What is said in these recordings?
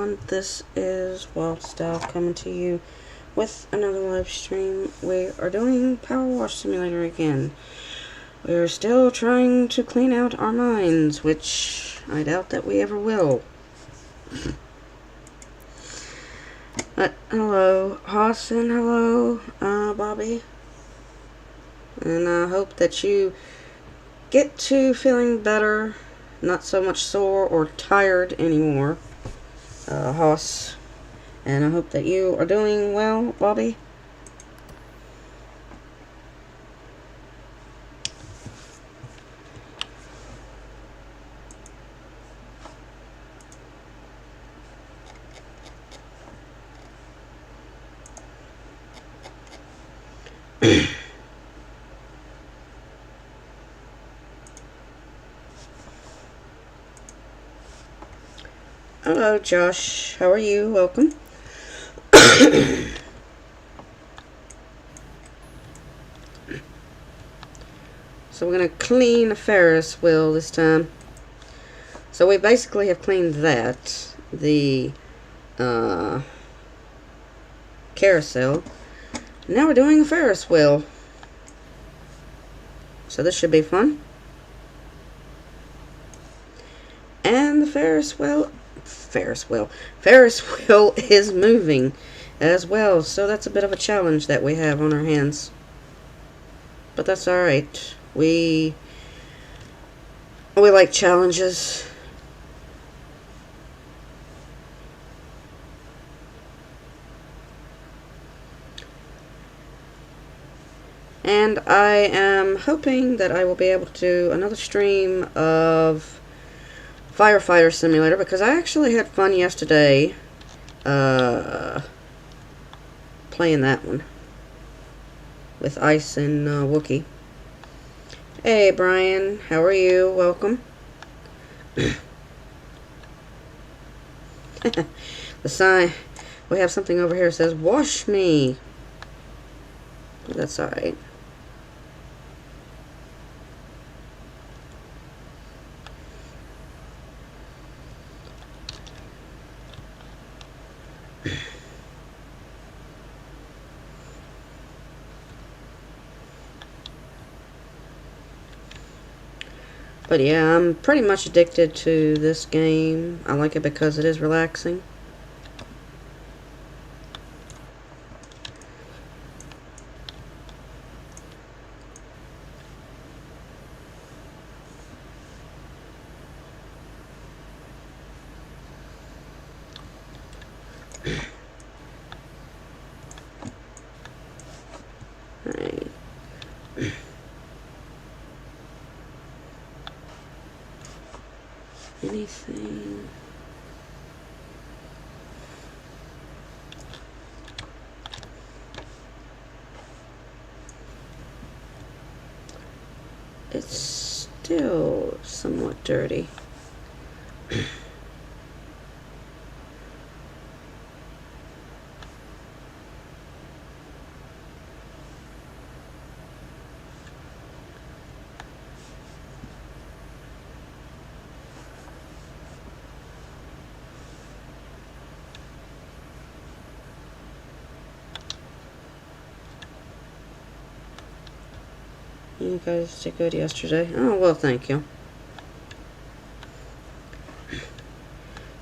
everyone, this is Wild Style coming to you with another live stream. We are doing Power Wash Simulator again. We're still trying to clean out our mines, which I doubt that we ever will. But hello, Haas, and hello, Bobby. And I hope that you get to feeling better, not so much sore or tired anymore, Haas. And I hope that you are doing well, Bobby. Hello, Josh. How are you? Welcome. So we're going to clean a Ferris wheel this time. So we basically have cleaned that. The carousel. Now we're doing a Ferris wheel. So this should be fun. And the Ferris wheel is moving as well. So that's a bit of a challenge that we have on our hands. But that's alright. We like challenges. And I am hoping that I will be able to do another stream of Firefighter Simulator, because I actually had fun yesterday playing that one with Ice and Wookie. Hey Brian, how are you? Welcome. The sign, we have something over here that says wash me. That's alright. But yeah, I'm pretty much addicted to this game. I like it because it is relaxing. Alright. Anything? It's still somewhat dirty. You guys did good yesterday. Oh, well, thank you.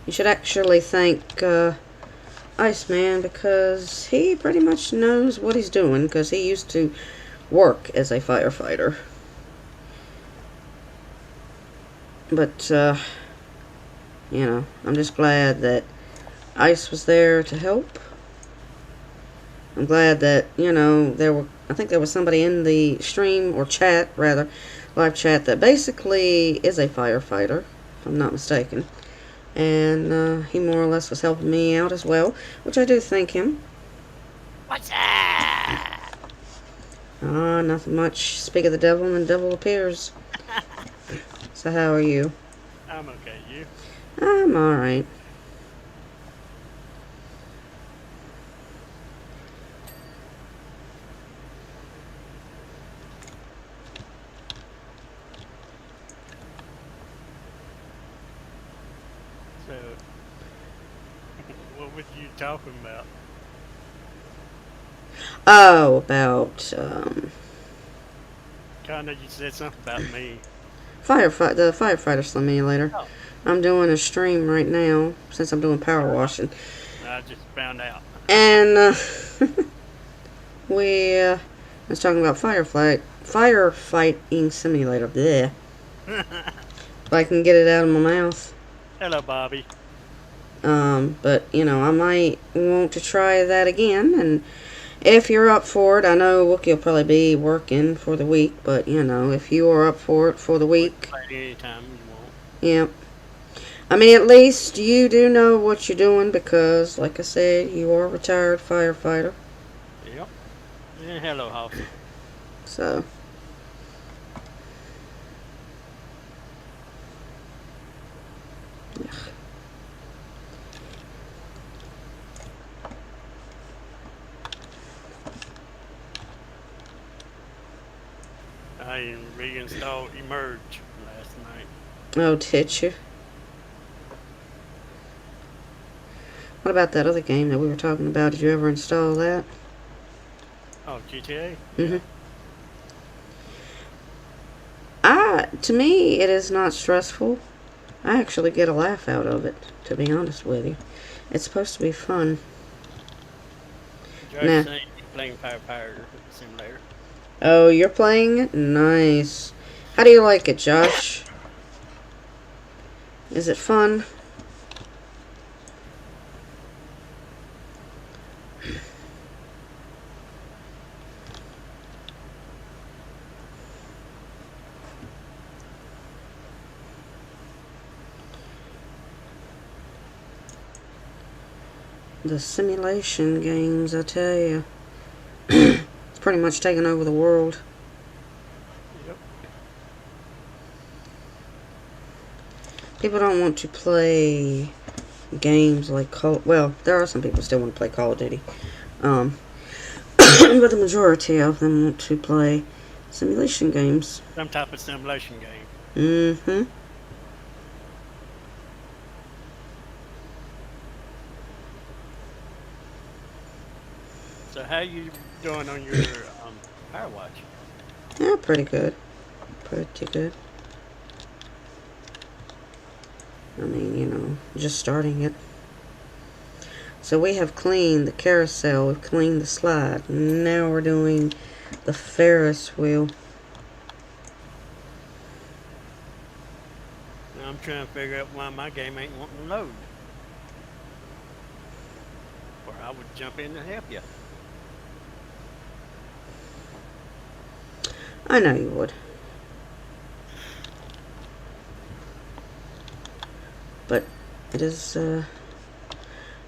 You should actually thank Iceman, because he pretty much knows what he's doing, because he used to work as a firefighter. But, you know, I'm just glad that Ice was there to help. I'm glad that, you know, I think there was somebody in the stream, or chat, rather, live chat, that basically is a firefighter, if I'm not mistaken. And he more or less was helping me out as well, which I do thank him. What's that? Nothing much. Speak of the devil, and the devil appears. So how are you? I'm okay, you? I'm alright. So, was you talking about? Oh, about Kinda, you said something about me. the firefighter simulator. Oh, I'm doing a stream right now since I'm doing power washing, I just found out. and we was talking about firefighting simulator. Bleh. If I can get it out of my mouth. Hello, Bobby. But you know, I might want to try that again, and if you're up for it, I know Wookie will probably be working for the week, but you know, if you are up for it for the We can week, play it anytime you want. yeah. I mean, at least you do know what you're doing because, like I said, you are a retired firefighter. Yep. And hello, House. So, I reinstalled Emerge last night. oh, did you? What about that other game that we were talking about? Did you ever install that? Oh, GTA? Mhm. To me, it is not stressful. I actually get a laugh out of it, to be honest with you. It's supposed to be fun. Josh Nah. saying he's playing Firefighter Simulator. Oh, you're playing it? Nice. How do you like it, Josh? Is it fun? The simulation games, I tell you. It's pretty much taking over the world. Yep. People don't want to play games like well, there are some people still want to play Call of Duty. But the majority of them want to play simulation games. Some type of simulation game. Mm-hmm. So how you doing on your Firewatch? Yeah, pretty good. Pretty good. I mean, you know, just starting it. So we have cleaned the carousel, we've cleaned the slide. Now we're doing the Ferris wheel. Now I'm trying to figure out why my game ain't wanting to load. Or I would jump in and help you. I know you would. But it is, I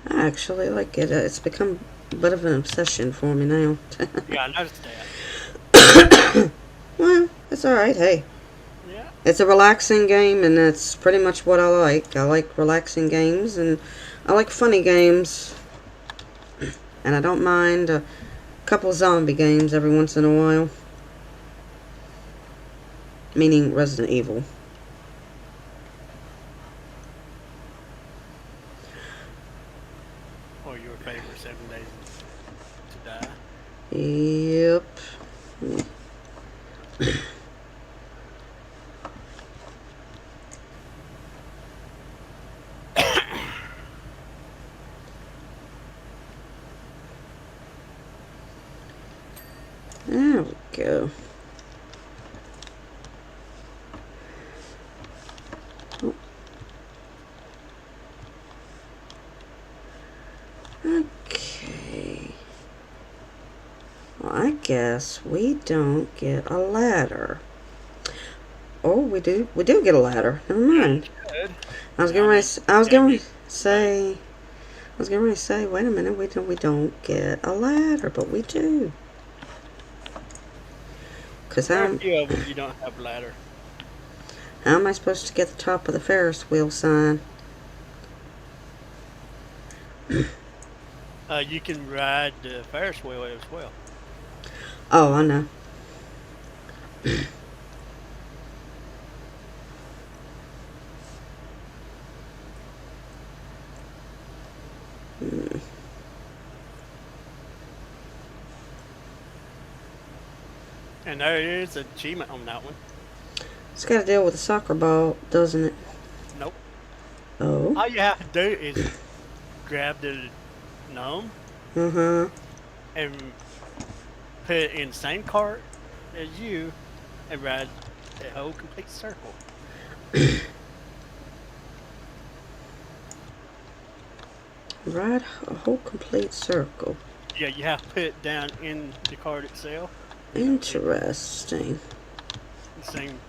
actually like it. It's become a bit of an obsession for me now. Yeah, I noticed that. Well, it's alright, hey. Yeah. It's a relaxing game, and that's pretty much what I like. I like relaxing games, and I like funny games. And I don't mind a couple zombie games every once in a while. Meaning Resident Evil. Or your favorite 7 Days to Die. Yep. There we go. Oh. Okay. Well, I guess we don't get a ladder. Oh, we do. We do get a ladder. Never mind. Good. I was getting ready to say. Wait a minute. We don't get a ladder, but we do. Cause There are a few of them you don't have a ladder. how am I supposed to get the top of the Ferris wheel sign? You can ride the Ferris wheel as well. Oh, I know. And there is an achievement on that one. It's got to deal with a soccer ball, doesn't it? Nope. Oh. All you have to do is grab the gnome Uh-huh. and put it in the same cart as you and ride a whole complete circle. Ride a whole complete circle. Yeah, you have to put it down in the cart itself. Interesting. The same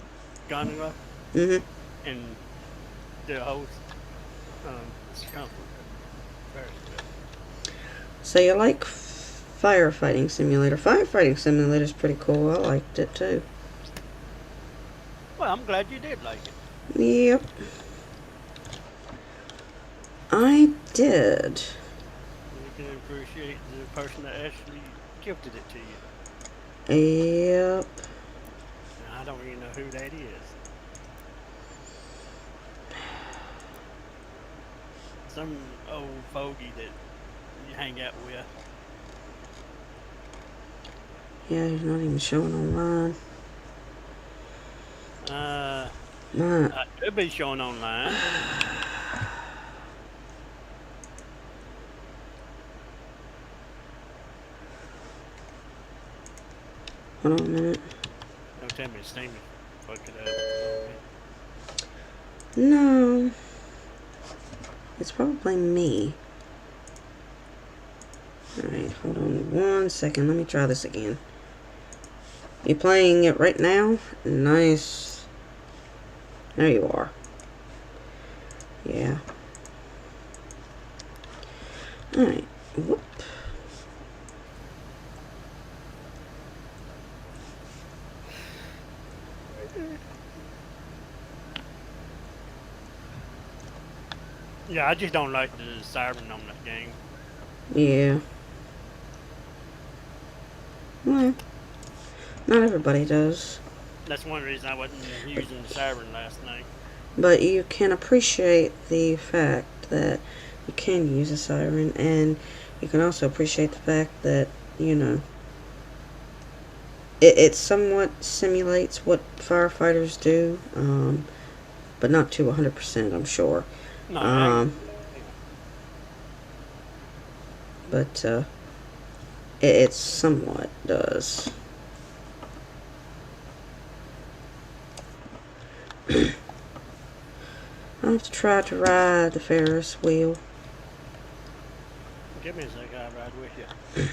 gondola Mm-hmm. and the whole circumference. Very good. So you like firefighting simulator? Firefighting simulator is pretty cool. I liked it too. Well, I'm glad you did like it. Yep. I did. You can appreciate the person that actually gifted it to you. Yep. And I don't even know who that is. Some old fogey that you hang out with. Yeah, he's not even showing online. Not. I could be showing online. Hold on a minute. Don't tell me Steam fuck it up. No. It's probably me. Alright, hold on 1 second. Let me try this again. You playing it right now? Nice. There you are. Yeah. Alright. Whoop. Yeah, I just don't like the siren on that game. Yeah. Well, not everybody does. That's one reason I wasn't using the siren last night. But you can appreciate the fact that you can use a siren, and you can also appreciate the fact that, you know, it somewhat simulates what firefighters do, but not to 100%, I'm sure. No, But it somewhat does. I'll have to try to ride the Ferris wheel. give me a second, I'll ride with you.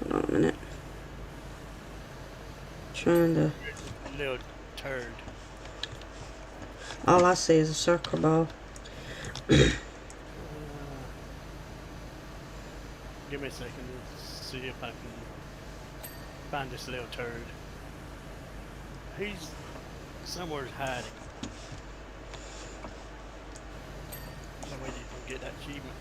Hold on a minute. Trying to. Little turd. All I see is a circle ball. Give me a second to see if I can find this little turd. He's somewhere hiding. That way you can get that achievement.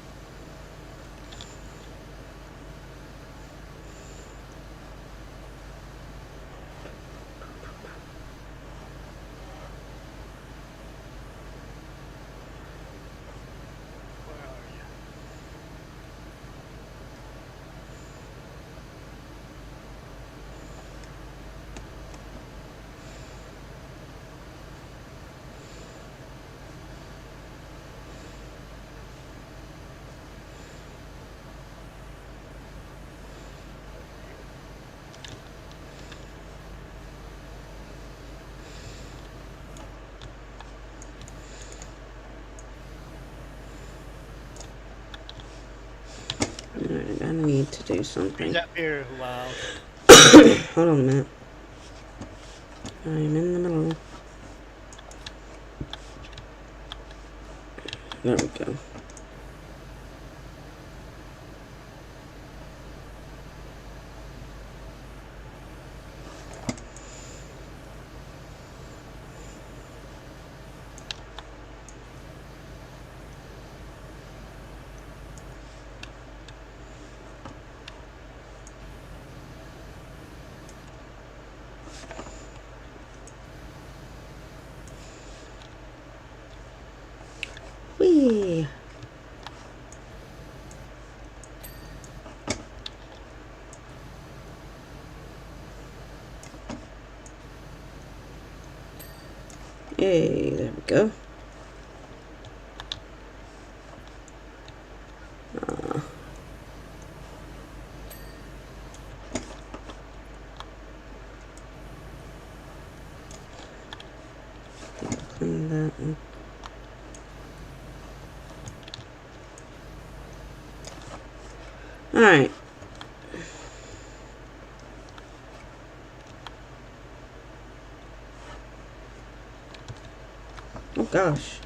Where are you? Alright, I need to do something. He's up here a while. Hold on a minute. I'm in the middle. There we go. Hey, there we go. Clean that one. Alright. Oh gosh.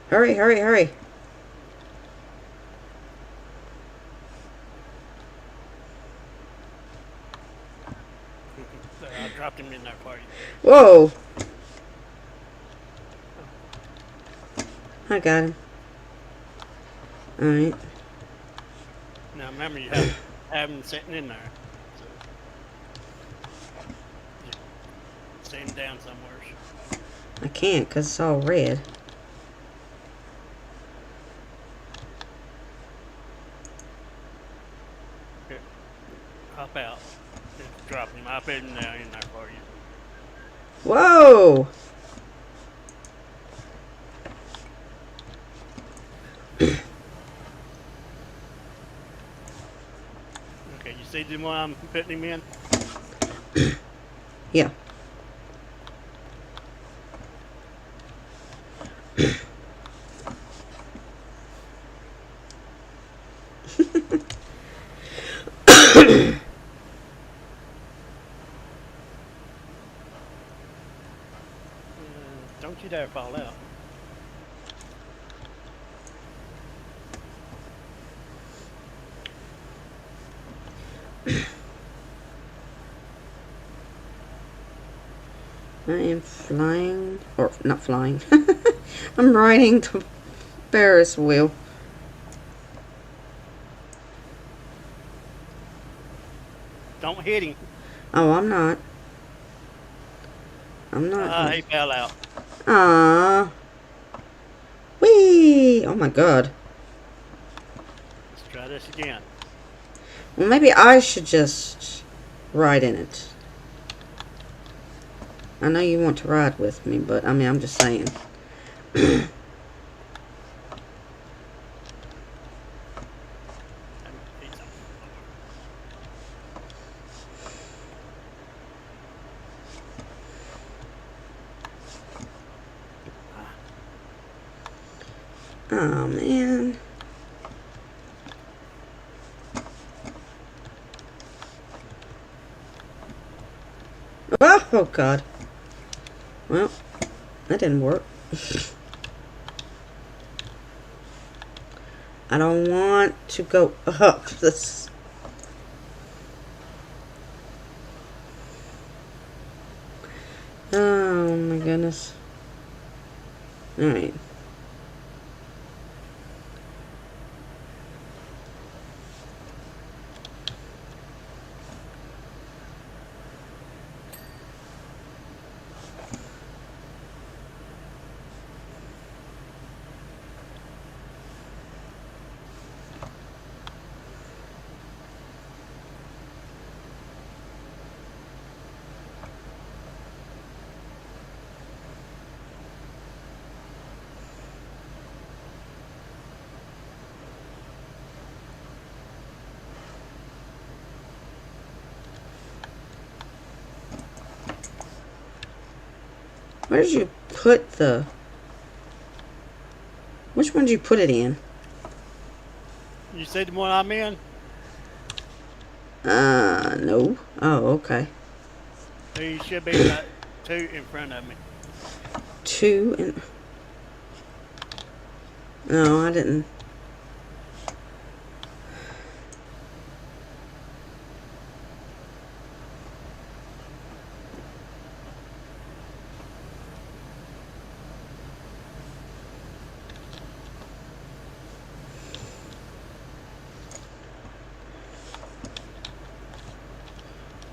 Hurry, hurry, hurry. So I dropped him in there for you. Whoa. I got him. Alright. Now remember, you have him sitting in there. So just set him down somewhere. I can't because it's all red. Here, hop out. Just drop him. I'll put him down in there for you. Whoa! Okay, you see the one I'm putting him in? Yeah. Don't you dare fall out. I am flying, or not flying. I'm riding the Ferris wheel. Don't hit him. Oh, I'm not. I'm not. He fell out. Ah. Whee! Oh my god. Let's try this again. Well, maybe I should just ride in it. I know you want to ride with me, but I mean, I'm just saying. Oh man. Oh god. Well, that didn't work. I don't want to go up this. Oh my goodness. Alright. Where did you put the... Which one did you put it in? You see the one I'm in? No. Oh, okay. There should be about 2 in front of me. 2 and... No, I didn't.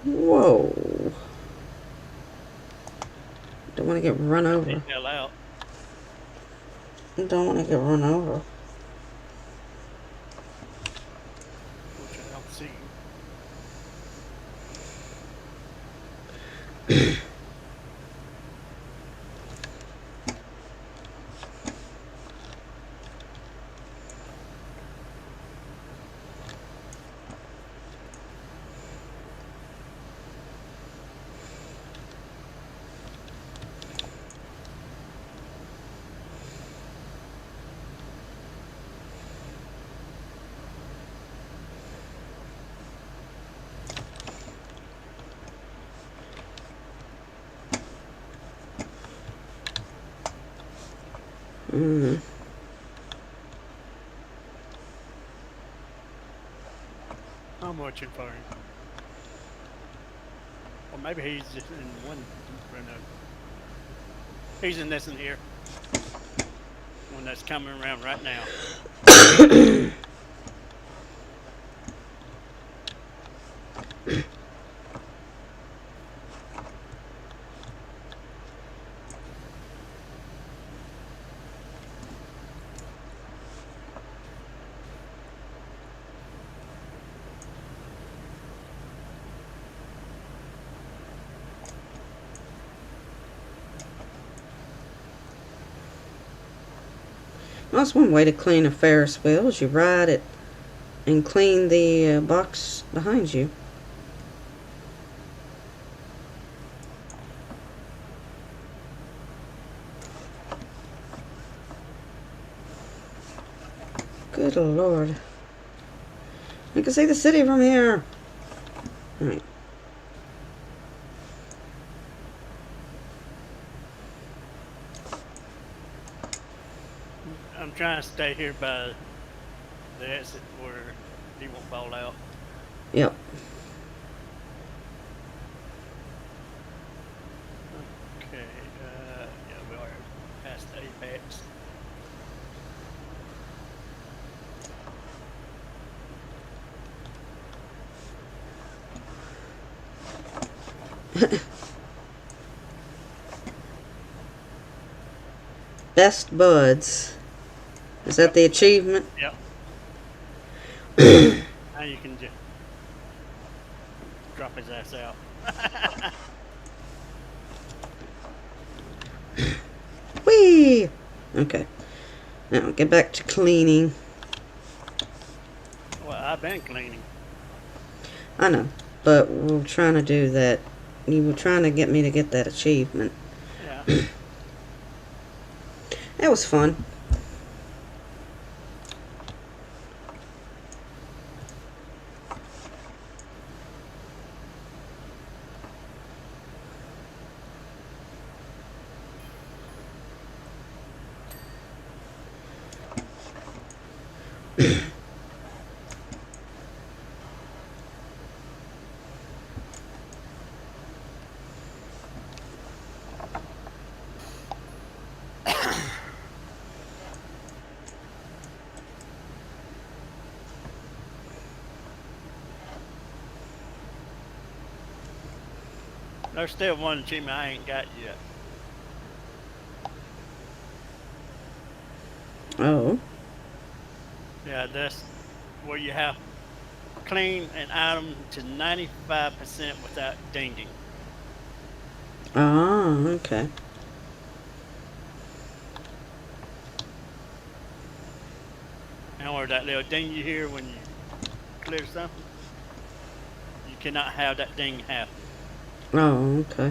Whoa. Don't want to get run He over. fell out. Don't want to get run over. Which I don't see. Mm. I'm watching for him. Or maybe he's just in one. Or no. He's in this in here. One that's coming around right now. Well, that's one way to clean a Ferris wheel, is you ride it and clean the box behind you. Good Lord. I can see the city from here. Alright. I'm trying to stay here by the exit where he won't fall out. Yep. Okay, yeah, we are past Apex. Best buds. Is that the achievement? Yep. Now you can just drop his ass out. Whee! Okay. Now get back to cleaning. Well, I've been cleaning. I know, but we're trying to do that. You were trying to get me to get that achievement. Yeah. That was fun. There's still one achievement I ain't got yet. Oh. Yeah, that's where you have clean an item to 95% without dinging. Ah, okay. And where that little ding you hear when you clear something, you cannot have that ding happen. Oh, okay.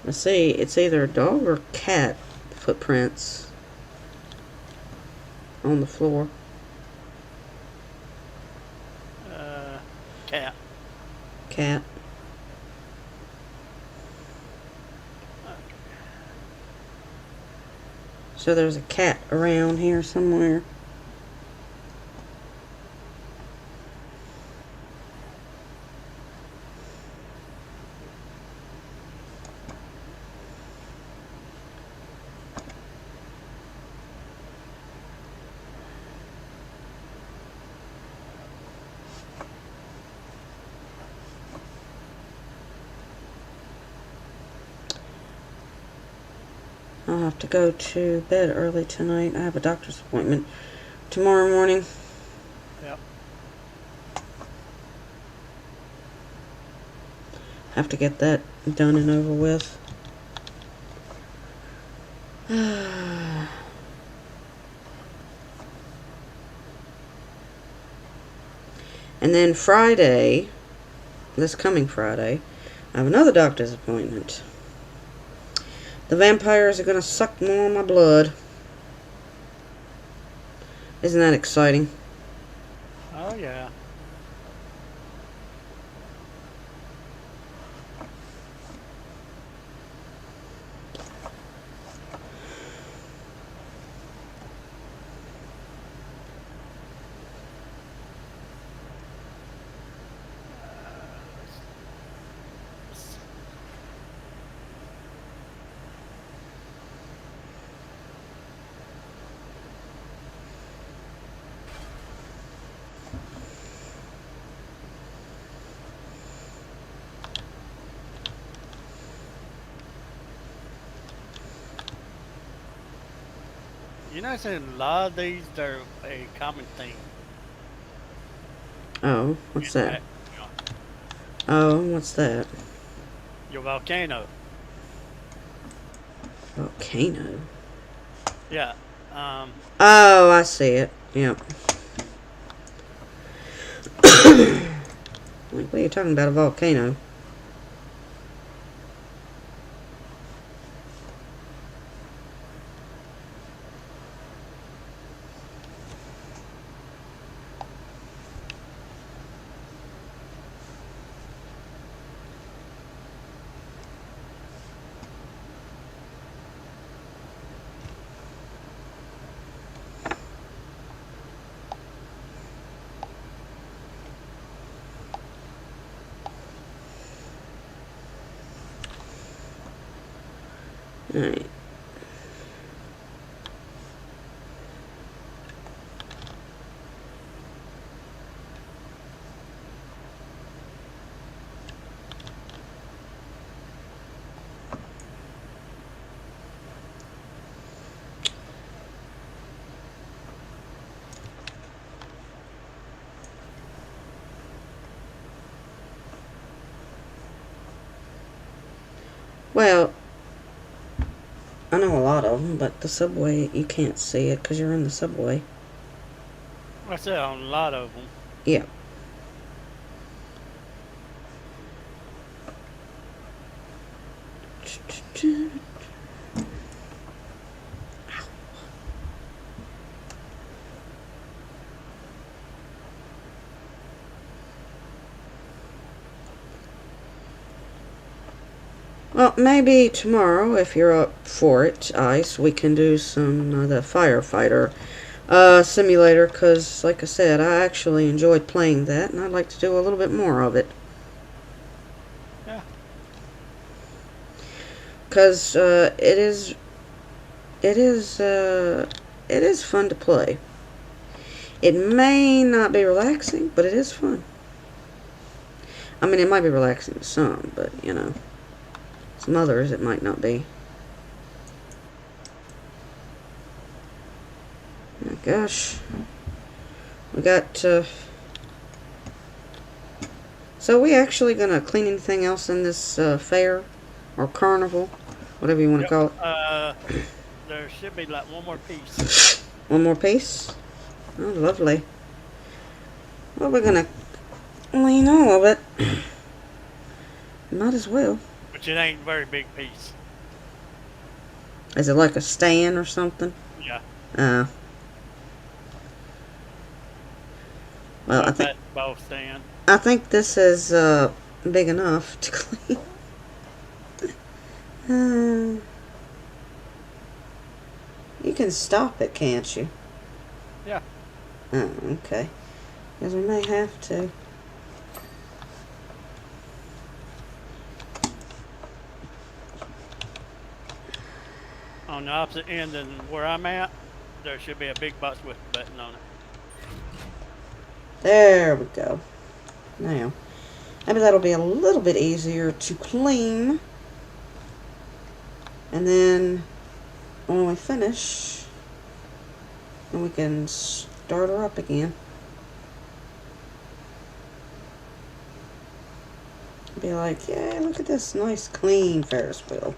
Let's see, it's either a dog or cat footprints on the floor. Cat. Cat. So there's a cat around here somewhere. I'll have to go to bed early tonight. I have a doctor's appointment tomorrow morning. Yep. Have to get that done and over with. And then Friday, this coming Friday, I have another doctor's appointment. The vampires are going to suck more of my blood. Isn't that exciting? Oh yeah. You know, in a lot of these, they're a common theme Oh, what's in that? that, you know, Oh, what's that? your volcano. Volcano. Yeah. Oh, I see it. Yep. Like, what are you talking about? A volcano? Alright. Well, I know a lot of them, but the subway, you can't see it because you're in the subway. I said on a lot of them. Yeah. Well, maybe tomorrow, if you're up for it, Ice, we can do some the firefighter simulator. Because, like I said, I actually enjoyed playing that, and I'd like to do a little bit more of it. Yeah. Because it is fun to play. It may not be relaxing, but it is fun. I mean, it might be relaxing to some, but you know, some others it might not be. Oh, gosh, we got. So, we actually gonna clean anything else in this fair or carnival, whatever you want to Yep. call it? There should be like one more piece. One more piece. Oh, lovely. Well, we're gonna clean all of it. Might as well. But it ain't a very big piece. Is it like a stand or something? Yeah. Uh. Well, A basketball stand. I think this is big enough to clean. You can stop it, can't you? Yeah. Oh, okay. Because we may have to. On the opposite end than where I'm at, there should be a big box with a button on it. There we go. Now, maybe that'll be a little bit easier to clean. And then, when we finish, then we can start her up again. Be like, yeah, look at this nice clean Ferris wheel.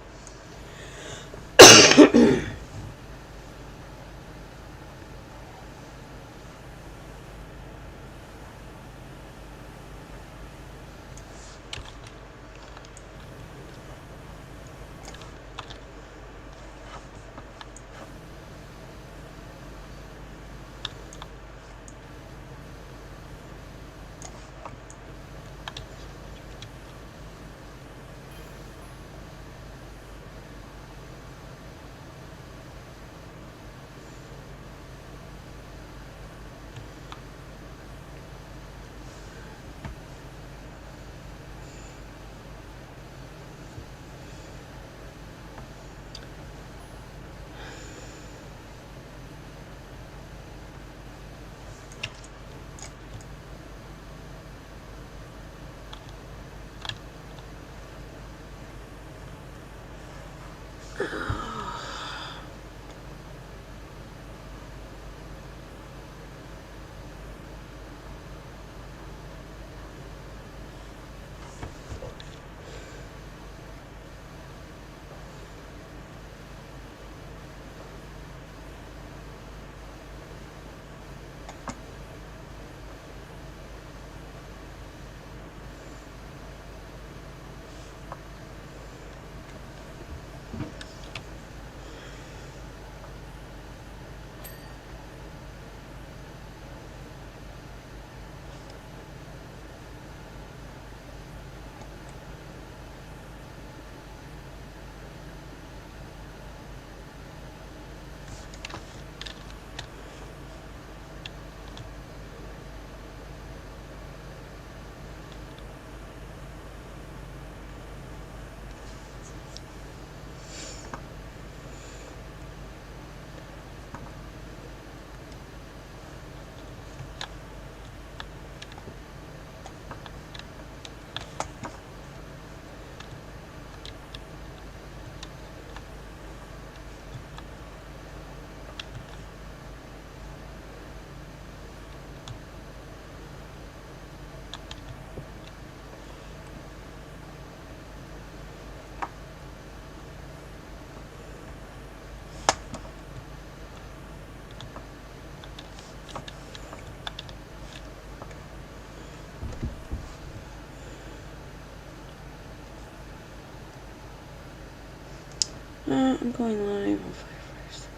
I'm going live on Firefly Simulator.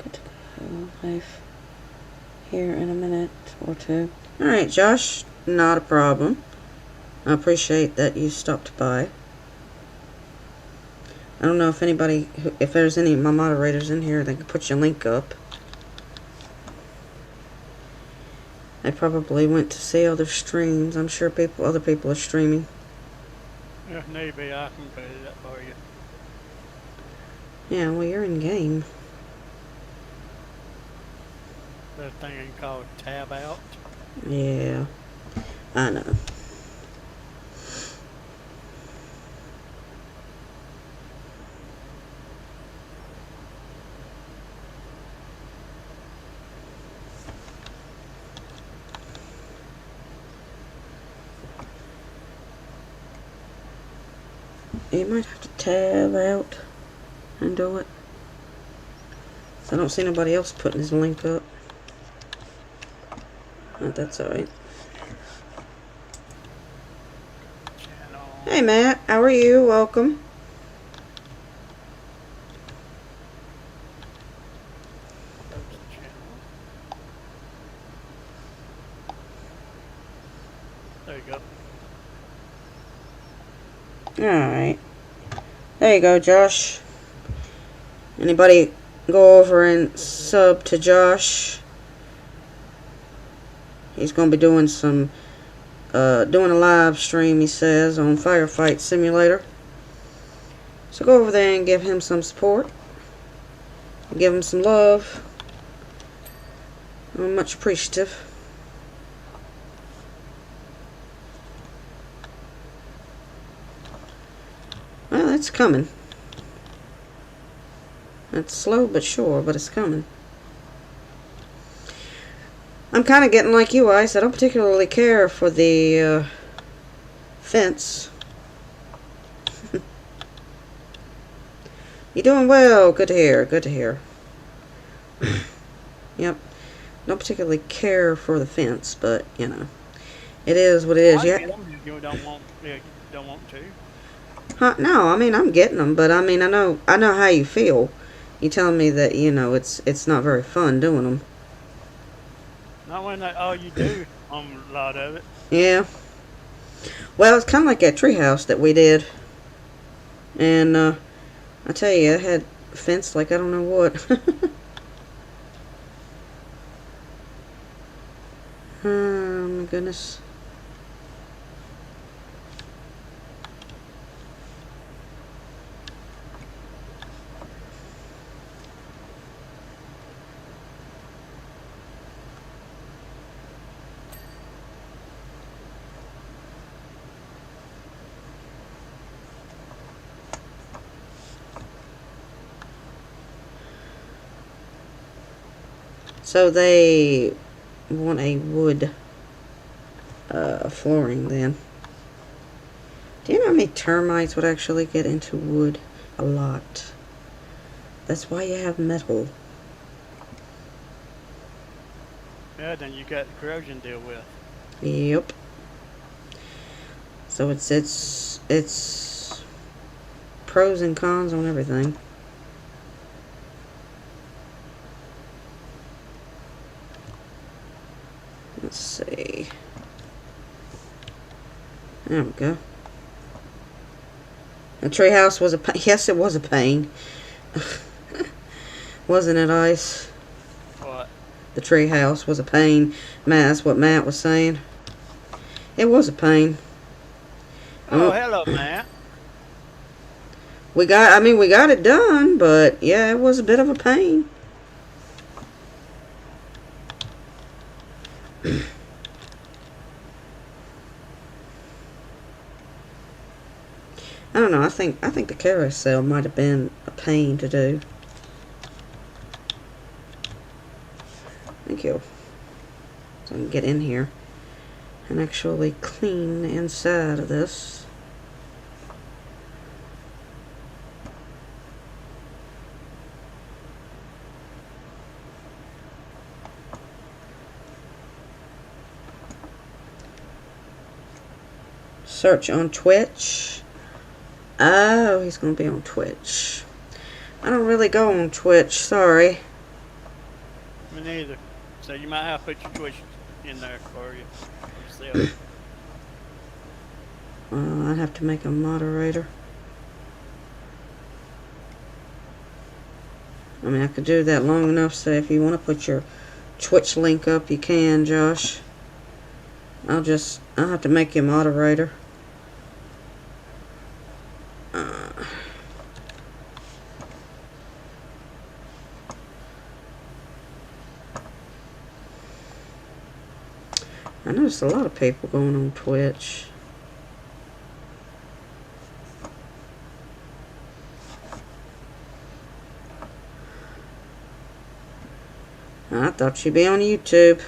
Good to go live here in a minute or two. Alright, Josh, not a problem. I appreciate that you stopped by. I don't know if anybody, if there's any of my moderators in here that can put your link up. I probably went to see other streams. I'm sure other people are streaming. If need be, I can put it up for you. Yeah, well, you're in game. The thing called tab out. Yeah, I know. You might have to tab out and do it. So I don't see nobody else putting his link up. But that's alright. Channel. Hey Matt, how are you? Welcome. Post channel. There you go. Alright. There you go, Josh. Anybody go over and sub to Josh? He's going to be doing some, doing a live stream, he says, on Firefight Simulator. So go over there and give him some support. Give him some love. I'm much appreciative. Well, it's coming. It's slow but sure, but it's coming. I'm kind of getting like you, Ice. I don't particularly care for the fence. You're doing well. Good to hear. Good to hear. Yep. Don't particularly care for the fence, but, you know. It is what it is. Yeah. You don't want to. Huh? No, I mean, I'm getting them, but I mean, I know how you feel. You telling me that, you know, it's not very fun doing them. Not when that's all you do on a lot of it. Yeah. Well, it's kind of like that treehouse that we did. And, I tell you, it had a fence like I don't know what. Oh, my goodness. So they want a wood flooring then. Do you know how many termites would actually get into wood? A lot. That's why you have metal. Yeah, then you got the corrosion to deal with. Yep. So it's pros and cons on everything. Let's see. There we go. The treehouse was a pain. Yes, it was a pain. Wasn't it, Ice? What? The treehouse was a pain. Matt, that's what Matt was saying. It was a pain. Oh, hello, Matt. We got it done, but yeah, it was a bit of a pain. I don't know. I think the carousel might have been a pain to do. Thank you. So I can get in here and actually clean the inside of this. Search on Twitch. Oh, he's going to be on Twitch. I don't really go on Twitch, sorry. Me neither. So you might have to put your Twitch in there for you yourself. I'd have to make a moderator. I mean, I could do that long enough, so if you want to put your Twitch link up, you can, Josh. I'll have to make you a moderator. I noticed a lot of people going on Twitch. I thought she'd be on YouTube.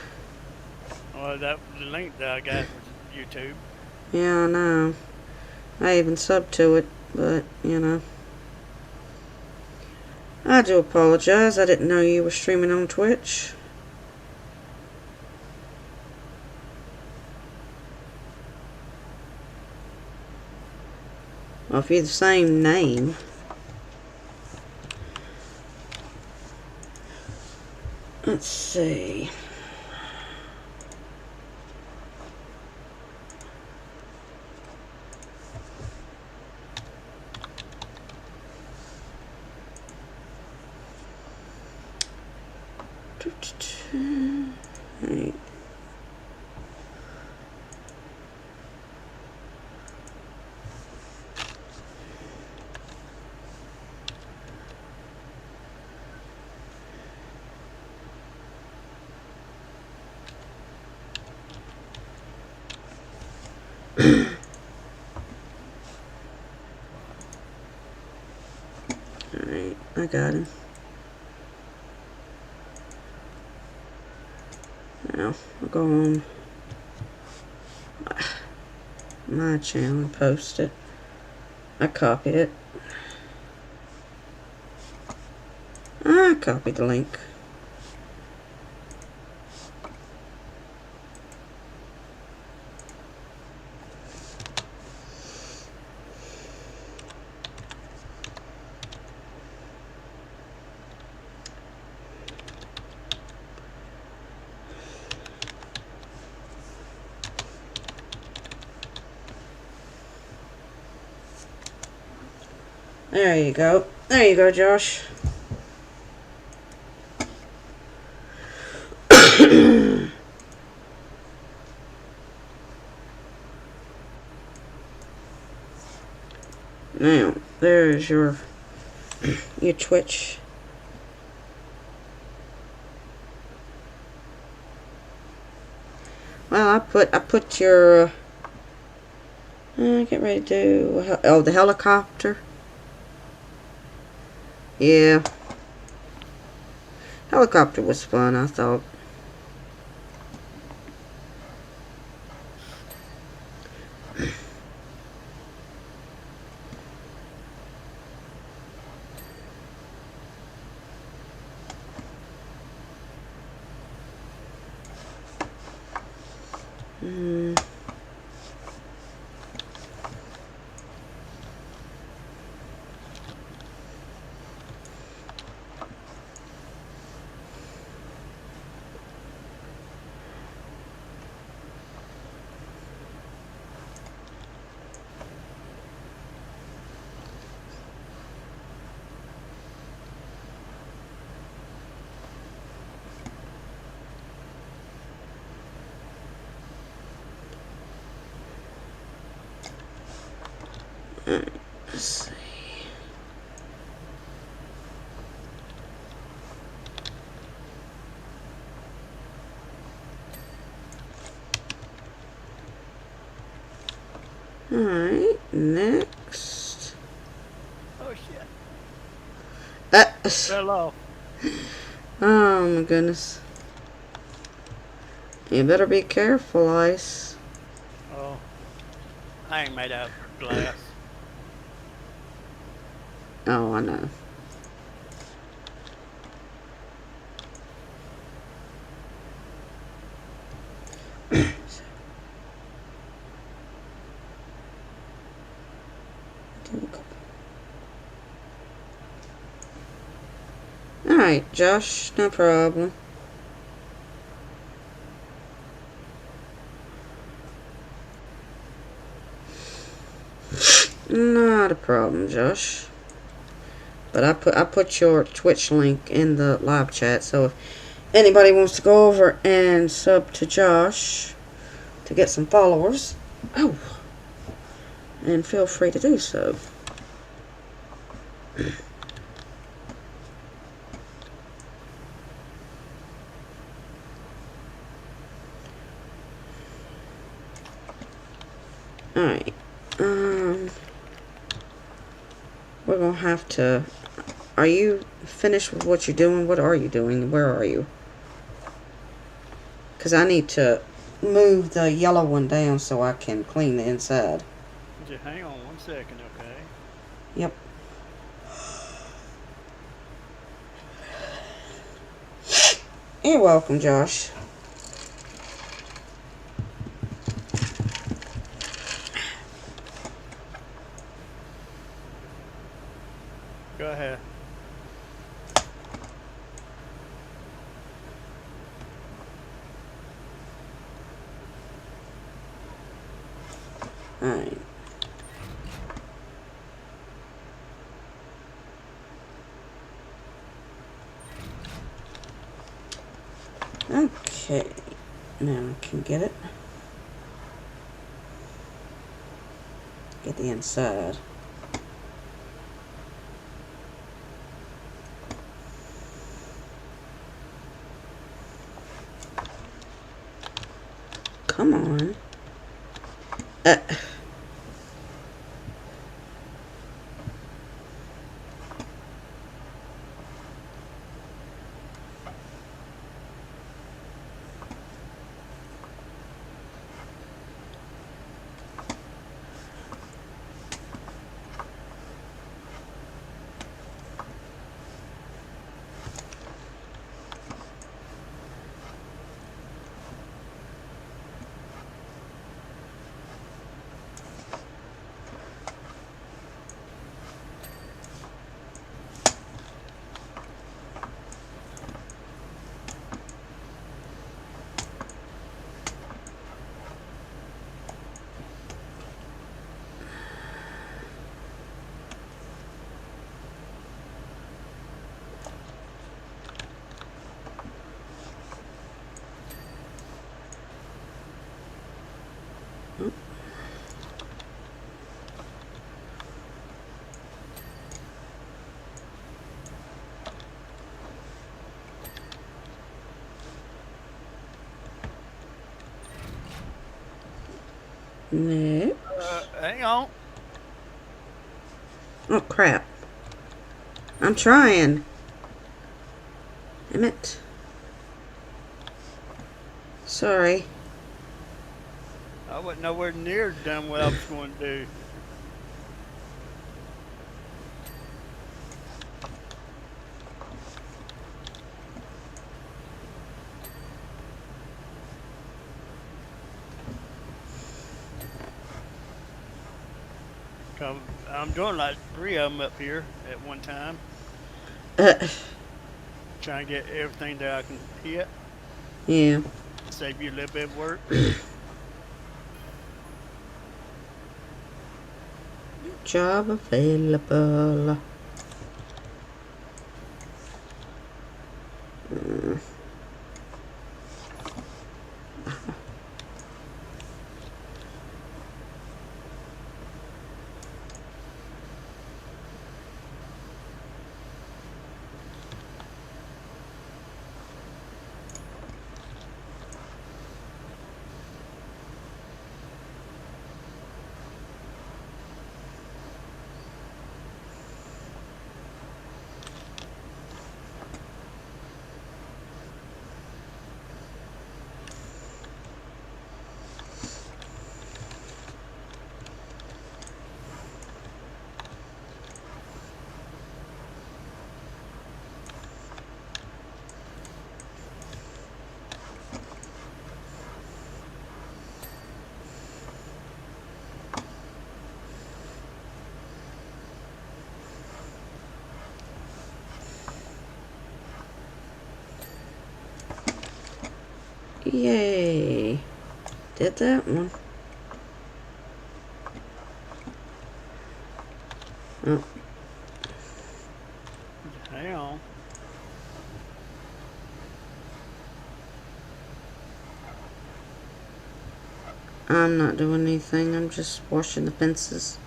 Well, the link that I got was YouTube. Yeah, I know. I even subbed to it, but, you know. I do apologize. I didn't know you were streaming on Twitch. Well, if you're the same name. Let's see. Right. Alright, I got him. Now, I'll go on my channel and post it. I copied it. I copied the link. There you go. There you go, Josh. Now, there's your Twitch. Well, I put your get ready to do the helicopter. Yeah. Helicopter was fun, I thought. Hmm. Let's see. Alright, next. Oh shit! Uh, Fell off. oh my goodness. You better be careful, Ice. Oh, I ain't made out of glass. Oh, I know. Alright, Josh, no problem. Not a problem, Josh. But I put your Twitch link in the live chat, so if anybody wants to go over and sub to Josh to get some followers, oh, and feel free to do so. Alright, we're gonna have to, are you finished with what you're doing? What are you doing? Where are you? Because I need to move the yellow one down so I can clean the inside. Just hang on 1 second, okay? Yep. You're welcome, Josh. Go ahead. Alright. Okay. Now I can get it. Get the inside. Come on. Next. Hang on. Oh, crap. I'm trying. Damn it. Sorry. I wasn't nowhere near done what I was going to do. I'm doing like 3 of them up here at one time, Uh, trying to get everything that I can hit, yeah. save you a little bit of work. Job available. Mm. Yay. Did that one. Oh, Hang on. I'm not doing anything. I'm just washing the fences.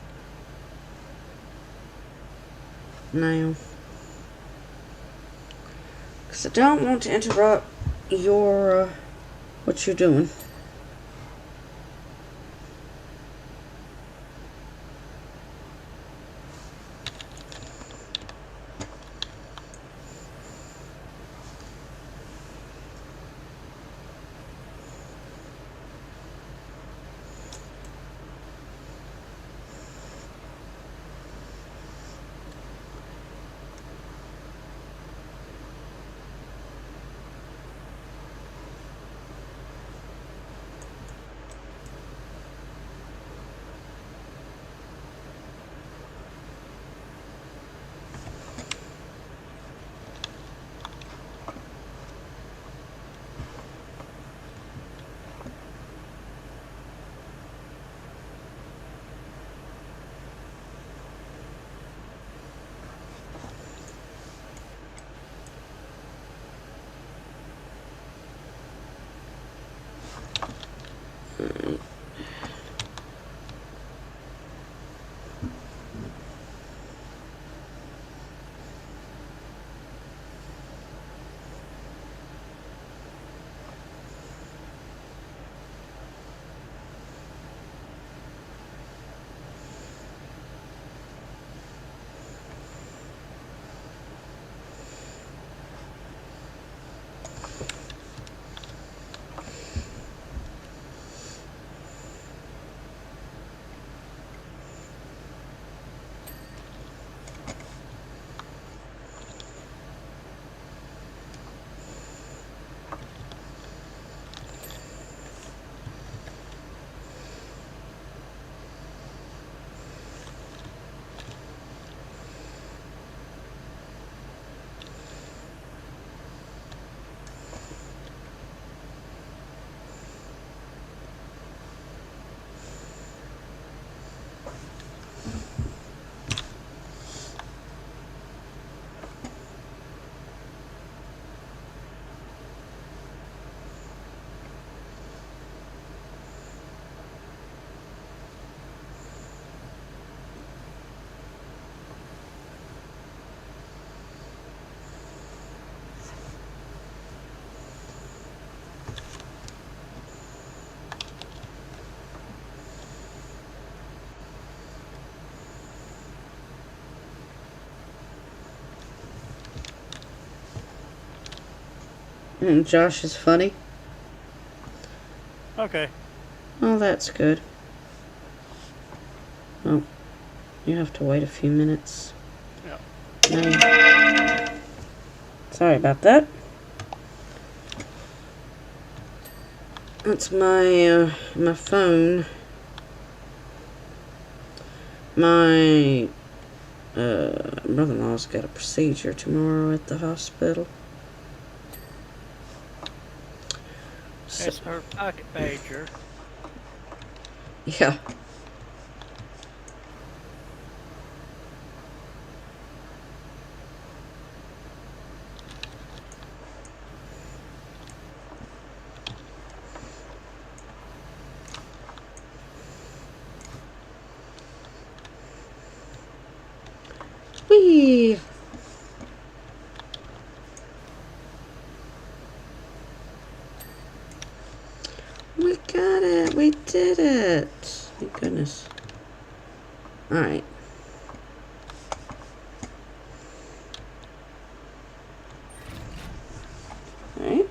Now. Because I don't want to interrupt your, what you're doing. And Josh is funny. Okay. Oh, that's good. Oh, you have to wait a few minutes. Yeah. No. Sorry about that. That's my my phone. My brother-in-law's got a procedure tomorrow at the hospital. So, That's her pocket pager. yeah. Whee! We got it. We did it. Thank goodness. Alright. Alright.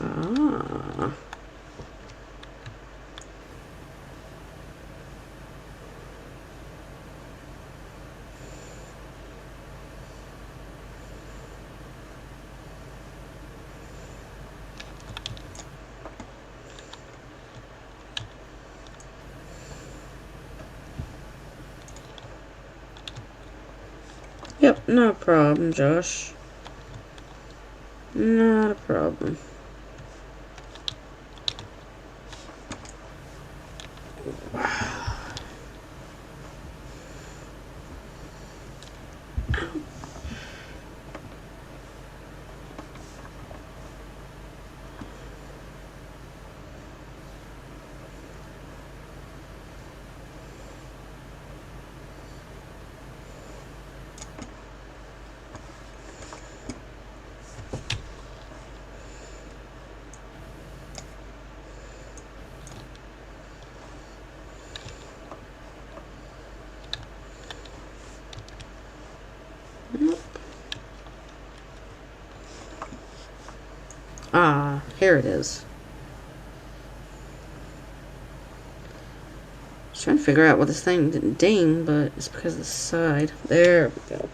Ah. Yep, no problem, Josh. Not a problem. Ah, here it is. I was trying to figure out what this thing didn't ding, but it's because of the side. There we go.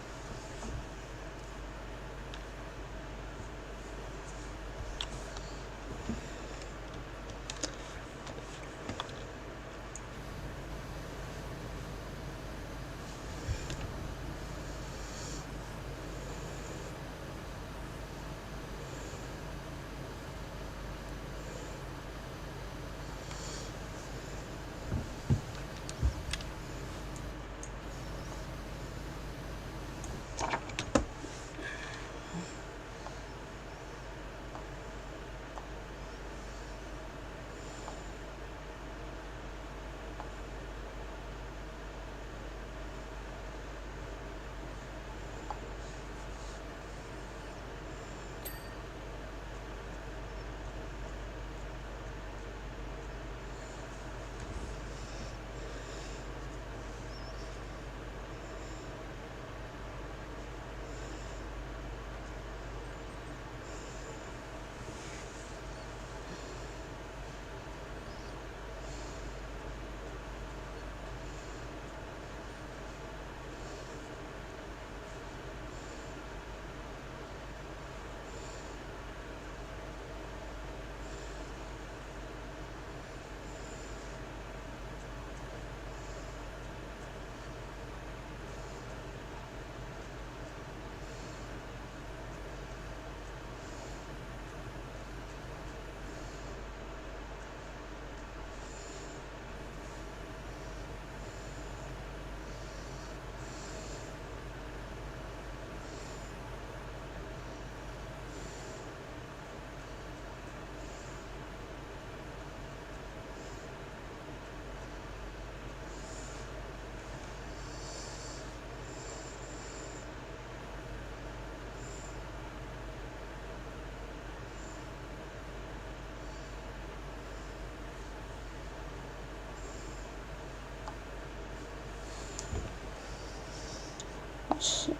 see.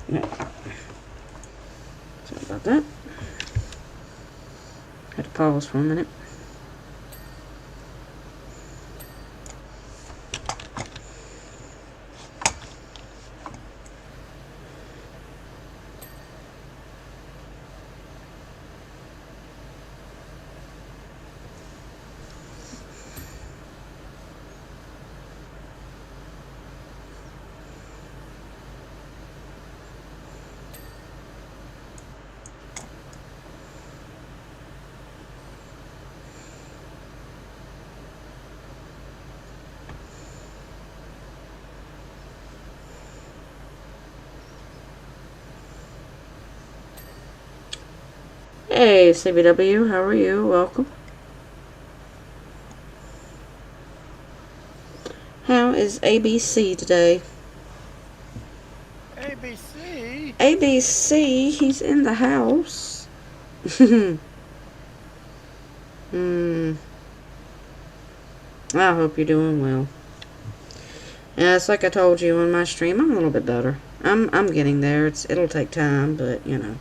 No. Sorry about that. Had to pause for a minute. Hey, CBW, how are you? Welcome. How is ABC today? ABC. ABC, he's in the house. I hope you're doing well. Yeah, it's like I told you on my stream, I'm a little bit better. I'm getting there. It'll take time, but you know.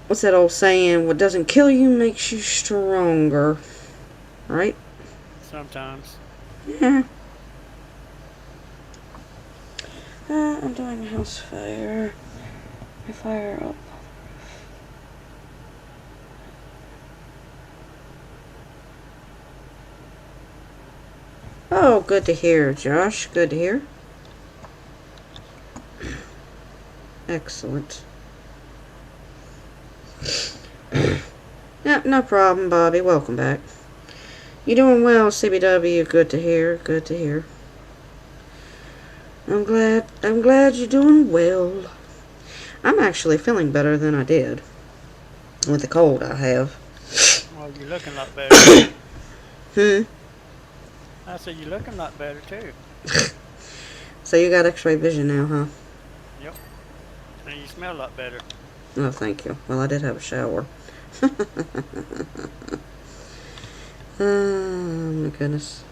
What's that old saying? What doesn't kill you makes you stronger. Right? Sometimes. Yeah. I'm doing a house fire. I fire up. Oh, good to hear, Josh. Good to hear. Excellent. Yep, no problem, Bobby. Welcome back. You doing well, CBW. Good to hear. Good to hear. I'm glad you're doing well. I'm actually feeling better than I did with the cold I have. Well, you're looking a lot better. I said you're looking a lot better too. So you got x-ray vision now, huh? Yep. And you smell a lot better. Oh, thank you. Well, I did have a shower. Oh, my goodness.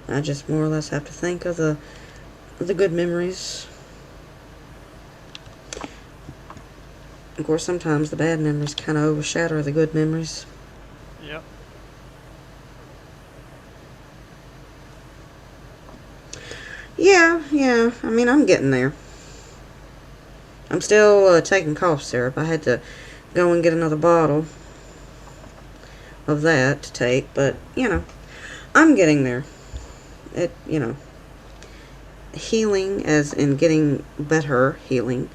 I just more or less have to think of the good memories. Of course, sometimes the bad memories kind of overshadow the good memories. Yep. Yeah. I mean, I'm getting there. I'm still taking cough syrup. I had to go and get another bottle of that to take, but, you know, I'm getting there. You know, healing, as in getting better healing,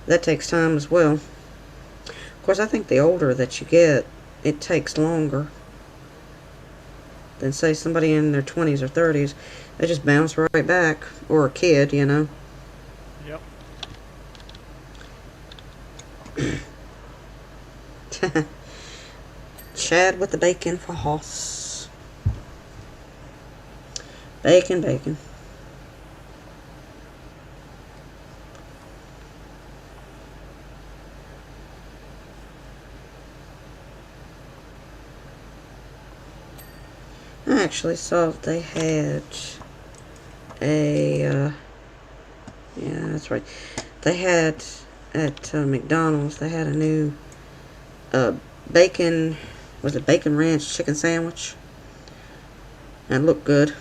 that takes time as well. Of course, I think the older that you get, it takes longer than, say, somebody in their 20s or 30s. They just bounce right back. Or a kid, you know. Yep. Chad with the bacon for Hoss. Bacon. I actually saw that they had a, yeah, that's right. They had, at McDonald's, they had a new bacon, was it bacon ranch chicken sandwich? And it looked good.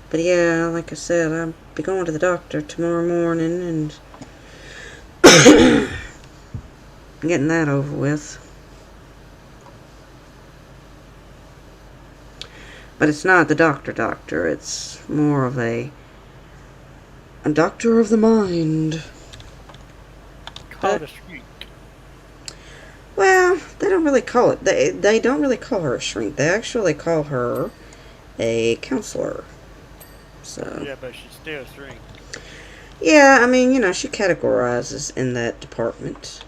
But yeah, like I said, I'll be going to the doctor tomorrow morning and getting that over with. But it's not the doctor. It's more of a doctor of the mind. Called a shrink. Well, they don't really call it. They don't really call her a shrink. They actually call her a counselor. So. Yeah, but she's still a shrink. Yeah, I mean, you know, she categorizes in that department.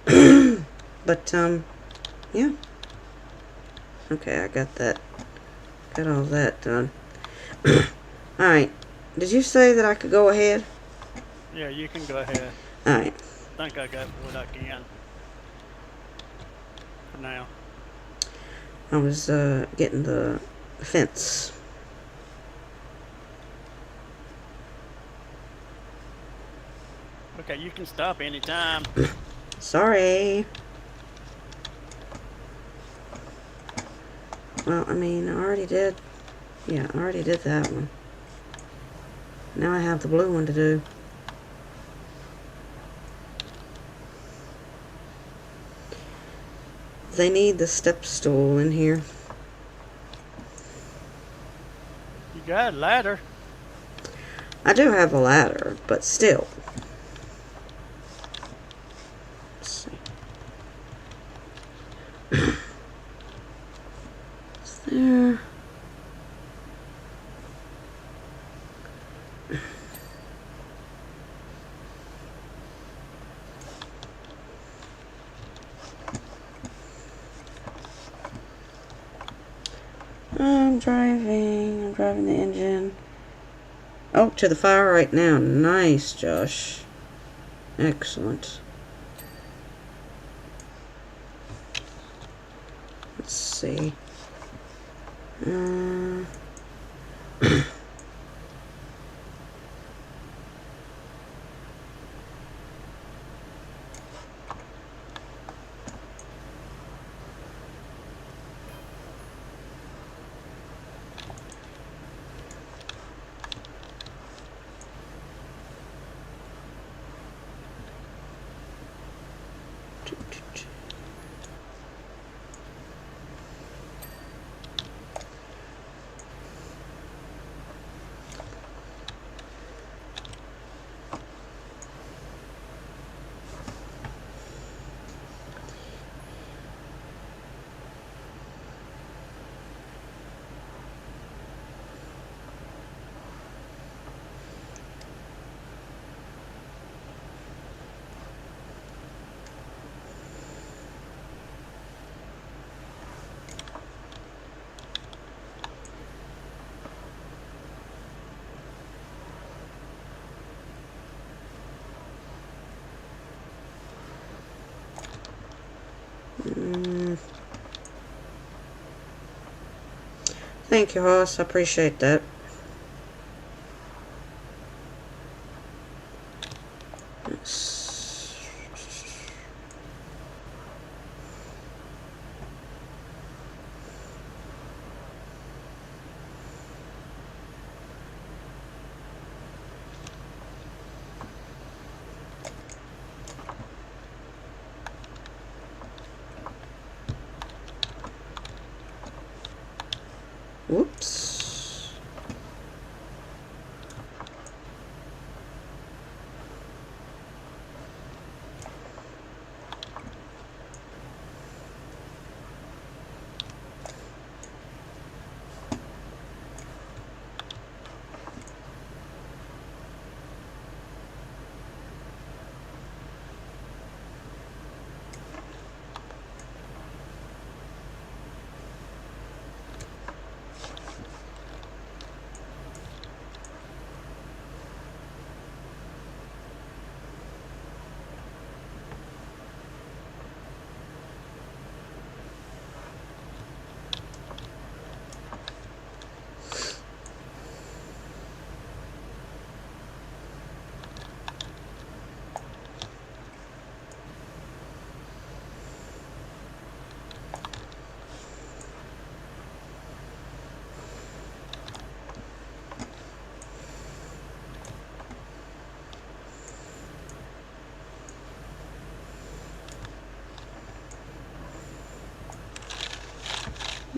But, yeah. Okay, I got that Got all that done. Alright. Did you say that I could go ahead? Yeah, you can go ahead. Alright. I think I got what I can for now. I was getting the fence. Okay, you can stop anytime. Sorry. Well, I mean, I already did. Yeah, I already did that one. Now I have the blue one to do. They need the step stool in here. You got a ladder. I do have a ladder, but still. Let's see. It's there. I'm driving the engine. Oh, to the fire right now. Nice, Josh. Excellent. Let's see. Thank you, Hoss. I appreciate that. Whoops.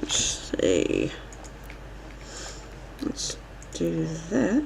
Let's see. Let's do that.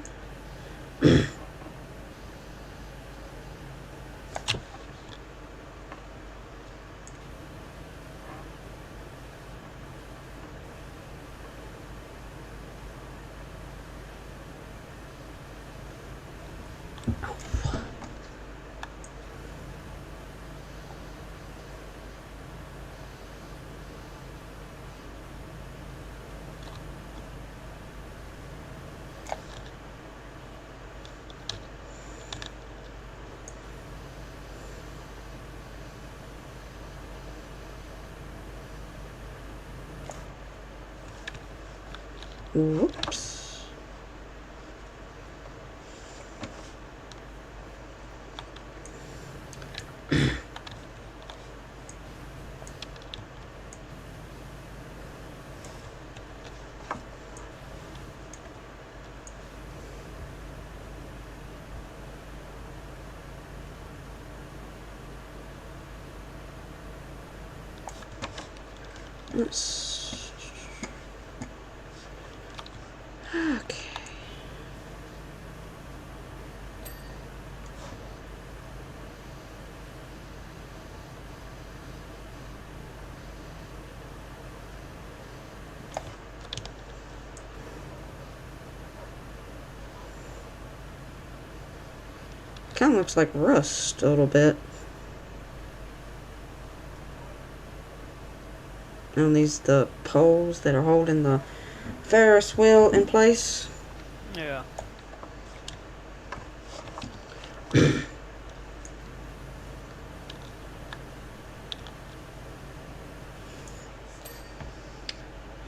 Whoops. Let's... Okay. Kind of looks like rust a little bit. And these the poles that are holding the Ferris wheel in place. Yeah.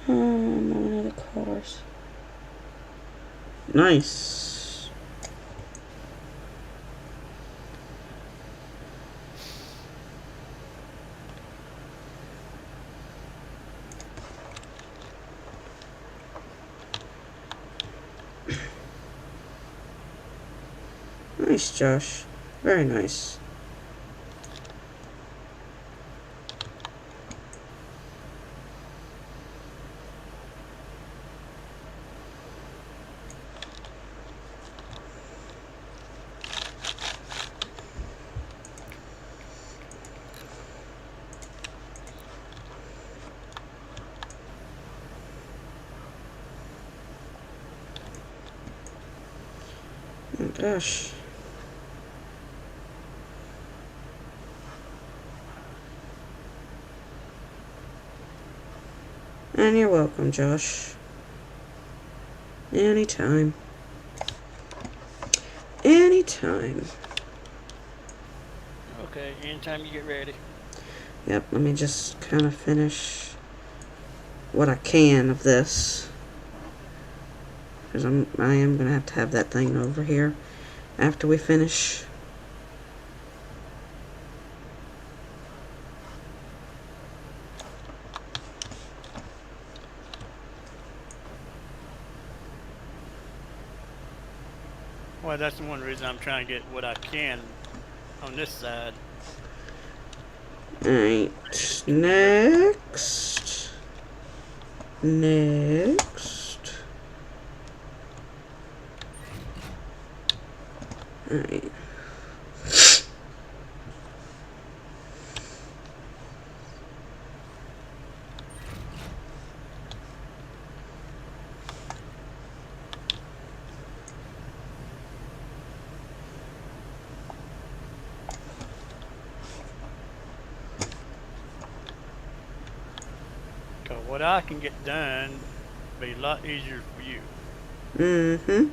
Another cars. Nice. Nice, Josh. Very nice. Oh gosh. And you're welcome, Josh. Anytime. Anytime. Okay, anytime you get ready. Yep, let me just kind of finish what I can of this. Because I am going to have that thing over here after we finish. Well, that's the one reason I'm trying to get what I can on this side. Alright, next. Next. Alright. So what I can get done will be a lot easier for you. Mm-hmm.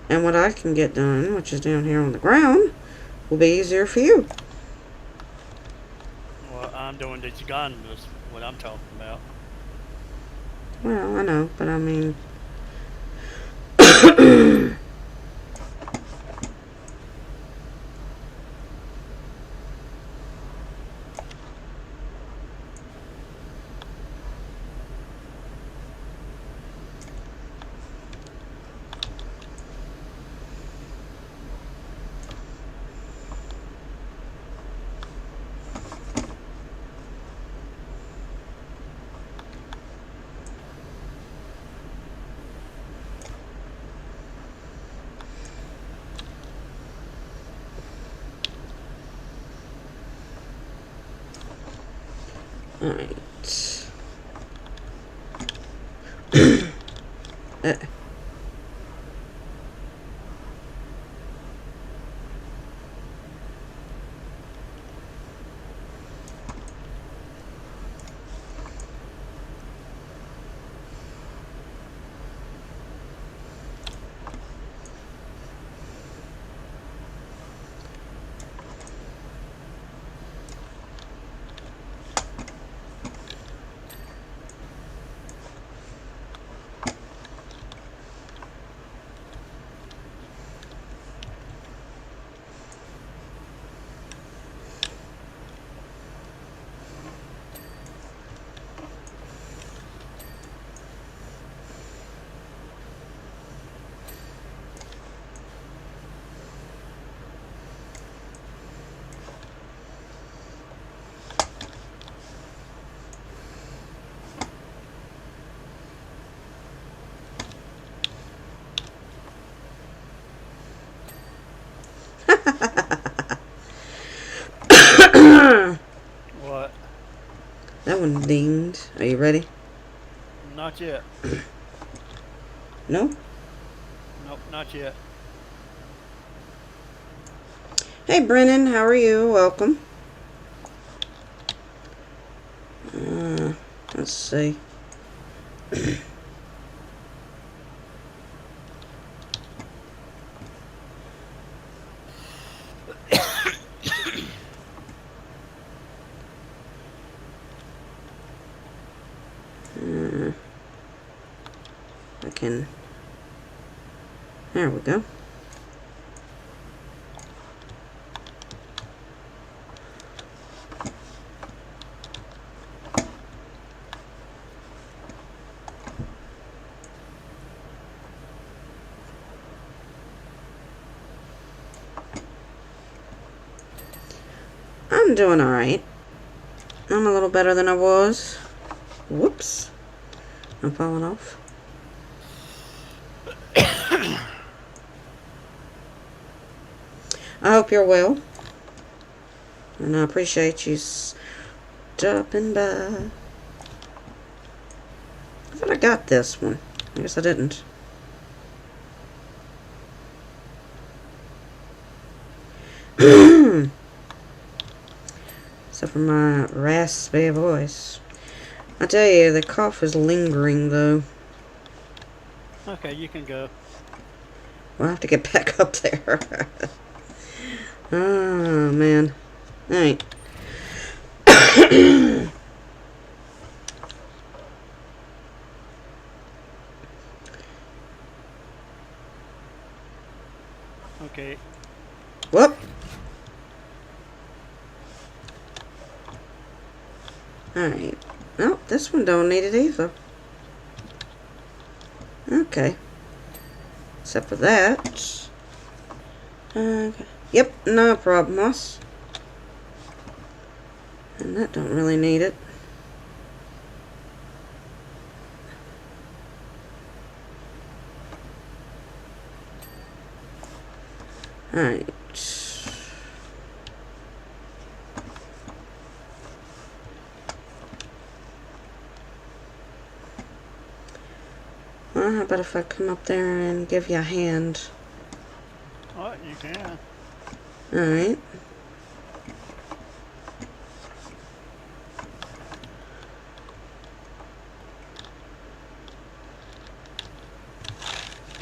And what I can get done, which is down here on the ground, will be easier for you. Well, I'm doing these gondolas, what I'm talking about. Well, I know, but I mean... Alright. What? That one dinged. Are you ready? Not yet. No? Nope, not yet. Hey, Brennan, how are you? Welcome. Let's see. I can. There we go. I'm doing alright. I'm a little better than I was. Whoops. I'm falling off. I hope you're well. And I appreciate you stopping by. I thought I got this one. I guess I didn't. Except for my raspy voice. I tell you, the cough is lingering, though. Okay, you can go. We'll have to get back up there. Oh, man. Alright. Okay. Whoop. Alright. Nope, this one don't need it either. Okay. Except for that. Okay. Yep, no problemos. And that don't really need it. Alright. Well, how about if I come up there and give you a hand? Oh, you can. Alright.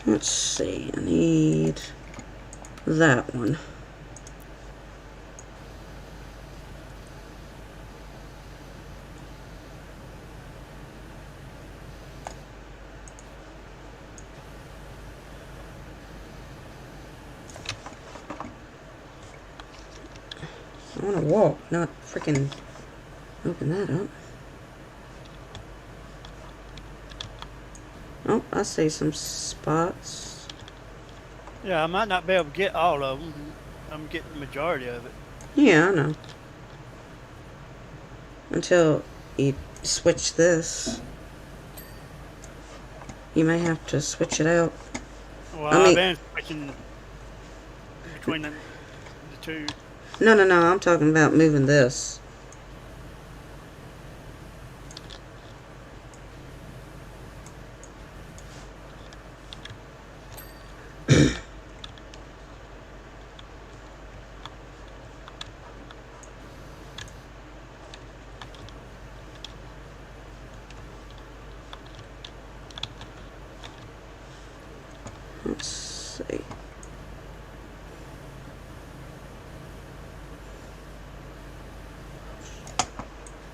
Let's see, I need that one. I want to walk, not freaking open that up. Oh, I see some spots. Yeah, I might not be able to get all of them. I'm getting the majority of it. Yeah, I know. Until you switch this. You may have to switch it out. Well, I mean- I've been switching between the two. No, I'm talking about moving this. Let's see.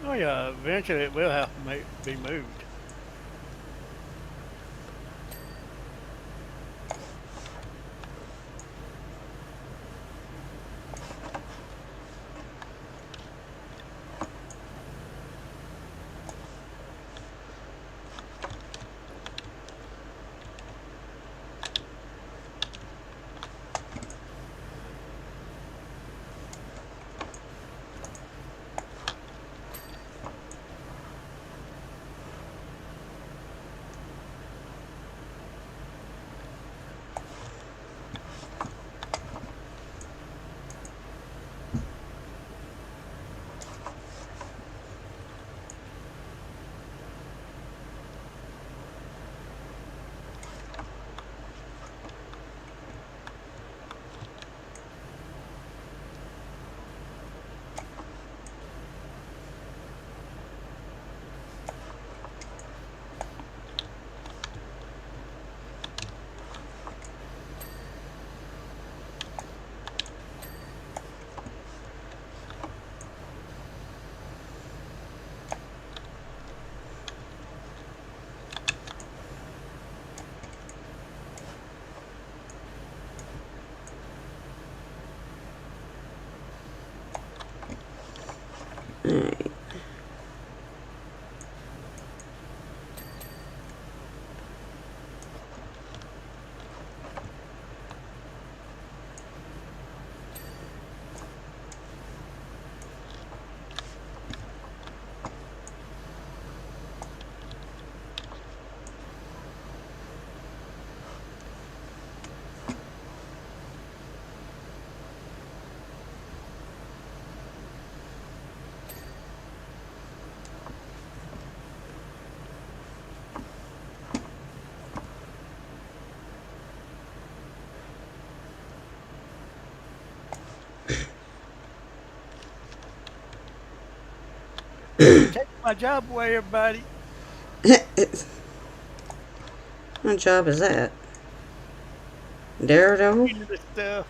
Oh yeah, eventually it will have to be moved. Alright. Take my job away, everybody. What job is that? Daredevil? Into this stuff.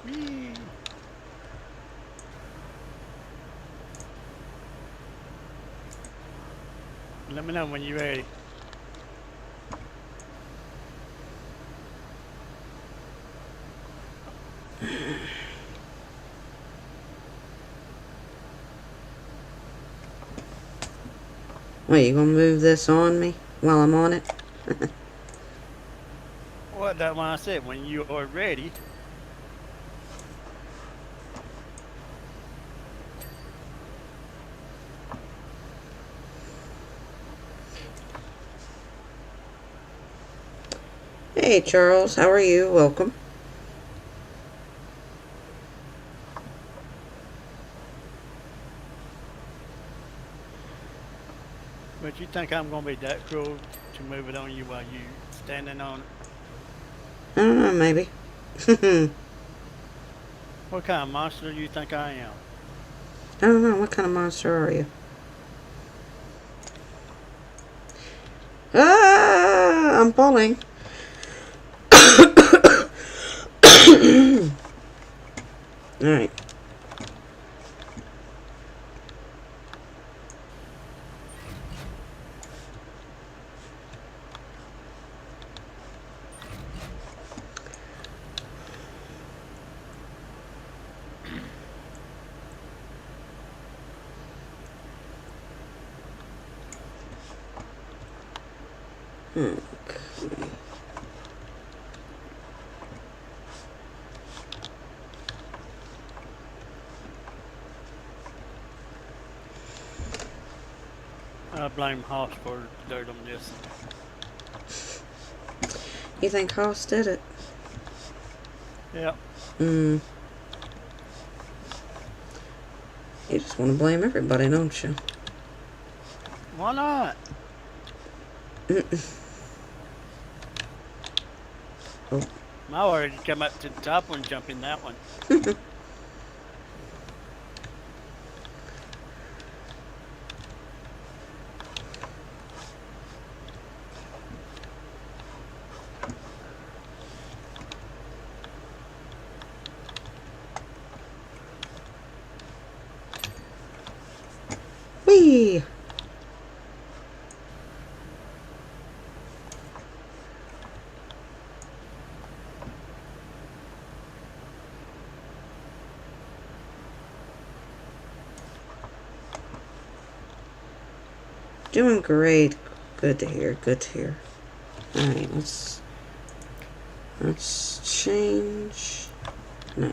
Whee. Let me know when you're ready. Wait, you gonna move this on me while I'm on it? What that one I said, when you are ready. Hey Charles, how are you? Welcome. But you think I'm gonna be that cruel to move it on you while you standing on it? I don't know, maybe. I What kind of monster do you think I am? don't know, what kind of monster are you? Ah, I'm falling. Alright. Okay. I blame Hoss for dirt on this. You think Hoss did it? Yep. You just want to blame everybody, don't you? Why not? Oh. I already come up to the top one, jump in that one. Whee! Doing great. Good to hear. Good to hear. Alright, let's change. No.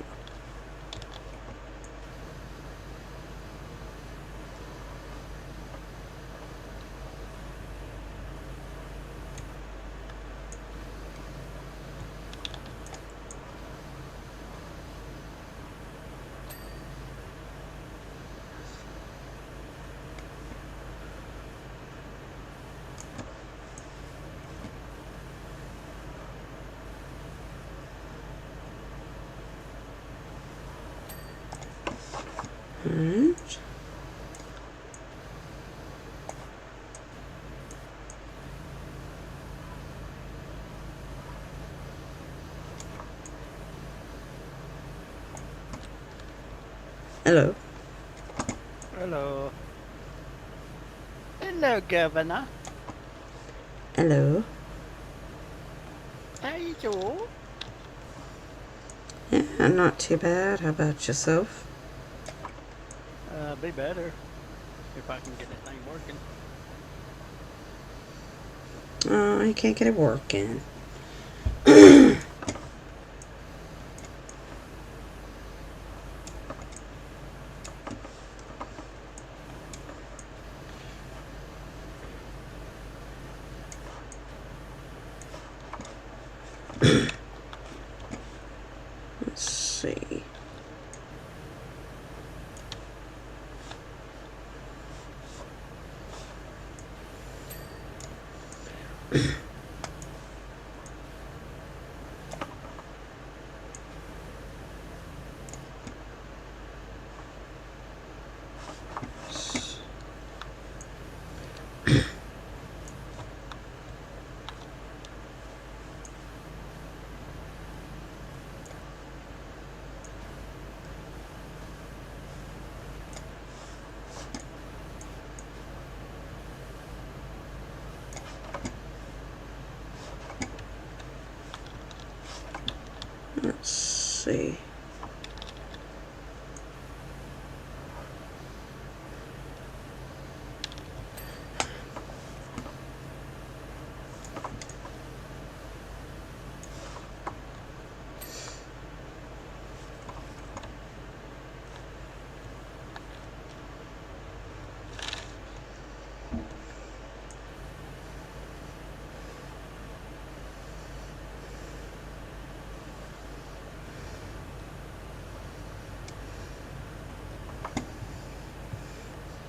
Alright. Hello. Hello. Hello, Governor. Hello. How you doing? I'm not too bad. How about yourself? Be better if I can get that thing working. Oh, you can't get it working. Let's see. Let's see.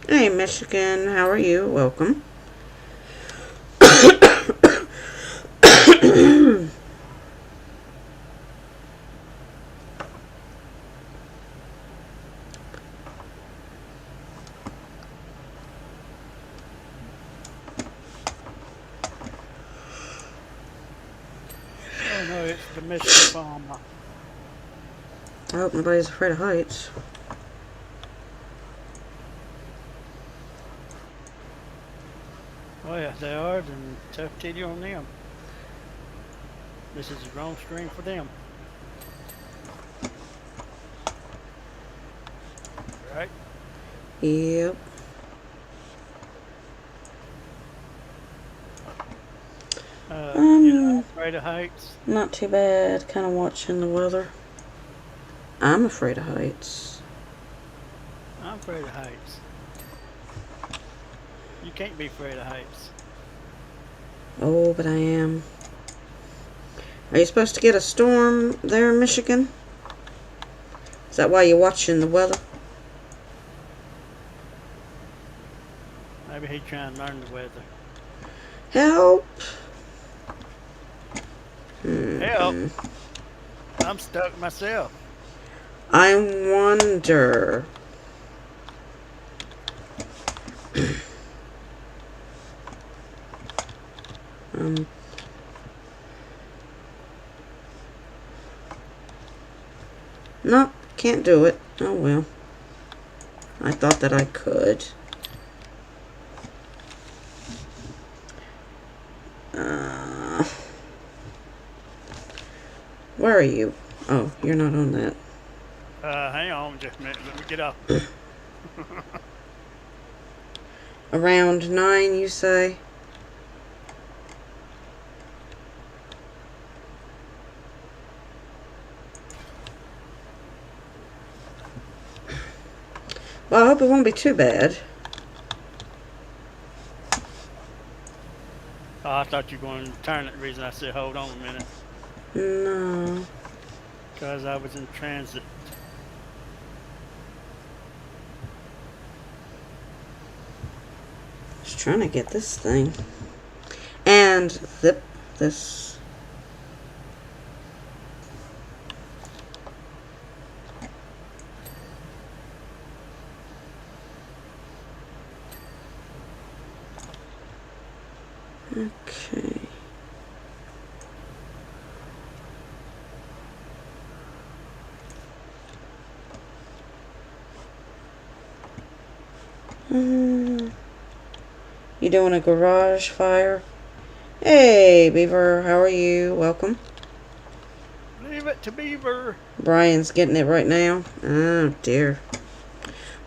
Hey, Michigan, how are you? Welcome. Oh no, it's the Michigan bomb. I hope nobody's afraid of heights. Oh yeah, they are, then tough titty on them. This is the wrong string for them. Right? Yep. You're not afraid of heights? Not too bad. Kind of watching the weather. I'm afraid of heights. I'm afraid of heights. You can't be afraid of heights. Oh, but I am. Are you supposed to get a storm there in Michigan? Is that why you're watching the weather? Maybe he's trying to learn the weather. Help! Help! I'm stuck myself. I wonder. No, can't do it. Oh well. I thought that I could. Where are you? Oh, you're not on that. Hang on just a minute. Let me get up. Around 9, you say? Well, I hope it won't be too bad. Oh, I thought you were going to turn it. The reason I said hold on a minute. No. Because I was in transit. Just trying to get this thing. And zip this. Okay. You doing a garage fire? Hey, Beaver, how are you? Welcome. Leave it. to Beaver. Brian's getting it right now. Oh, dear.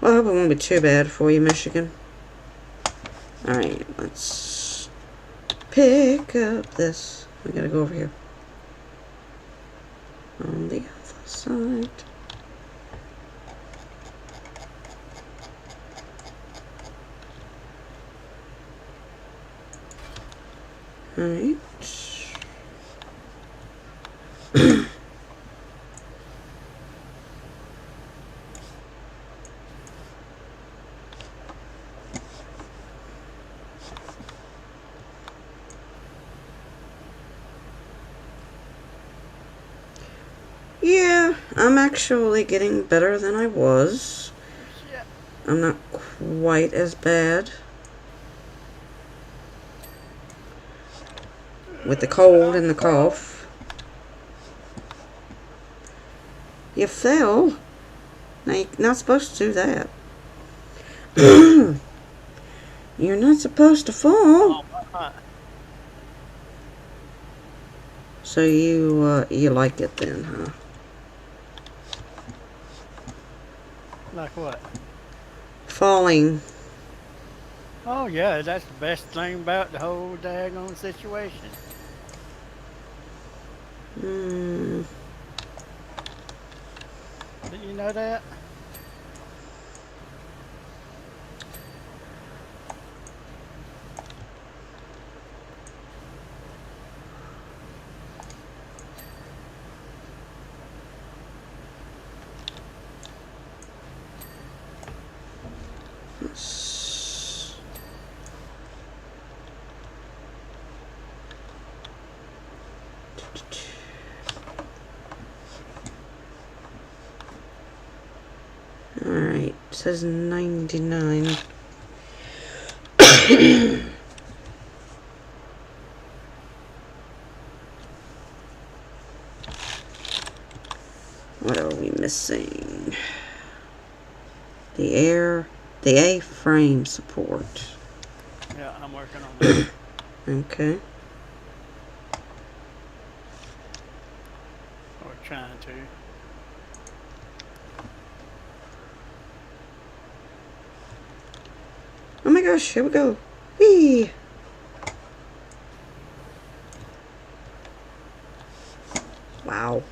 Well, I hope it won't be too bad for you, Michigan. Alright, let's pick up this. We gotta go over here. On the other side. Alright. Yeah, I'm actually getting better than I was. Shit. I'm not quite as bad. With the cold and the cough. You fell? Now, you're not supposed to do that. You're not supposed to fall. Oh, my. So you like it then, huh? Like what? Falling. Oh, yeah, that's the best thing about the whole daggone situation. Hmm. Did you know that? Alright, it says 99. What are we missing? The A-frame support. Yeah, I'm working on that. Okay. Or trying to. Oh my gosh, here we go. Whee! Wow.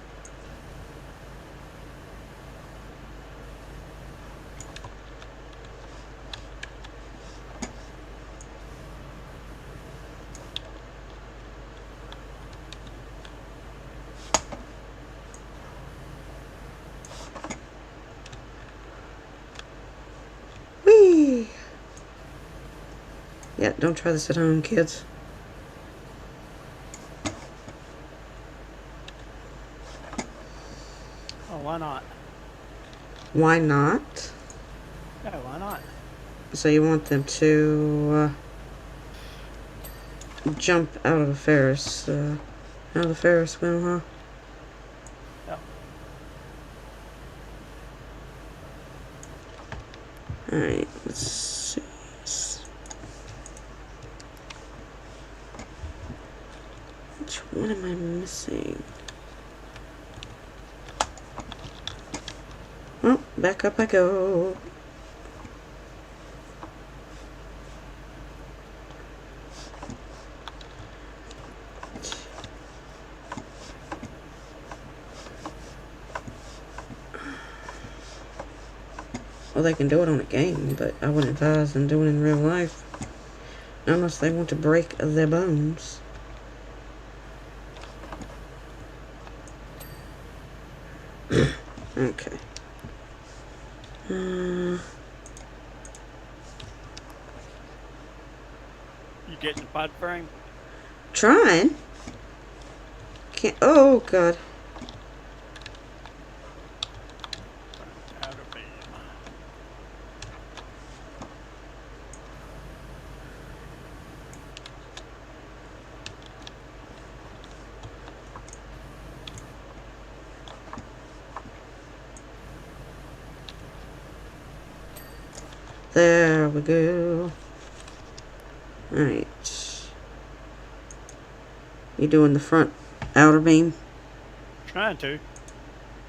Whee! Yeah, don't try this at home, kids. Oh, why not? Why not? Yeah, why not? So you want them to jump out of the Ferris wheel, huh? Yep. Alright, let's see. Which one am I missing? Well, back up I go. Well, they can do it on a game, but I wouldn't advise them doing it in real life. Unless they want to break their bones. Okay. You getting the pod frame? Trying. Can't. Oh God. Out of beam. There we go. Alright. You doing the front outer beam? Trying to.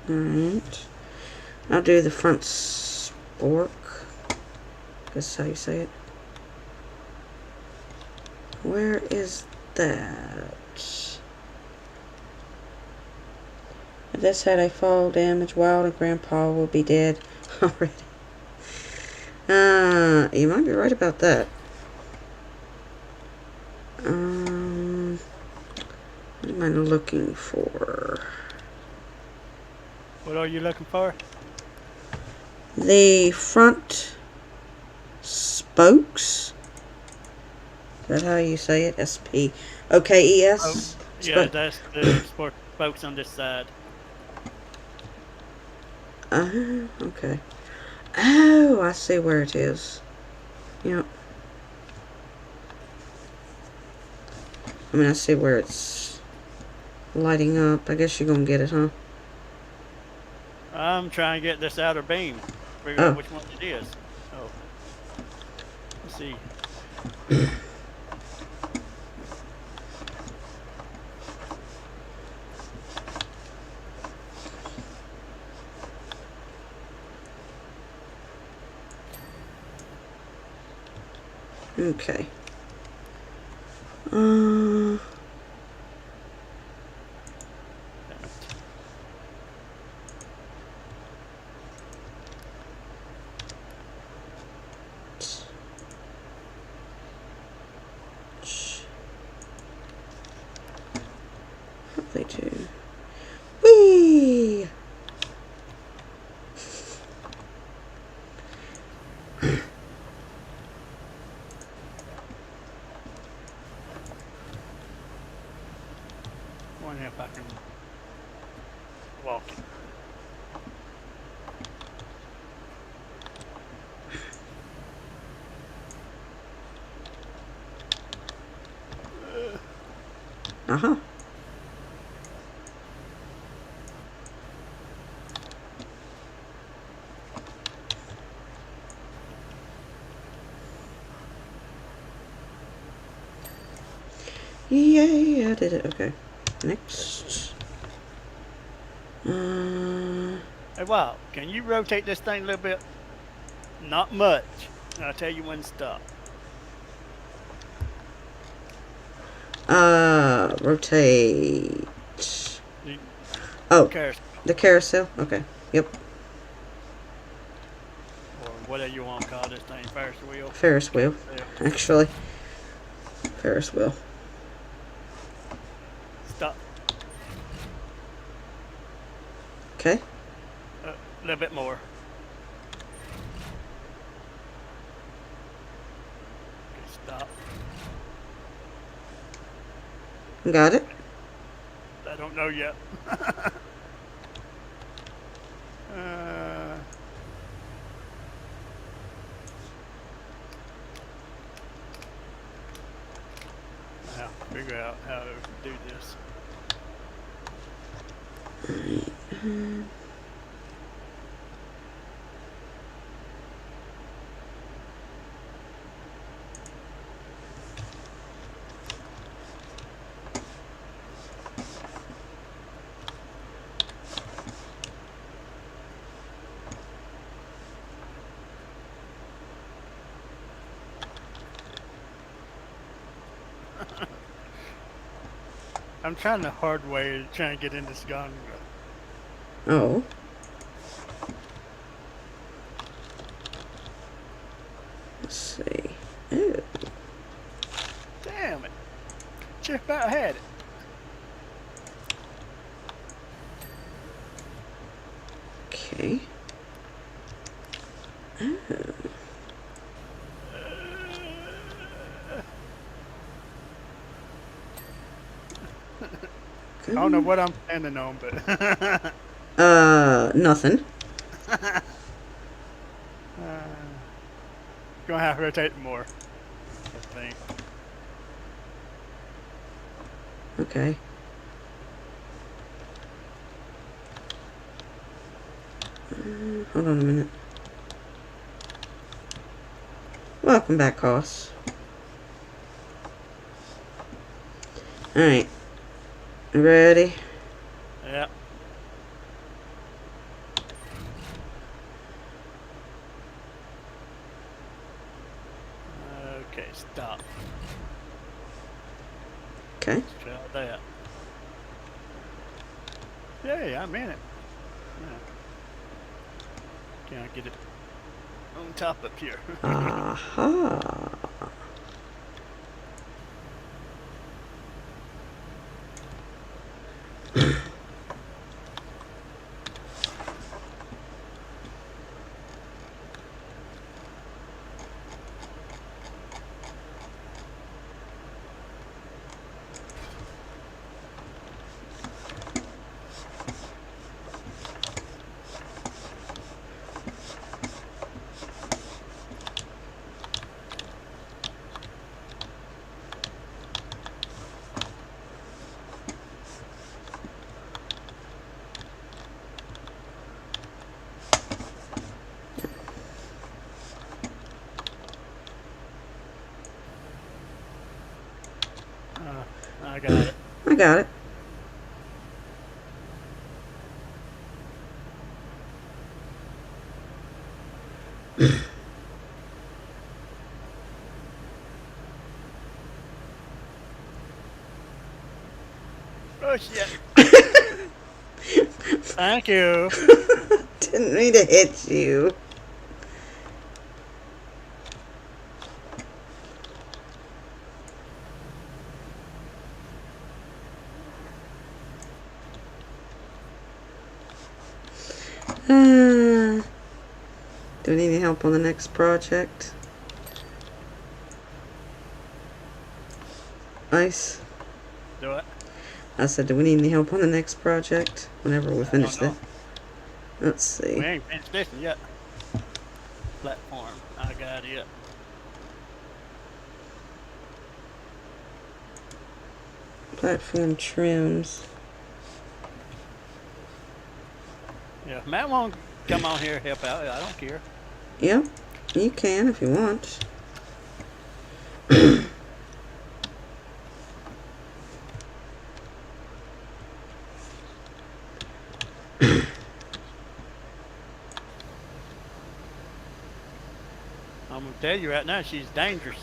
Alright. I'll do the front spork. That's how you say it. Where is that? If this had a fall damage, Wild and Grandpa will be dead already. You might be right about that. What am I looking for? What are you looking for? The front spokes. Is that how you say it? S-P-O-K-E-S? Yeah, that's the spokes on this side. Okay. Oh, I see where it is. Yep. I mean, I see where it's lighting up. I guess you're gonna get it, huh? I'm trying to get this outer beam. Figure out which one it is. Oh. Let's see. Okay. They do. Whee! Wonder if I can walk it. Uh-huh. Yay, I did it. Okay. Next. Hey, wow, can you rotate this thing a little bit? Not much. I'll tell you when to stop. Rotate. The Oh, carousel, the carousel? Okay. Yep. or whatever you want to call this thing, Ferris wheel. Ferris wheel. Yeah. Actually. Ferris wheel. Stop. Okay. A little bit more. Okay, stop. Got it. I don't know yet. Now figure out how to do this. I'm trying the hard way to try and get in this gun. Oh. Let's see. Ew. Damn it. Just about had it. Okay. Oh. I don't know what I'm standing on, but Nothing. gonna have to rotate more, I think. Okay. Hold on a minute. Welcome back, Hoss. Alright. Ready? Yep. Okay, stop. Okay. Let's try that. Yeah, I'm in it. Yeah. Can I get it on top up here? Aha. I got it. I got it. Oh shit! Thank you. Didn't mean to hit you. Do we need any help on the next project? Ice. Do it. I said, do we need any help on the next project? Whenever we finish know. it. Let's see. We ain't finished this yet. Platform. I got it. Platform trims. Yeah, Matt won't come on here and help out. I don't care. Yep, you can if you want. I'm gonna tell you right now, she's dangerous.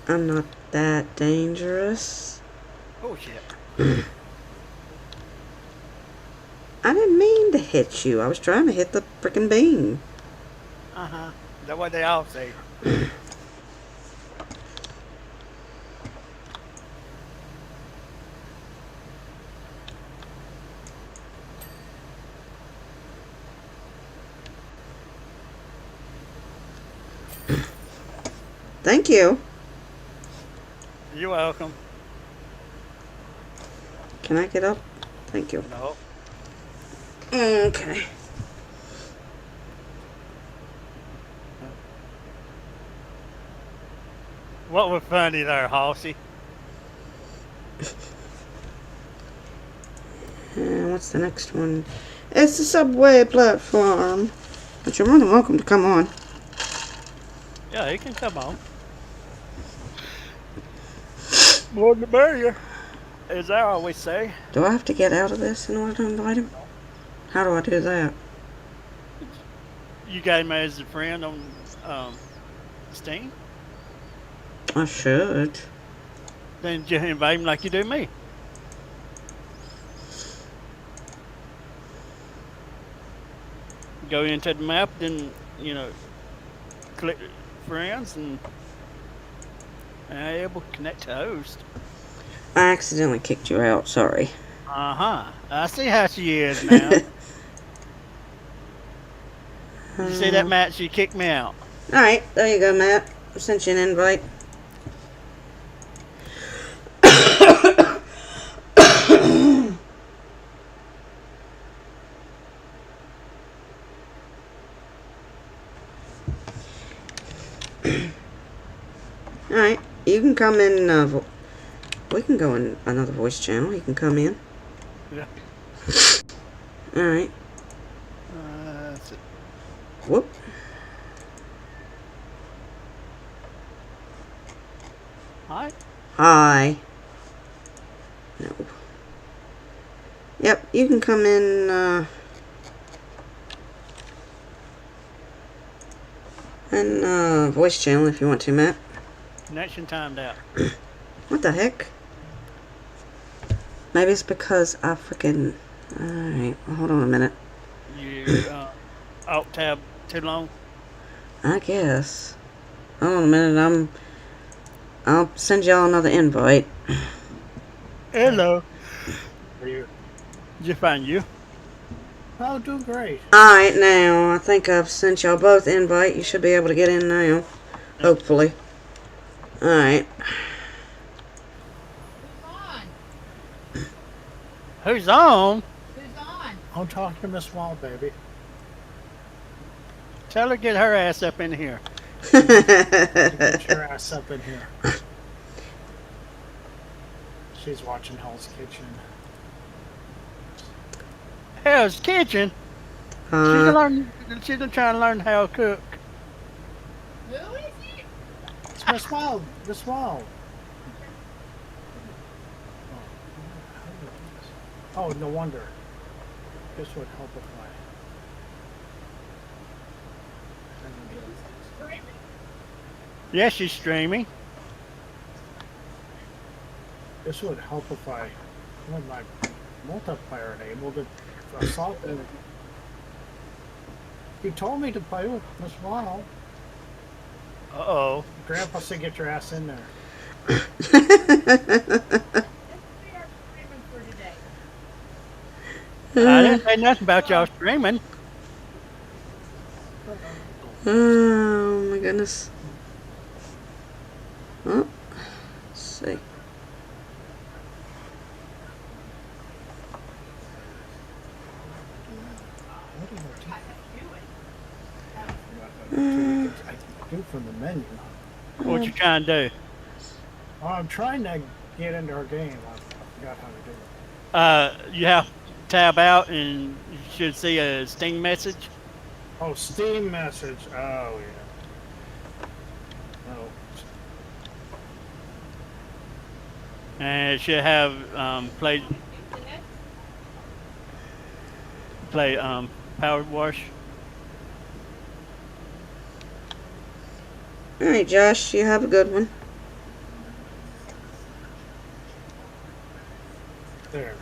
I'm not that dangerous. Oh shit! I didn't mean to hit you. I was trying to hit the frickin' beam. That's what they all say. Thank you. You're welcome. Can I get up? Thank you. No. Okay. What was funny there, Hossy? And what's the next one? It's the subway platform. But you're more than welcome to come on. Yeah, he can come on. More the merrier, as I always say. Do I have to get out of this in order to invite him? How do I do that? You got him as a friend on Steam? I should. Then you invite him like you do me. Go into the map, then, click friends and able to connect to host. I accidentally kicked you out. Sorry. I see how she is now. You see that, Matt? She kicked me out. Alright, there you go, Matt. I sent you an invite. Alright, you can come in, we can go in another voice channel. You can come in. Yeah. Alright. That's it. Whoop. Hi. Hi. No. Yep, you can come in, voice channel if you want to, Matt. Connection timed out. What the heck? Maybe it's because I freaking... Alright, well, hold on a minute. You alt tab too long. I guess. Hold on a minute, I'll send y'all another invite. Hello. Are you? Did you find you? Oh, doing great. Alright, now, I think I've sent y'all both invite. You should be able to get in now. Hopefully. Alright. Who's on? Who's on? I'm talking to Miss Wall, baby. Tell her to get her ass up in here. Get your ass up in here. She's watching Hell's Kitchen. Hell's Kitchen. She's trying to learn how to cook. Who is it? It's Miss Wall. Miss Wall. Oh, no wonder. This would help if Yes, she's streaming. This would help if I had my multiplayer enabled to assault it. He told me to play with Miss Wall. Uh-oh. Grandpa said get your ass in there. That's what we are streaming for today. I didn't say nothing about y'all streaming. Oh my goodness. Oh, let's see. I do from the menu. What you trying to do? Oh, I'm trying to get into our game. I forgot how to do it. You have to tab out and you should see a Steam message. Oh, Steam message. Oh, yeah. Oh, And it should have play Power Wash. Alright, Josh, you have a good one. there.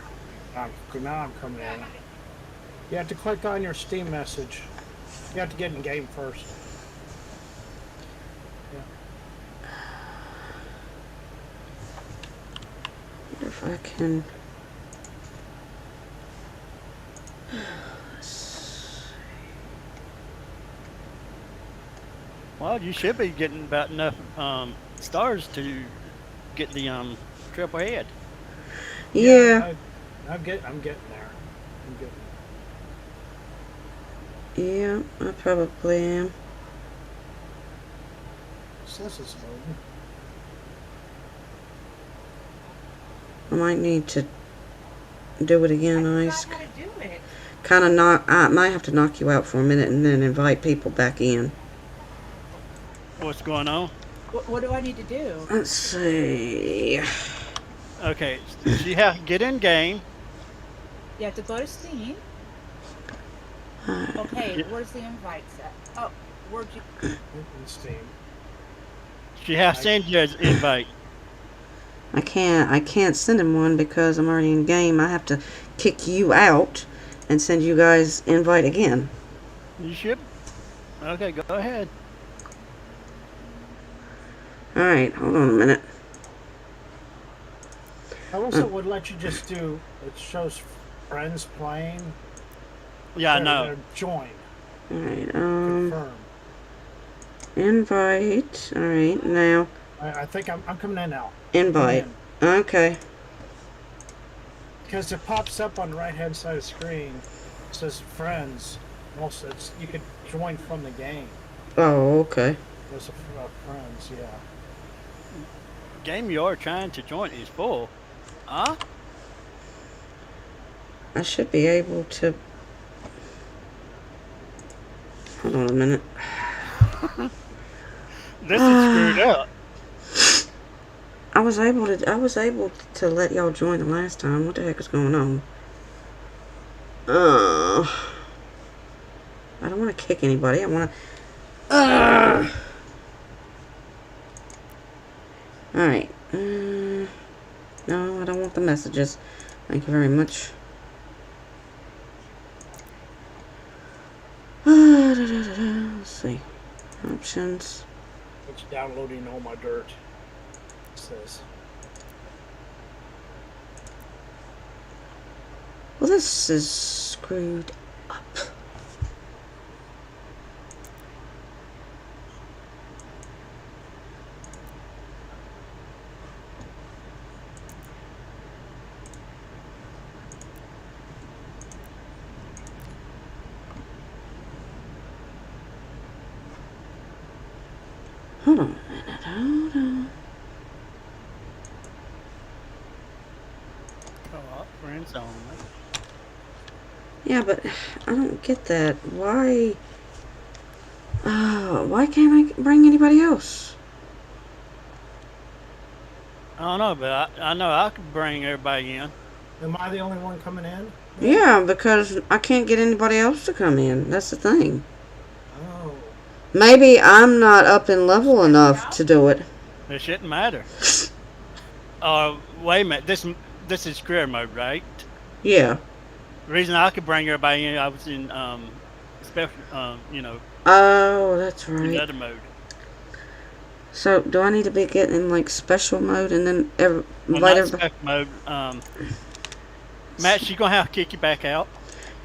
Now I'm coming in. You have to click on your Steam message. You have to get in game first. Yeah. Wonder if I can... Well, you should be getting about enough stars to get the triple head. Yeah. I'm getting there. I'm getting Yeah, I probably am. there. So this is loading. I might need to do it again, Ice. I forgot how to do it. Kind of knock. I might have to knock you out for a minute and then invite people back in. What's going on? What do I need to do? Let's see. Okay, you have to get in game. You have to go to Steam. Okay, where's the invite set? Oh, where'd you... In Steam. She has to send you an invite. I can't send him one because I'm already in game. I have to kick you out and send you guys invite again. You should. Okay, go ahead. Alright, hold on a minute. I also would let you just do, it shows friends playing. Yeah, I There, know. there, join. Alright, Confirm. invite. Alright, now, I think I'm coming in now. invite. Okay. Because it pops up on the right hand side of the screen. It says friends. Also, you could join from the game. Oh, okay. There's a friends, yeah. Game you are trying to join is full. Huh? I should be able to... Hold on a minute. This is screwed up. was able to let y'all join the last time. What the heck is going on? I don't want to kick anybody. I want to. Alright. No, I don't want the messages. Thank you very much. Let's see. Options. It's downloading all my dirt. It says. Well, this is screwed up. Hold on a minute, hold on. Co-op friends only. Yeah, but I don't get that. Why can't I bring anybody else? I don't know, but I know I could bring everybody in. Am I the only one coming in? Yeah, because I can't get anybody else to come in. That's the thing. Oh. Maybe I'm not up in level enough to do it. It shouldn't matter. Wait a minute. This is career mode, right? Yeah. The reason I could bring everybody in, I was in special, Oh, that's in right. other mode. So, do I need to be getting like special mode and then Well, invite not everybody? special mode. Matt, she's gonna have to kick you back out.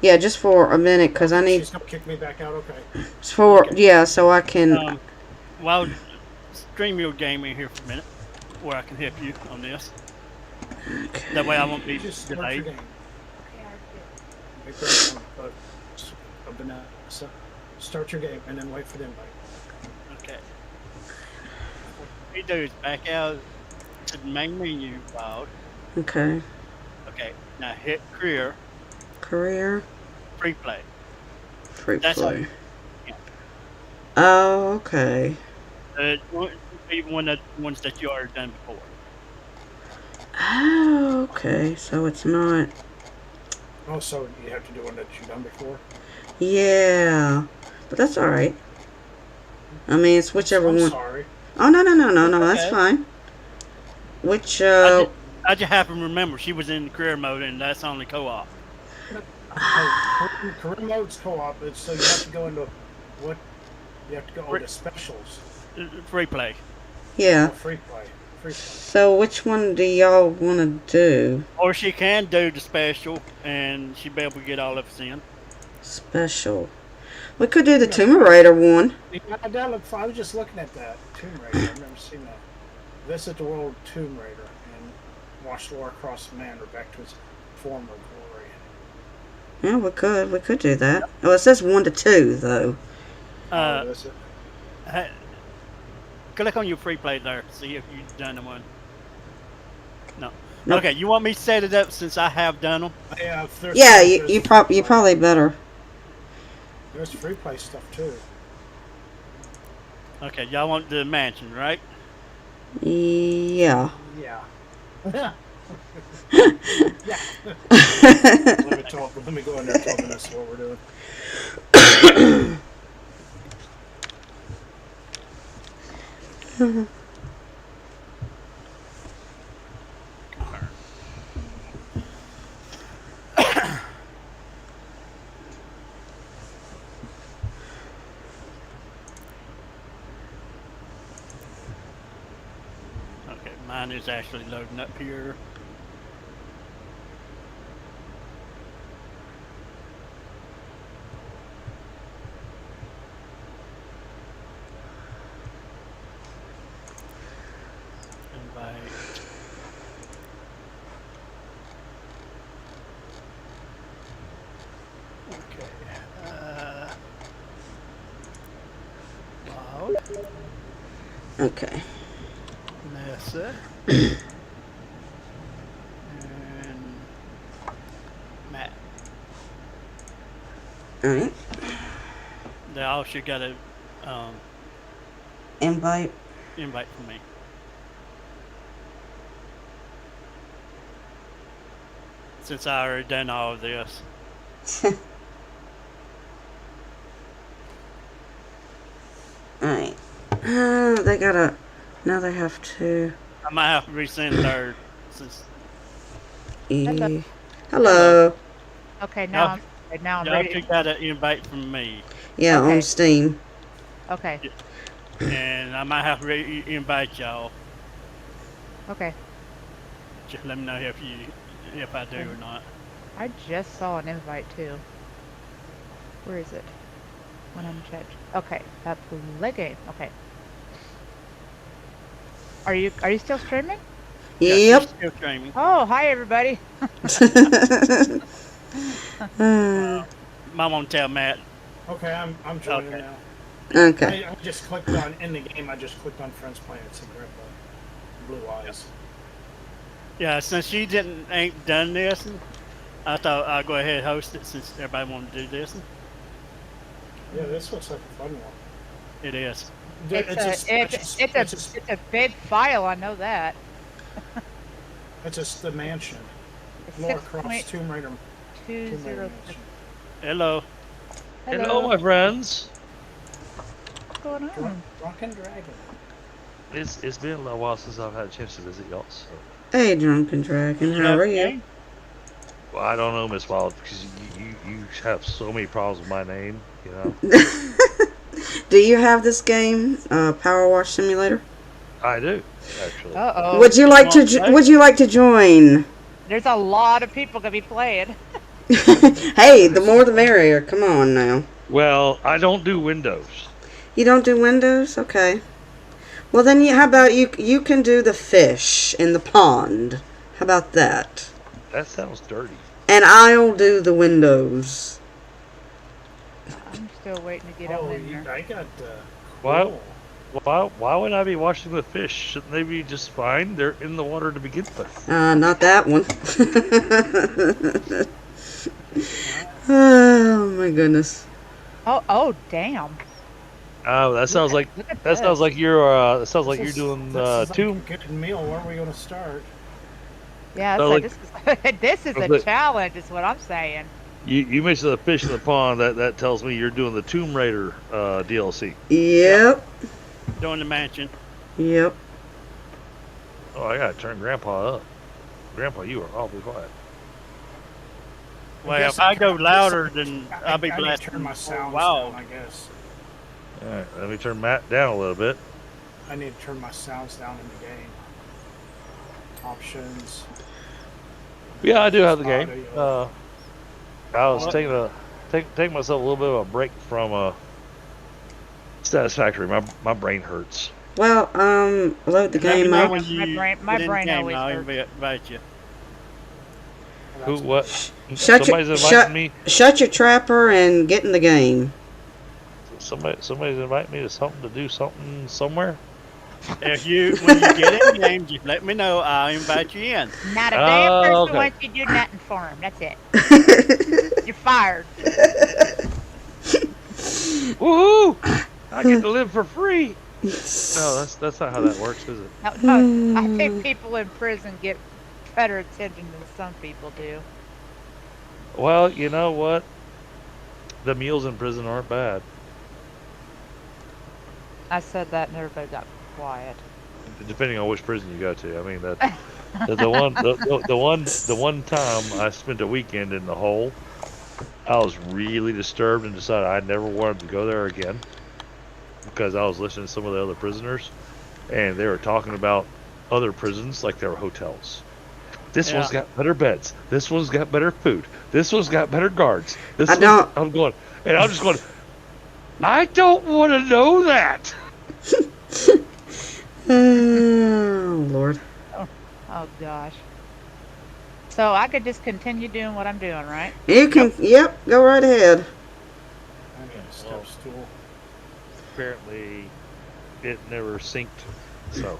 Yeah, just for a minute, because I need She's gonna kick me back out. Okay. yeah, so I can. Well, stream your game in here for a minute, where I can help you on this. Okay. That way I won't be You just start your delayed. game. Wait for Vanessa. Start your game and then wait for the invite. Okay. What you do is back out to the main menu, Wild. Okay. Okay. Now hit career, Career, free play. free That's all. play. Yeah. Oh, okay. Won't be one of the ones that you already done before. Oh, okay. So it's not. Oh, so you have to do one that you've done before? Yeah, but that's all right. I mean, it's whichever I'm one. sorry. Oh no! That's Okay. fine. Which I just happen to remember she was in career mode, and that's only co-op. Career mode's co-op, so you have to go into what? You have to go into specials. Free play. yeah. Oh, free play. Free play. So which one do y'all want to do? Or she can do the special, and she'll be able to get all of us in. Special. We could do the Tomb Raider one. Yeah, I was just looking at that Tomb Raider. I've never seen that. Visit the world of Tomb Raider and watch Lara Croft's manor back to its former glory. Yeah, we could do that. Well, it says 1 to 2 though. Visit. Click on your free play there. See if you've done the one. No. Nope. Okay, you want me to set it up since I have done them? Yeah, if there's Yeah, there's you free play. probably better. There's free play stuff too. Okay, y'all want the mansion, right? Yeah. Yeah. Yeah. Let me go in there and tell them this is what we're doing. Okay, mine is actually loading up here. Invite. Okay. Wow. Okay. Nessa. And Matt. Alright. They all should got a Invite. invite from me. since I already done all of this. Alright. They gotta. Now they have to. I might have to resend third since E. Hello. Okay, Y'all- now I'm y'all ready. took out an invite from me, Yeah, on Okay. Steam. Okay, and I might have to invite y'all. okay. Just let me know if I do or not. I just saw an invite too. Where is it? When I'm checked. Okay, play game. Okay. Are you still streaming? Yeah, Yep. she's still streaming. Oh, hi everybody. Mom won't tell Matt. Okay, I'm joining Okay. now. Okay. I just clicked on in the game. I just clicked on Friends Playing. It's a grandpa. Blue eyes. Yeah, since she ain't done this, I thought I'd go ahead and host it since everybody wanted to do this. Yeah, this looks like a fun one. It is. It's a big file. I know that. It's just the mansion. It's Laura Croft's 6.206. Tomb Raider mansion. Hello. Hello, my friends. What's going on? Drunken Dragon. It's been a little while since I've had a chance to visit y'all. So. Hey, Drunken Dragon. How are you? Well, I don't know, Miss Wild, because you have so many problems with my name. You know. Do you have this game, Power Wash Simulator? I do, actually. Uh-oh. Would you like to? want to play? Would you like to join? There's a lot of people gonna be playing. Hey, the more the merrier. Come on now. Well, I don't do Windows. You don't do Windows? Okay. Well then, how about you can do the fish in the pond. How about that? That sounds dirty. And I'll do the windows. I'm still waiting to get on in there. I got. Why? Cool. Why would I be watching the fish? Shouldn't they be just fine? They're in the water to begin with. Not that one. Oh my goodness. Oh, damn. Oh, that sounds like Look at that this. sounds like you're This you're is- doing this is Tomb. like a good meal. Where are we going to start? Yeah, So, it's like, this is a Look. challenge, is what I'm saying. You mentioned the fish in the pond. That tells me you're doing the Tomb Raider DLC. Yep. Doing the mansion. Yep. Oh, I gotta turn Grandpa up. Grandpa, you are awfully quiet. Well, guess if I I go guess louder, then I'll be I need to blasting turn my for a sounds while. down, I guess. All right, let me turn Matt down a little bit. I need to turn my sounds down in the game. Options. Yeah, I do have the game. Audio. I was What? taking myself a little bit of a break from Satisfactory. My brain hurts. Well, load the Let me game know up. when you My get in the brain game, always and I'll hurts. invite you. Who? What? Shut Somebody's your inviting me. shut your trapper and get in the game. Somebody's inviting me to something to do something somewhere. When you get in the game, just let me know. I'll invite you in. Not a damn person okay. wants you to do nothing for him. That's it. You're fired. Woohoo! I get to live for free. No, that's not how that works, is it? No, I think people in prison get better attention than some people do. Well, you know what? The meals in prison aren't bad. I said that and everybody got quiet. Depending on which prison you go to. I mean, the one time I spent a weekend in the hole, I was really disturbed and decided I never wanted to go there again because I was listening to some of the other prisoners, and they were talking about other prisons like they were hotels. This one's Yeah. got better beds. This one's got better food. This one's got better guards. I don't- I'm just going. I don't want to know that. Oh Lord. Oh gosh. So I could just continue doing what I'm doing, right? You can. Yep. Go right ahead. I need a step Well. stool. Apparently, it never synced. So.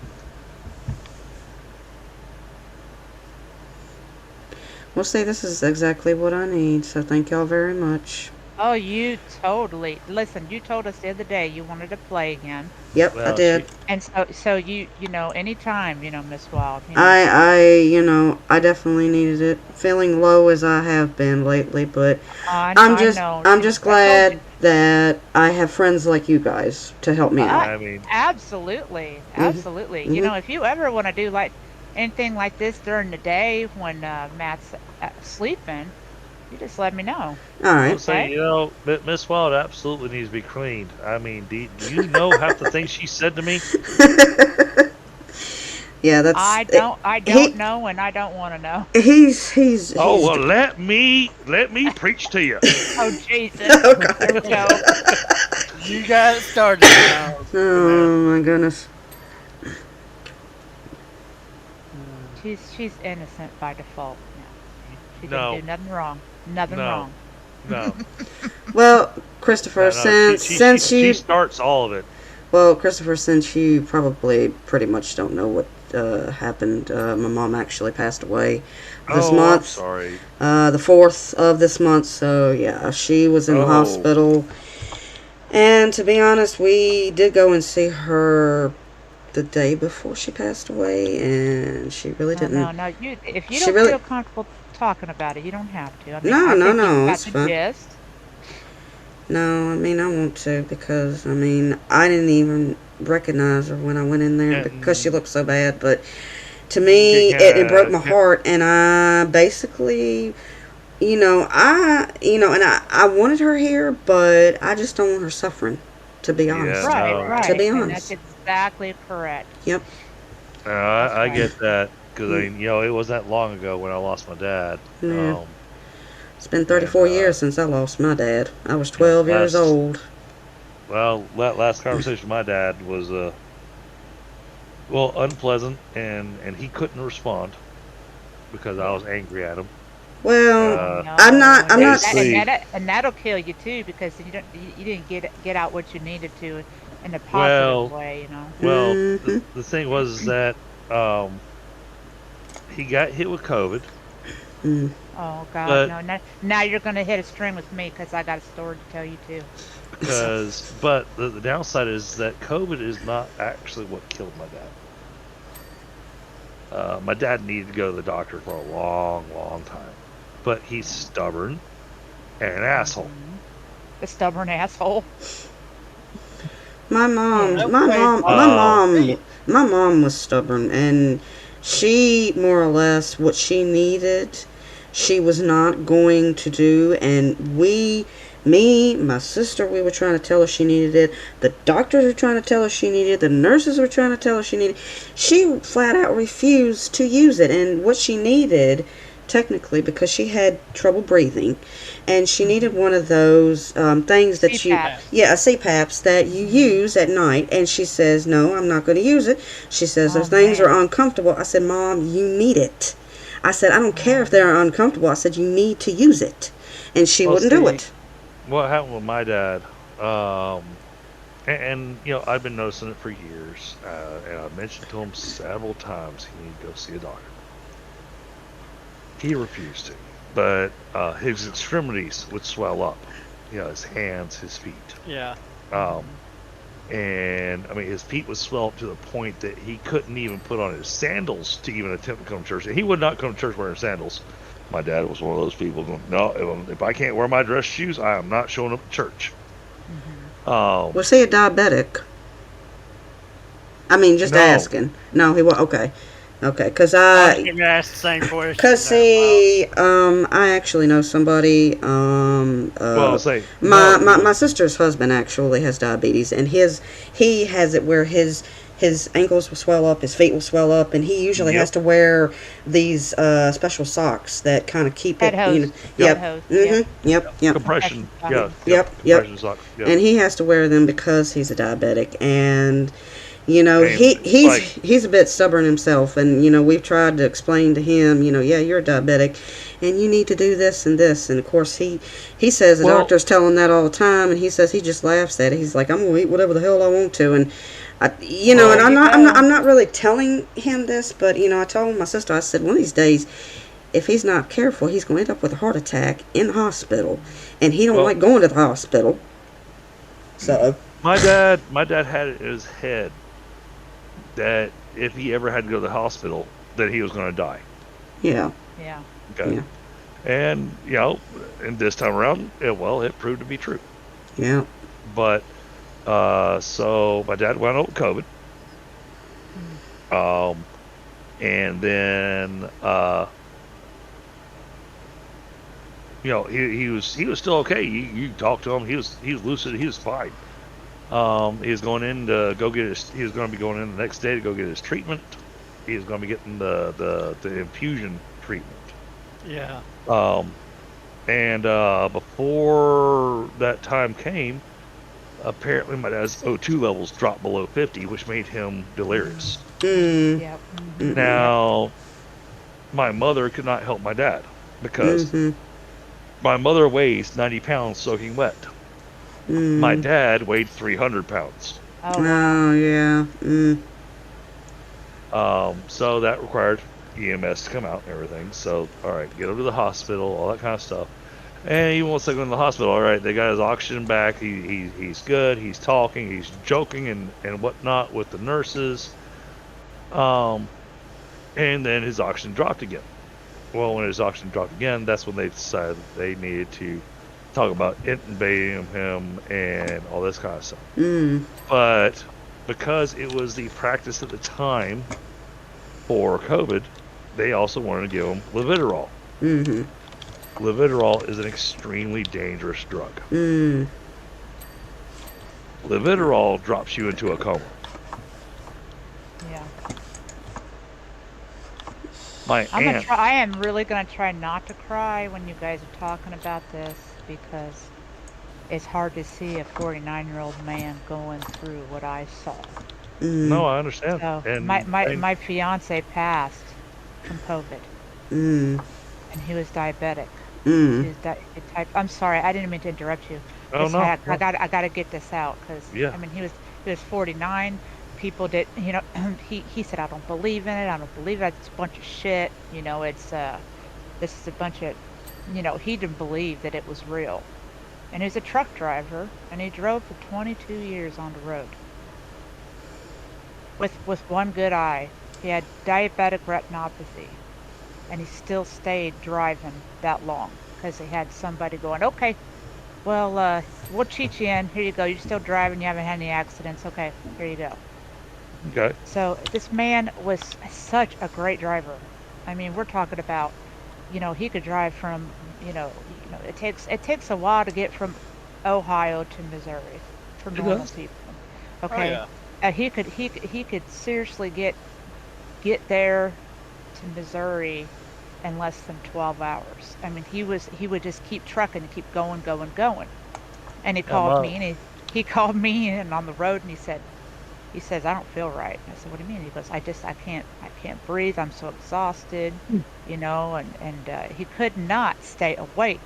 Well, see, this is exactly what I need. So thank y'all very much. Oh, you totally listen. You told us the other day you wanted to play again, Yep, I Well, did. and so you know anytime Miss Wild, I definitely needed it. Feeling low as I have been lately, but I know. I'm just I told you. glad that I have friends like you guys to help me out. I mean, Absolutely, Mhm. absolutely. Mhm. If you ever want to do like anything like this during the day when Matt's sleeping, you just let me know. All I'm right. saying, Miss Wild absolutely needs to be cleaned. I mean, do you know half the things she said to me? Yeah, that's I he. don't know, and I don't want to know. Oh He's. well, let me preach to you. Oh Jesus! Oh There we God. go. You got it started now. Oh my goodness. She's innocent by default. No, she didn't No, do nothing wrong. Nothing no, wrong. no, Well, Christopher, no. She she starts all of it. Christopher, since you probably pretty much don't know what happened, my mom actually passed away this Oh, I'm month, sorry. the 4th of this month. So yeah, she was in the Oh, hospital, and to be honest, we did go and see her the day before she passed away, and she really No, no, didn't. no. If you She don't really. feel comfortable talking about it, you don't have to. I mean, No, I no, think you've no, got it's the fine. gist. No, I mean, I want to because, I mean, I didn't even recognize her when I went in there because she and looked so bad. But to me, it broke my heart. And I basically, and I wanted her here, but I just don't want her suffering, to be yeah, honest. Right, no, To right, be and that's honest. exactly correct. Yep. That's I right. get that because I Mm, mean, it wasn't that long ago when I lost my dad. yeah. It's been And 34 years since I lost my dad. I was you know, 12 years last old. last conversation with my dad was unpleasant, and he couldn't respond because I was angry at him. Well, Oh Uh, no, I'm not, basically, and that'll kill you too because you didn't get out what you needed to in a positive well, way. mm-hmm, the thing was that um, he got hit with COVID, mm, Oh God, but no! Now you're gonna hit a string with me because I got a story to tell you too. but the downside is that COVID is not actually what killed my dad. My dad needed to go to the doctor for a long, long time, but he's Yeah. stubborn and an asshole. hmm The stubborn asshole. My Yeah. mom, my Okay, mom, my Paul. Um, mom, my mom was stubborn, and she more or less what she needed, she was not going to do. And my sister, we were trying to tell her she needed it. The doctors were trying to tell her she needed it. The nurses were trying to tell her she needed it. She flat out refused to use it, and what she needed. Technically, because she had trouble breathing, and she needed hmm one of those things that Yeah. CPAPs. yeah, a CPAPs that you hmm use at night. And she says, "No, I'm not going to use it." She says, Oh "Those things are man. uncomfortable." I said, "Mom, you need it." I said, "I don't care if Oh. they're uncomfortable." I said, "You need to use it." And she well, wouldn't do see, it. what happened with my dad, and I've been noticing it for years, and I mentioned to him several times he needed to go see a doctor. He refused to, but his extremities would swell up, his hands, his feet. Yeah. Um, hmm and I mean, his feet would swell up to the point that he couldn't even put on his sandals to even attempt to come to church. And he would not come to church wearing sandals. My dad was one of those people. No, if I can't wear my dress shoes, I am not showing up to church. hmm Um, Was he a diabetic? I mean, just no, asking. No, he was. Okay. Okay. I was going to ask the same question Cause there, Paul. see, I actually know somebody. well, I'll say My, no. He my my was sister's husband actually has diabetes, and he has it where his ankles will swell up, his feet will swell up, and he usually has yep, to wear these special socks that kind of keep Head it. hose. yep, Head Yep. hose. Yep. Yep. Yep. Compression compression, socks. Yep. Yep. compression socks, yep. And he has to wear them because he's a diabetic, and And it's like, he's a bit stubborn himself, and we've tried to explain to him, yeah, you're a diabetic, and you need to do this and this, and of course he says the well, doctors tell him that all the time, and he says he just laughs at it. He's like, I'm gonna eat whatever the hell I want to, and and There well, you I'm not go. really telling him this, but I told my sister, I said one of these days, if he's not careful, he's going to end up with a heart attack in the hospital, and he don't Well- like going to the hospital. So, My dad had it in his head that if he ever had to go to the hospital, that he was going to die. yeah, Yeah. Okay. Yeah. And, and this time around, it proved to be true. yeah, But, so my dad went out with COVID. And then, he was still okay. You talked to him. He was lucid. He was fine. He was going in to go get his. He was going to be going in the next day to go get his treatment. He was going to be getting the infusion treatment. Yeah. And before that time came, apparently my dad's O2 levels dropped below 50, which made him delirious. Yep. Now, my mother could not help my dad because my mother weighs 90 pounds soaking wet. My dad weighed 300 pounds. Oh, wow. oh yeah, So that required EMS to come out and everything. So, all right, get him to the hospital, all that kind of stuff. And even once they go in the hospital, all right, they got his oxygen back. He's good. He's talking. He's joking and whatnot with the nurses. And then his oxygen dropped again. Well, when his oxygen dropped again, that's when they decided they needed to talk about intubating him and all this kind of stuff. But because it was the practice at the time for COVID, they also wanted to give him Leviterol. Leviterol is an extremely dangerous drug. Leviterol drops you into a coma. Yeah. My aunt, I am really gonna try not to cry when you guys are talking about this because it's hard to see a 49-year-old man going through what I saw. no, I understand. So And my fiance passed from COVID, and he was diabetic. He was I'm sorry, I didn't mean to interrupt you. Oh, Just no, I no. got to get this out because Yeah. I mean he was 49. People did, he said, I don't believe in it. I don't believe it. It's a bunch of shit. It's this is a bunch of, he didn't believe that it was real. And he was a truck driver, and he drove for 22 years on the road with one good eye. He had diabetic retinopathy, and he still stayed driving that long because he had somebody going, okay, well, we'll cheat you in. Here you go. You're still driving. You haven't had any accidents. Okay, here you go. Okay. So this man was such a great driver. I mean, we're talking about, he could drive from, it takes a while to get from Ohio to Missouri for It normal does. people. Oh, Okay. yeah. He could seriously get there to Missouri in less than 12 hours. I mean, he would just keep trucking and keep going. And he called me and he called me in on the road and he says, I don't feel right. And I said, what do you mean? He goes, I can't breathe. I'm so exhausted, and he could not stay awake.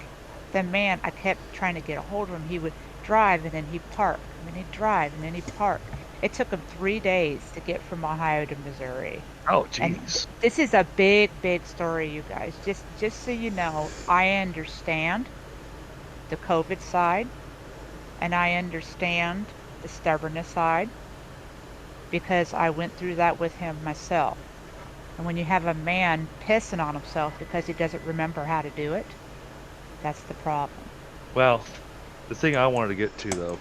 The man, I kept trying to get a hold of him. He would drive and then he'd park, and then he'd drive and then he'd park. It took him 3 days to get from Ohio to Missouri. Oh, And jeez. this is a big story, you guys. Just so you know, I understand the COVID side, and I understand the stubbornness side, because I went through that with him myself. And when you have a man pissing on himself because he doesn't remember how to do it, that's the problem. Well, the thing I wanted to get to, though,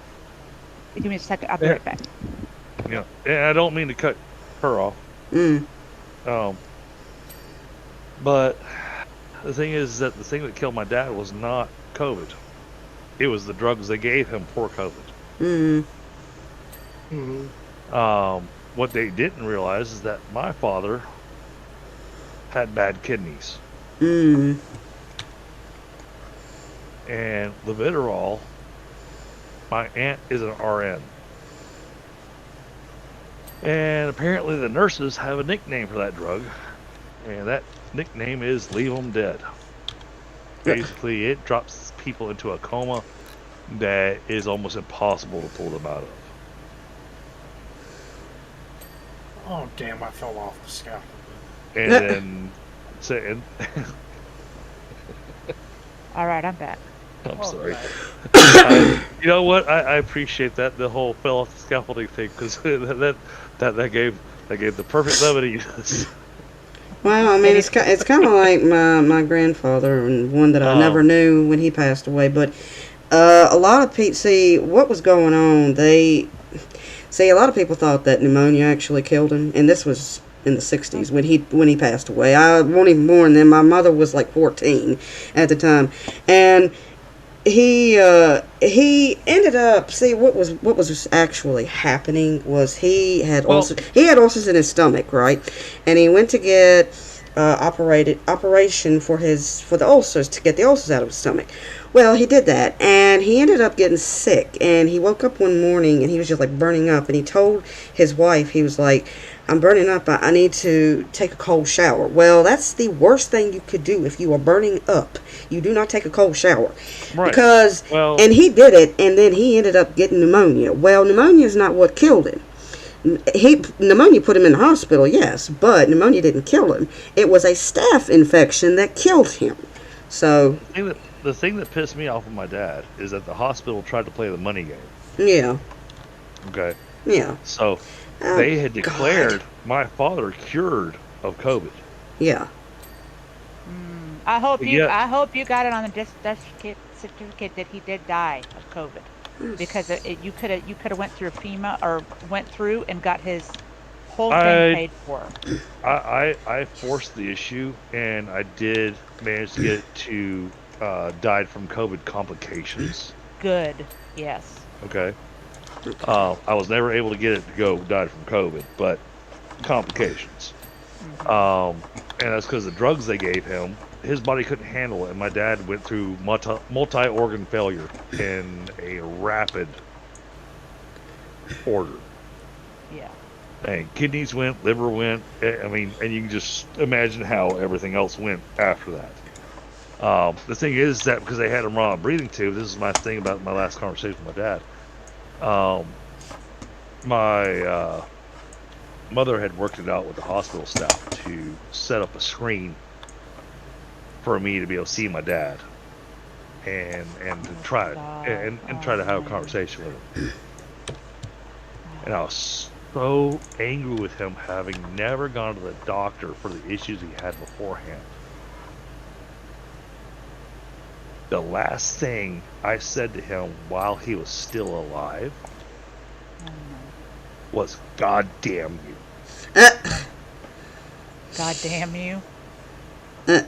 Give me a second, I'll be right back. and I don't mean to cut her off, but the thing is that the thing that killed my dad was not COVID. It was the drugs they gave him for COVID. What they didn't realize is that my father had bad kidneys. And Leviterol, my aunt is an RN. And apparently the nurses have a nickname for that drug. And that nickname is Leave 'em Dead. Basically, it drops people into a coma that is almost impossible to pull them out of. Oh, damn, I fell off the scaffold. And then, All right, I'm back. I'm Oh, sorry. right. You know what? I appreciate that the whole fell off the scaffolding thing because that gave the perfect levity. Well, I mean, it's kind of like my grandfather and one that I never Oh. knew when he passed away. But a lot of people see what was going on. A lot of people thought that pneumonia actually killed him, and this was in the '60s when he passed away. I wasn't even born then. My mother was like 14 at the time, and he ended up what was actually happening was he had Well- ulcers in his stomach, right? And he went to get operation for the ulcers, to get the ulcers out of his stomach. Well, he did that, and he ended up getting sick, and he woke up one morning and he was just like burning up, and he told his wife, he was like, I'm burning up, I need to take a cold shower. Well, that's the worst thing you could do if you are burning up. You do not take a cold shower. Right. Because, Well- and he did it, and then he ended up getting pneumonia. Well, pneumonia is not what killed him. Pneumonia put him in the hospital, yes, but pneumonia didn't kill him. It was a staph infection that killed him. So, The thing that pissed me off with my dad is that the hospital tried to play the money game. yeah, Okay, yeah. so Oh, they had God. declared my father cured of COVID. Yeah. I hope you. Yeah. I hope you got it on the death certificate that he did die of COVID, because you could have went through FEMA or went through and got his whole thing paid for. I forced the issue, and I did manage to get it to died from COVID complications. Good. Yes. Okay. I was never able to get it to go died from COVID, but complications. And that's because the drugs they gave him, his body couldn't handle it, and my dad went through multi-organ failure in a rapid order. Yeah. And kidneys went, liver went. I mean, and you can just imagine how everything else went after that. The thing is that because they had him run on a breathing tube, this is my thing about my last conversation with my dad. My mother had worked it out with the hospital staff to set up a screen for me to be able to see my dad and to try and try to have a conversation with him. And I was so angry with him having never gone to the doctor for the issues he had beforehand. The last thing I said to him while he was still alive was, "God damn you." God damn you. Uh,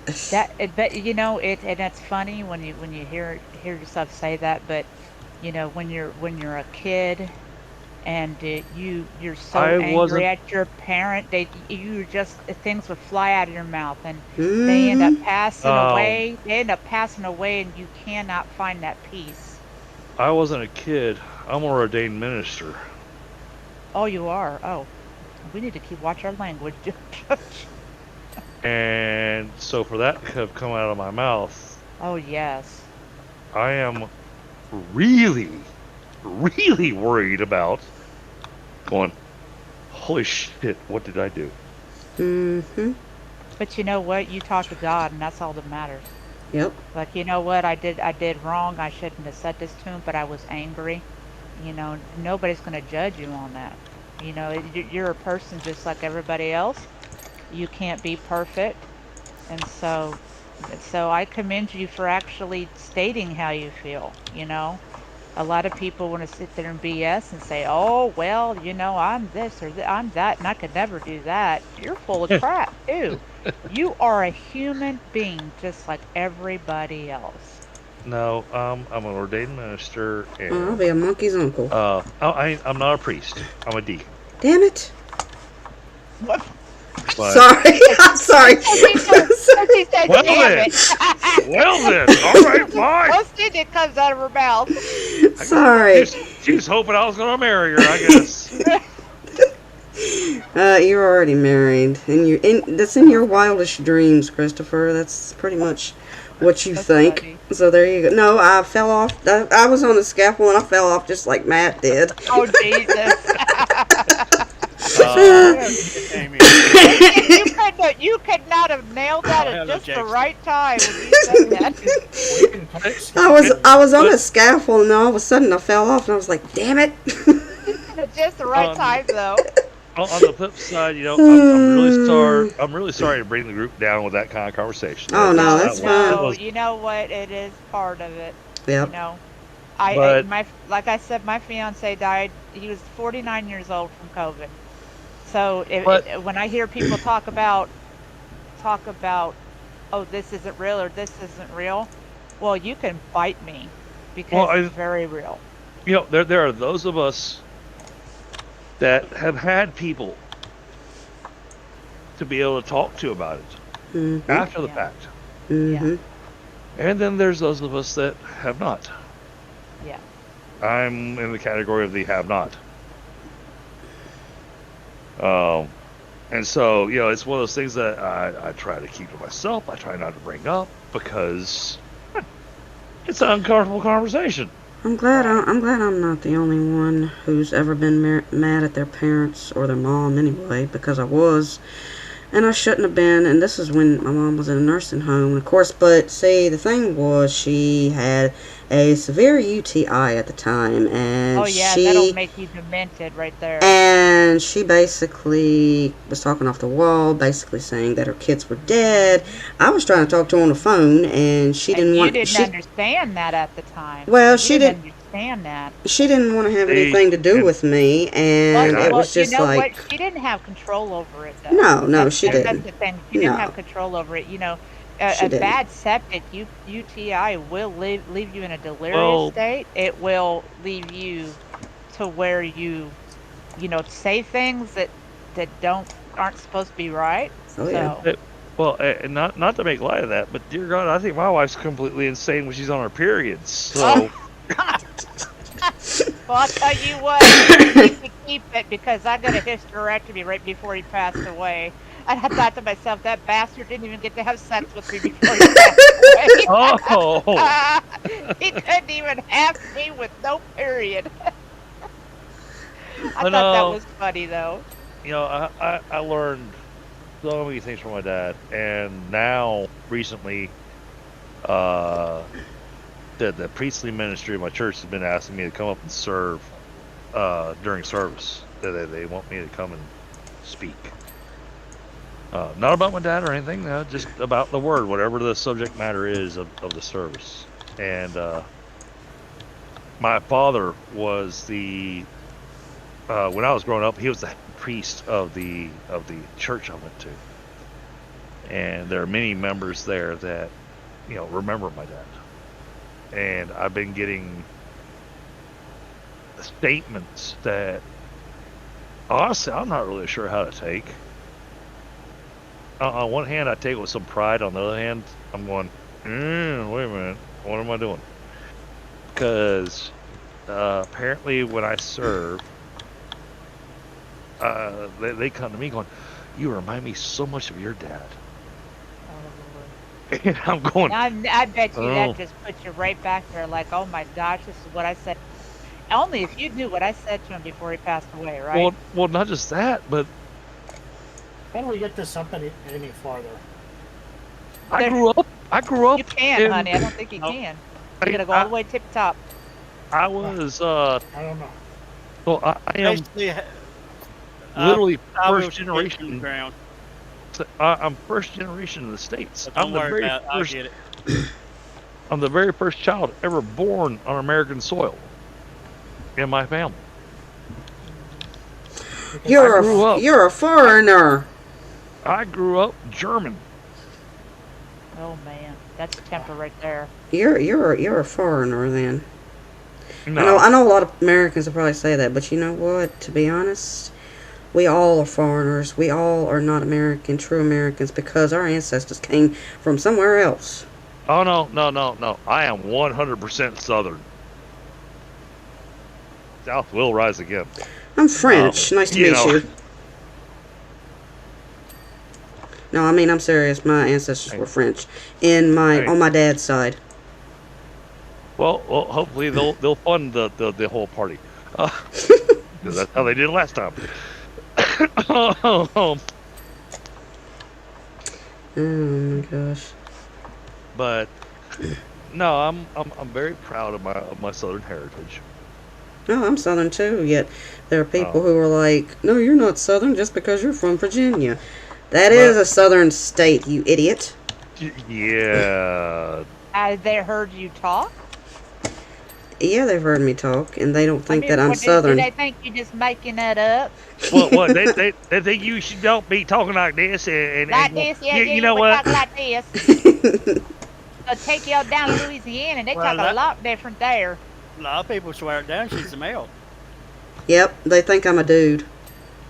But you know it, and it's funny when you hear yourself say that. But you know when you're a kid, and you're so I angry wasn't- at your parent, things would fly out of your mouth, and they end up passing away. They end up passing away, and you cannot find that peace. I wasn't a kid. I'm an ordained minister. Oh, you are. Oh, we need to watch our language. And so for that to have come out of my mouth, Oh yes. I am really, really worried about going, holy shit, what did I do? mm-hmm. But you know what? You talk to God, and that's all that matters. Yep. Like, you know what? I did wrong. I shouldn't have said this to him, but I was angry. You know, nobody's going to judge you on that. You know, you're a person just like everybody else. You can't be perfect. And so I commend you for actually stating how you feel, you know. A lot of people want to sit there and BS and say, oh, well, you know, I'm this or I'm that, and I could never do that. You're full of crap, too. You are a human being just like everybody else. No, I'm an ordained minister, and I'll be a monkey's uncle. I'm not a priest. I'm a deacon. Damn it. What? But, Sorry. I'm sorry. Well then. Well then, all right, fine. Most thing that comes out of her mouth. Sorry. She was hoping I was going to marry her, I guess. You're already married, and that's in your wildest dreams, Christopher. That's pretty much what you That's think. funny. So there you go. No, I fell off. I was on the scaffold and I fell off just like Matt did. Oh, Jesus. Amy. You could not have nailed that Oh, at hello, just the Jackson. right time when you said that. We can talk I was on a scaffold and all of a sudden I fell off and I was like, damn it. At just the right time, though. On the flip side, I'm really sorry. I'm really sorry to bring the group down with that kind of conversation. Oh, no, that's fine. No, you know what? It is part of it. Yep. You know, But- like I said, my fiance died. He was 49 years old from COVID. So when I hear people talk about, oh, this isn't real or this isn't real, well, you can fight me because it's very real. There are those of us that have had people to be able to talk to about it Mm-hmm. after the Yeah. fact. Mm-hmm. And then there's those of us that have not. Yeah. I'm in the category of the have not. And so, it's one of those things that I try to keep to myself. I try not to bring up because it's an uncomfortable conversation. I'm glad I'm not the only one who's ever been mad at their parents or their mom anyway, because I was, and I shouldn't have been. And this is when my mom was in a nursing home, of course. But see, the thing was, she had a severe UTI at the time, and Oh yeah, that'll make you demented right there. And she basically was talking off the wall, basically saying that her kids were dead. I was trying to talk to her on the phone, and she didn't want. You didn't understand that at the time. Well, You she didn't didn't. understand that. She didn't want to have anything to do with me, and it was just you know like. what? She didn't have control over it, though. No, she That's didn't. the thing. She didn't No. have control over it. She A didn't. bad septic UTI will leave you in a delirious Well- state. It will leave you to where you say things that aren't supposed to be right. Oh, yeah. So, Well, and not to make light of that, but dear God, I think my wife's completely insane when she's on her periods. So, well, I'll tell you what, you need to keep it because I got a hysterectomy right before he passed away. And I thought to myself, that bastard didn't even get to have sex with me before he passed away. oh, He couldn't even have me with no period. I But, thought that was funny, though. I learned so many things from my dad, and now recently, the priestly ministry of my church has been asking me to come up and serve during service. They want me to come and speak. Not about my dad or anything, just about the word, whatever the subject matter is of the service. And my father was when I was growing up, he was the head priest of the church I went to. And there are many members there that, remember my dad. And I've been getting statements that, honestly, I'm not really sure how to take. On one hand, I take it with some pride. On the other hand, I'm going, wait a minute, what am I doing? Because apparently when I serve, they come to me going, you remind me so much of your dad. And I'm going, I bet you Oh. that just puts you right back there like, oh my gosh, this is what I said. Only if you knew what I said to him before he passed away, right? well, not just that, but How do we get this up any farther? I grew up. You can, in- honey. I don't think you Nope. can. You gotta go all the way tip top. I was, I don't know. well, I am Basically, literally I was first in generation. ground. I'm first generation in the States. But don't I'm the worry very about it. I'll first. get it. I'm the very first child ever born on American soil in my family. You're grew up. you're a foreigner. I grew up German. Oh man, that's a temper right there. You're a foreigner then. No, I know a lot of Americans will probably say that, but you know what? To be honest, we all are foreigners. We all are not true Americans, because our ancestors came from somewhere else. oh no. I am 100% Southern. South will rise again. I'm French. Nice to you meet know. you. No, I mean, I'm serious. My ancestors were French on my dad's side. Well, hopefully they'll fund the whole party. 'Cause that's how they did it last time. Oh my gosh. But no, I'm very proud of my Southern heritage. No, I'm Southern too, yet there are people Oh. who are like, no, you're not Southern just because you're from Virginia. That is a Southern state, you idiot. Yeah. They heard you talk? Yeah, they've heard me talk, and they don't I think mean, that I'm what, do Southern. they think you're just making that up? What they think you should don't be talking like this Like and this? Yeah, you yeah, know we what? talk like this. I'll take y'all down to Louisiana, and they Well, talk a that- lot different there. A lot of people swear it down. She's a male. Yep, they think I'm a dude.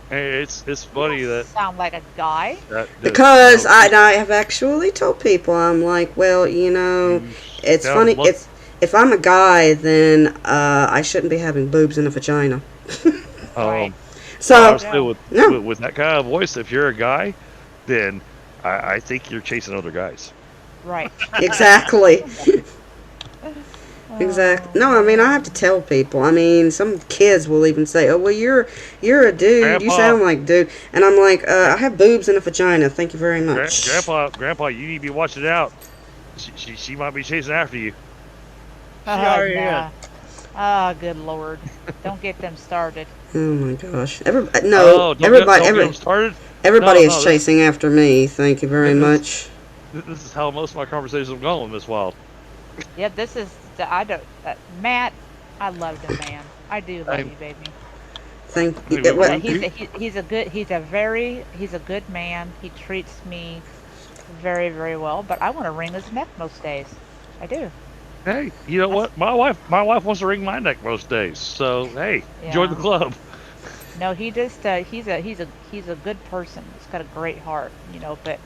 Hey, it's funny that, Sound like a guy. Because no, I have actually told people, I'm like, well, you know, it's sound funny. like- If I'm a guy, then I shouldn't be having boobs in a vagina. Right. So, honestly, with, no. with that kind of voice, if you're a guy, then I think you're chasing other guys. Right. exactly. Exactly. No, I mean, I have to tell people. I mean, some kids will even say, "Oh, well, you're a dude. You Grandpa. sound like dude." And I'm like, "I have boobs and a vagina. Thank you very much." Grandpa, you need to be watching out. She might be chasing after you. already nah. Oh, good lord! Don't get them started. Oh my gosh. Everybody Don't get them started. everybody No, is chasing after me. Thank you very much. This is how most of my conversations have gone with Miss Wild. Yeah, this is. I don't. Matt, I love the man. I do love I'm- you, baby. Thank you. Wait, What- what? He's a good man. He treats me very, very well. But I want to wring his neck most days. I do. Hey, you know what? My wife wants to wring my neck most days. So hey, join the Yeah. club. No, he just he's a good person. He's got a great heart, you know. But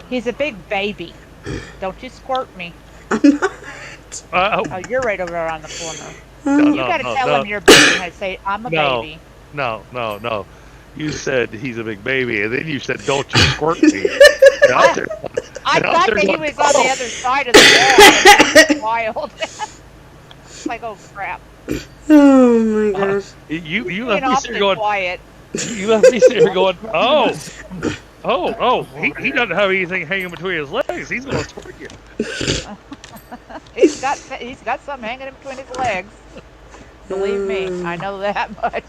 he's a big baby. Don't you squirt me? I'm not. Oh, you're right over around the corner. No, You gotta tell no. him you're baby. I say I'm a No. baby. No. You said he's a big baby, and then you said, "Don't you squirt me." And I said, I And I'm thought there that he going, was on the other side of the wall. Wild. It's like, oh crap. Oh my gosh. you Being left me awfully sitting going. quiet. You left me sitting here going, he doesn't have anything hanging between his legs. He's gonna squirt you. He's got something hanging in between his legs. Believe me, I know that much.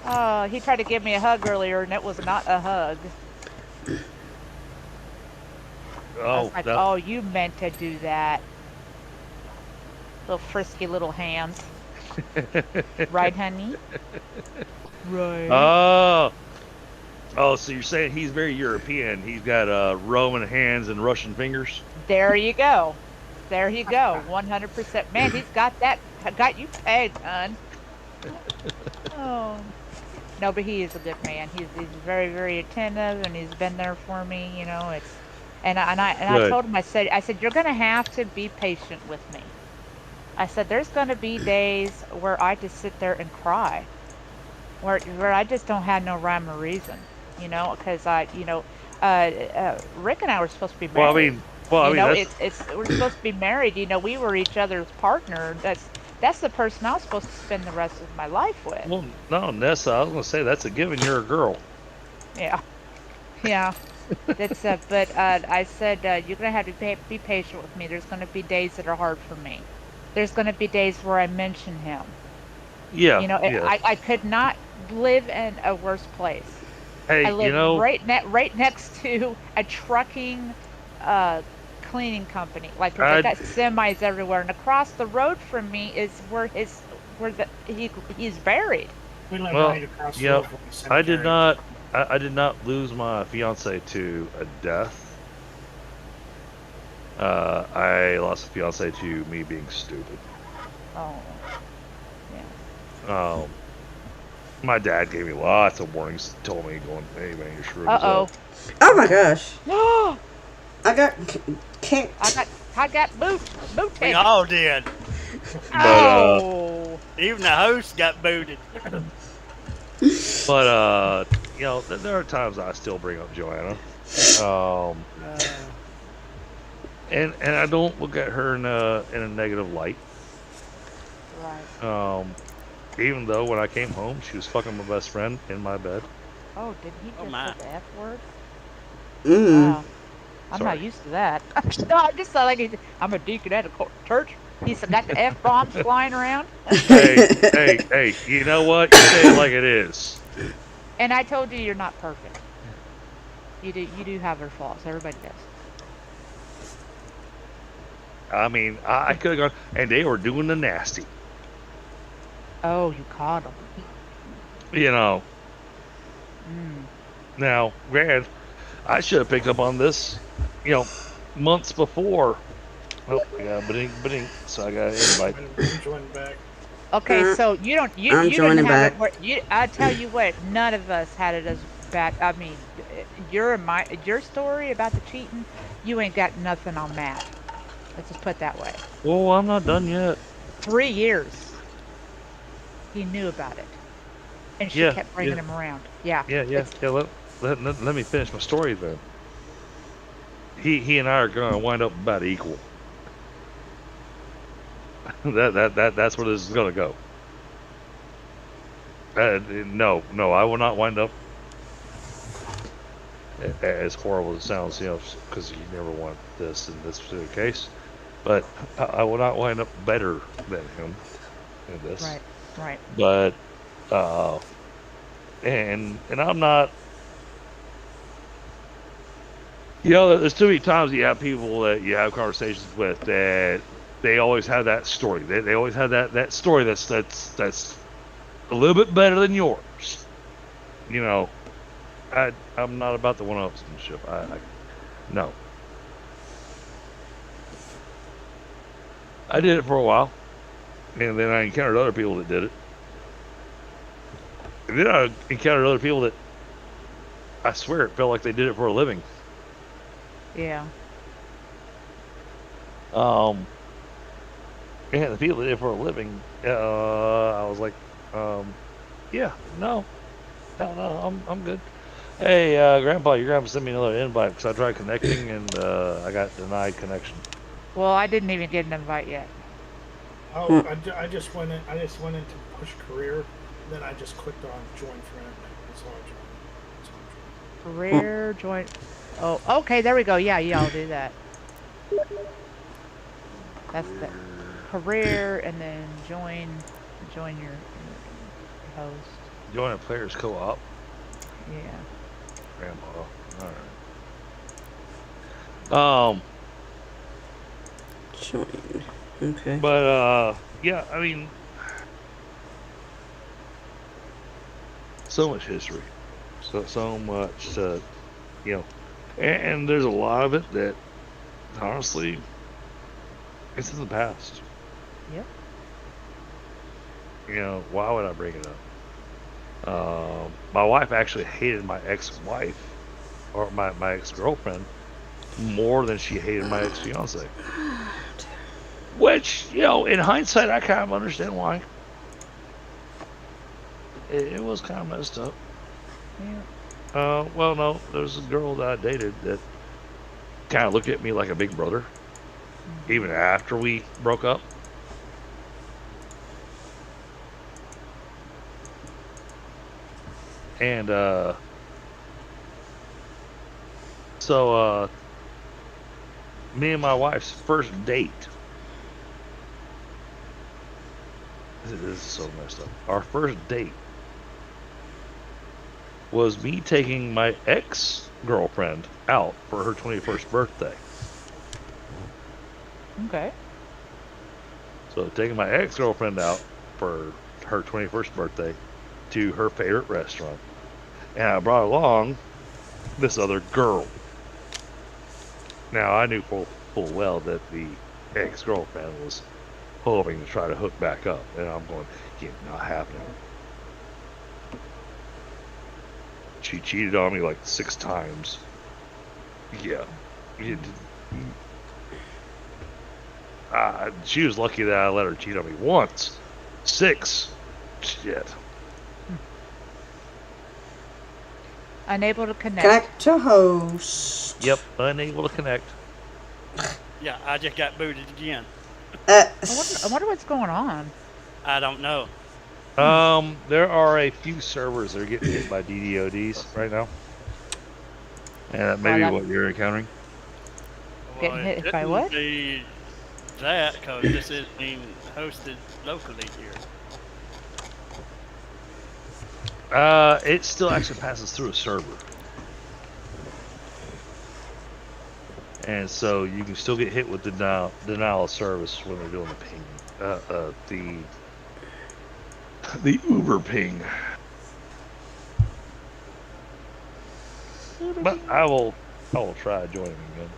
Oh, he tried to give me a hug earlier, and it was not a hug. I Oh, was like, no. oh, you meant to do that. Little frisky little hands. Right, honey? Right. Oh, so you're saying he's very European. He's got Roman hands and Russian fingers. There you go. There you go. 100%. Man, he's got that. Got you pegged, hon. Oh. No, but he is a good man. He's very, very attentive, and he's been there for me. You know, it's. And I Good. told him, I said you're gonna have to be patient with me. I said there's gonna be days where I just sit there and cry, where I just don't have no rhyme or reason. You know, because Rick and I were supposed to be married. Well, I mean, You know, we're supposed to be married. You know, we were each other's partner. That's the person I was supposed to spend the rest of my life with. well, no, Nessa, I was gonna say that's a given. You're a girl. Yeah, yeah. That's but I said you're gonna have to be patient with me. There's gonna be days that are hard for me. There's gonna be days where I mention him. Yeah. You know, yeah. I could not live in a worse place. Hey, I live you know, right next to a trucking cleaning company. Like I- they got semis everywhere, and across the road from me is where he's buried. We live Well, right across the yep, road from the I did cemetery. not. I did not lose my fiance to a death. I lost a fiance to me being stupid. Oh, yeah. My dad gave me lots of warnings. Told me, going, "Hey man, you're screwed." Uh Oh my gosh. oh. I got kicked. I got booted. We all did. Oh. Even the host got booted. But you know, there are times I still bring up Joanna. And I don't look at her in a negative light. Right. Even though when I came home, she was fucking my best friend in my bed. Oh, did he Oh, just my. say the F word? Wow. I'm Sorry. not used to that. No, I just thought I'm a deacon at a church. He's got the F bombs flying around. Hey, you know what? You say it like it is. And I told you you're not perfect. You do have your faults. Everybody does. I mean, I could have gone, and they were doing the nasty. Oh, you caught him. You know. Now, granted, I should have picked up on this, months before. Oh, yeah, but so I got an invite. I'm joining back. Okay, so you don't. You I'm didn't joining have back. I tell you what, none of us had it as bad. I mean, your story about the cheating, you ain't got nothing on Matt. Let's just put it that way. Well, I'm not done yet. 3 years. He knew about it, and she Yeah, kept bringing yeah. him around. Yeah. Yeah. Let me finish my story then. He and I are going to wind up about equal. That's where this is going to go. No, I will not wind up as horrible as it sounds, because you never want this in this particular case. But I will not wind up better than him in this. Right. But and I'm not. There's too many times you have people that you have conversations with that they always have that story. They always have that story that's a little bit better than yours. I'm not about the one-upsmanship. No. I did it for a while, and then I encountered other people that did it. And then I encountered other people that I swear it felt like they did it for a living. Yeah. And the people that did it for a living, I was like, yeah, no, I'm good. Hey, Grandpa, you're gonna have to send me another invite because I tried connecting and I got denied connection. Well, I didn't even get an invite yet. Oh, I just went in. I just went into push career. Then I just clicked on join friend. That's all I joined. Career join. Oh, okay. There we go. Yeah, I'll do that. That's the career, and then join your host. Join a players co-op. Yeah. Grandpa. All right. Join. Okay. But yeah, I mean, so much history, so much, and there's a lot of it that honestly, it's in the past. Yep. Why would I bring it up? My wife actually hated my ex-wife or my ex-girlfriend more than she hated my ex-fiance. Which, in hindsight, I kind of understand why. It was kind of messed up. Yeah. Well, no, there's a girl that I dated that kind of looked at me like a big brother, even after we broke up. And, so, me and my wife's first date, this is so messed up. Our first date was me taking my ex-girlfriend out for her 21st birthday. Okay. So taking my ex-girlfriend out for her 21st birthday to her favorite restaurant. And I brought along this other girl. Now, I knew full well that the ex-girlfriend was hoping to try to hook back up. And I'm going, yeah, not happening. She cheated on me like 6 times. Yeah. She was lucky that I let her cheat on me once. 6. Shit. Unable to connect. Connect to host. Yep, unable to connect. Yeah, I just got booted again. I wonder what's going on. I don't know. There are a few servers that are getting hit by DDoDs right now. And that may be Well, what you're encountering. Getting Well, hit it by couldn't what? be that because this is being hosted locally here. It still actually passes through a server. And so you can still get hit with denial of service when they're doing the ping, the Uber ping. But I will try joining again.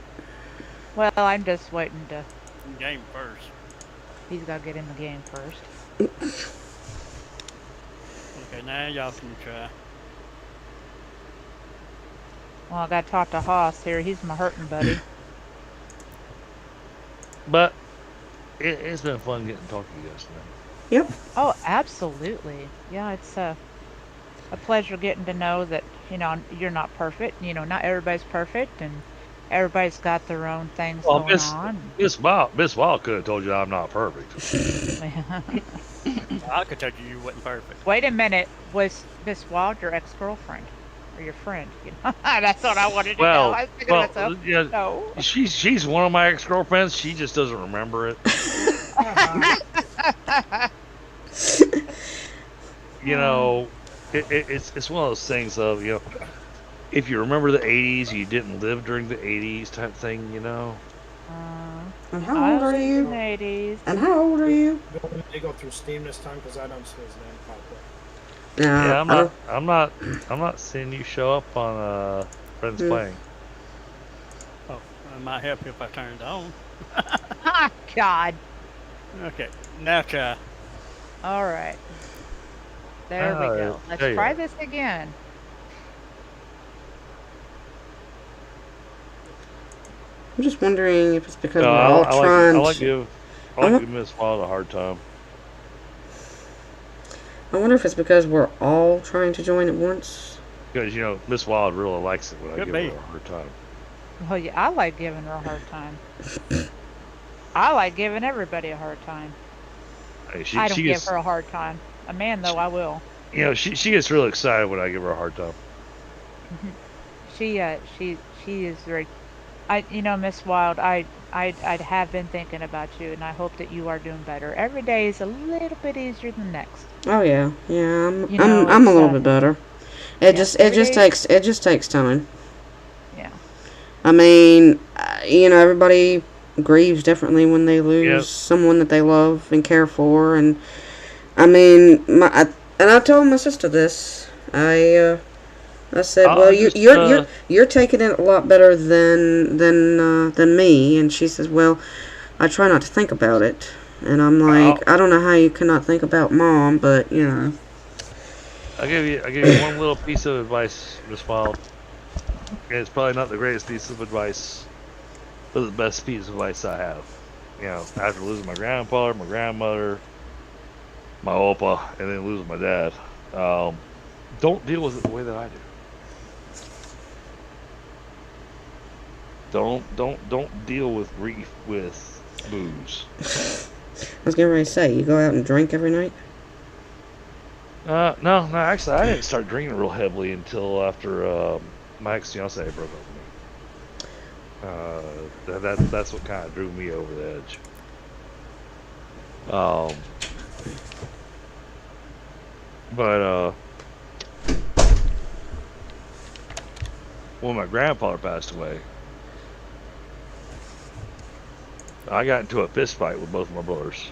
Well, I'm just waiting to. Game first. He's got to get in the game first. Okay, now y'all can try. Well, I got to talk to Haas here. He's my hurting buddy. But it's been fun getting to talk to you guys tonight. Yep. Oh, absolutely. Yeah, it's a pleasure getting to know that, you're not perfect. Not everybody's perfect, and everybody's got their own things Well, going on. Miss Wild could have told you I'm not perfect. I could tell you wasn't perfect. Wait a minute. Was Miss Wild your ex-girlfriend? Or your friend? That's what I wanted to know. I was thinking to myself, yeah, no. she's one of my ex-girlfriends. She just doesn't remember it. It's one of those things of, if you remember the 80s, you didn't live during the 80s type thing, And how old are In you? the 80s. And how old are you? Did they go through Steam this time? Because I don't see his name pop up. Yeah, I I'm not seeing you show up on Friends Playing. Oh, it might help you if I turn it on. Ah, God. Okay, now try. All right. There we go. Let's there you try are. this again. I'm just wondering if it's because No, we're all trying I like to. give Miss Wild a hard time. I wonder if it's because we're all trying to join at once. Because, Miss Wild really likes it when I Could give be. her a hard time. Well, yeah, I like giving her a hard time. I like giving everybody a hard time. Hey, I don't she give gets, her a hard time. A man, though, I will. she gets really excited when I give her a hard time. She is very. Miss Wild, I have been thinking about you, and I hope that you are doing better. Every day is a little bit easier than the next. Oh yeah, yeah. I'm it's, a little bit better. It yeah, just every day- takes time. Yeah. I mean, everybody grieves differently when they lose Yep. someone that they love and care for, and I mean, I told my sister this. I said, I'll well, just, you're taking it a lot better than me, and she says, well, I try not to think about it, and I'm like, I don't know how you cannot think about Mom, but I'll give you one little piece of advice, Miss Wild. And it's probably not the greatest piece of advice, but the best piece of advice I have. After losing my grandpa, my grandmother, my opa, and then losing my dad, don't deal with it the way that I do. Don't deal with grief with booze. I was getting ready to say, you go out and drink every night? No, actually, I didn't start drinking real heavily until after my ex-fiance broke up with me. That's what kind of drew me over the edge. But when my grandfather passed away, I got into a fist fight with both of my brothers.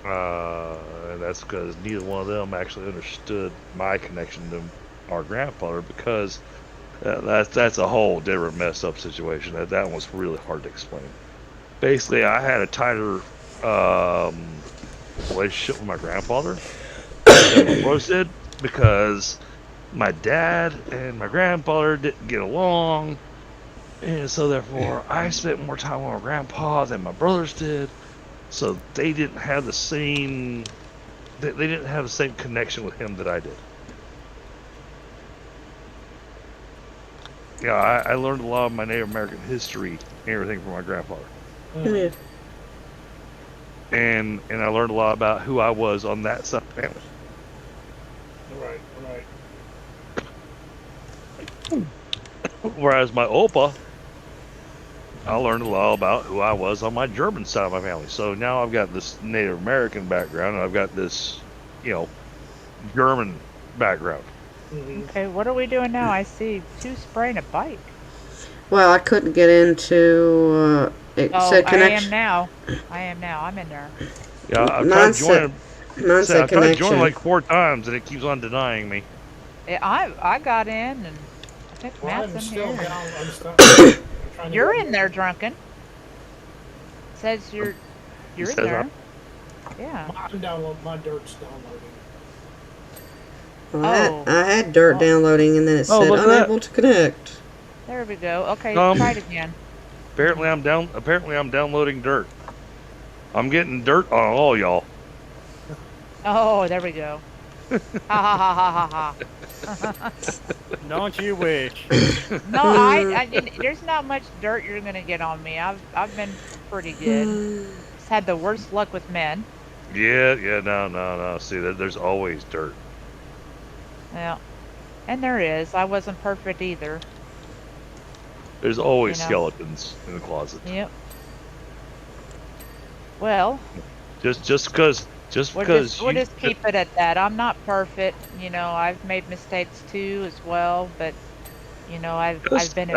And that's because neither one of them actually understood my connection to our grandfather, because that's a whole different messed up situation. That was really hard to explain. Basically, I had a tighter relationship with my grandfather than my brothers did, because my dad and my grandfather didn't get along, and so therefore I spent more time with my grandpa than my brothers did. So they didn't have the same. They didn't have the same connection with him that I did. Yeah, I learned a lot of my Native American history and everything from my grandfather, Yeah. and I learned a lot about who I was on that side of the family. Right. Whereas my Opa, I learned a lot about who I was on my German side of my family. So now I've got this Native American background, and I've got this, German background. Okay, what are we doing now? I see two spraying a bike. Well, I couldn't get into. It Oh, said I am connection. now. I'm in there. Yeah, I've Mine tried joining. Mine I've said tried joining connection. like 4 times, and it keeps on denying me. I got in, and I think Well, Matt's I'm in still here. down. I'm trying to You're get in there, drunken. Says you're in says there. I'm- Yeah. I'm downloading. My dirt's downloading. Well, Oh. I had dirt Oh. downloading, and then it Oh, said look at that. unable to connect. There we go. Okay, Um, try it again. Apparently, I'm downloading dirt. I'm getting dirt on all y'all. Oh, there we go. Ha ha ha ha ha ha. Don't you wish? No, I there's not much dirt you're gonna get on me. I've been pretty good. Just had the worst luck with men. Yeah, no. See, there's always dirt. Yeah, and there is. I wasn't perfect either. There's always You know. skeletons in the closet. Yep. Well, Just because we'll just keep it at that. I'm not perfect. You know, I've made mistakes too as well, but you know, I've been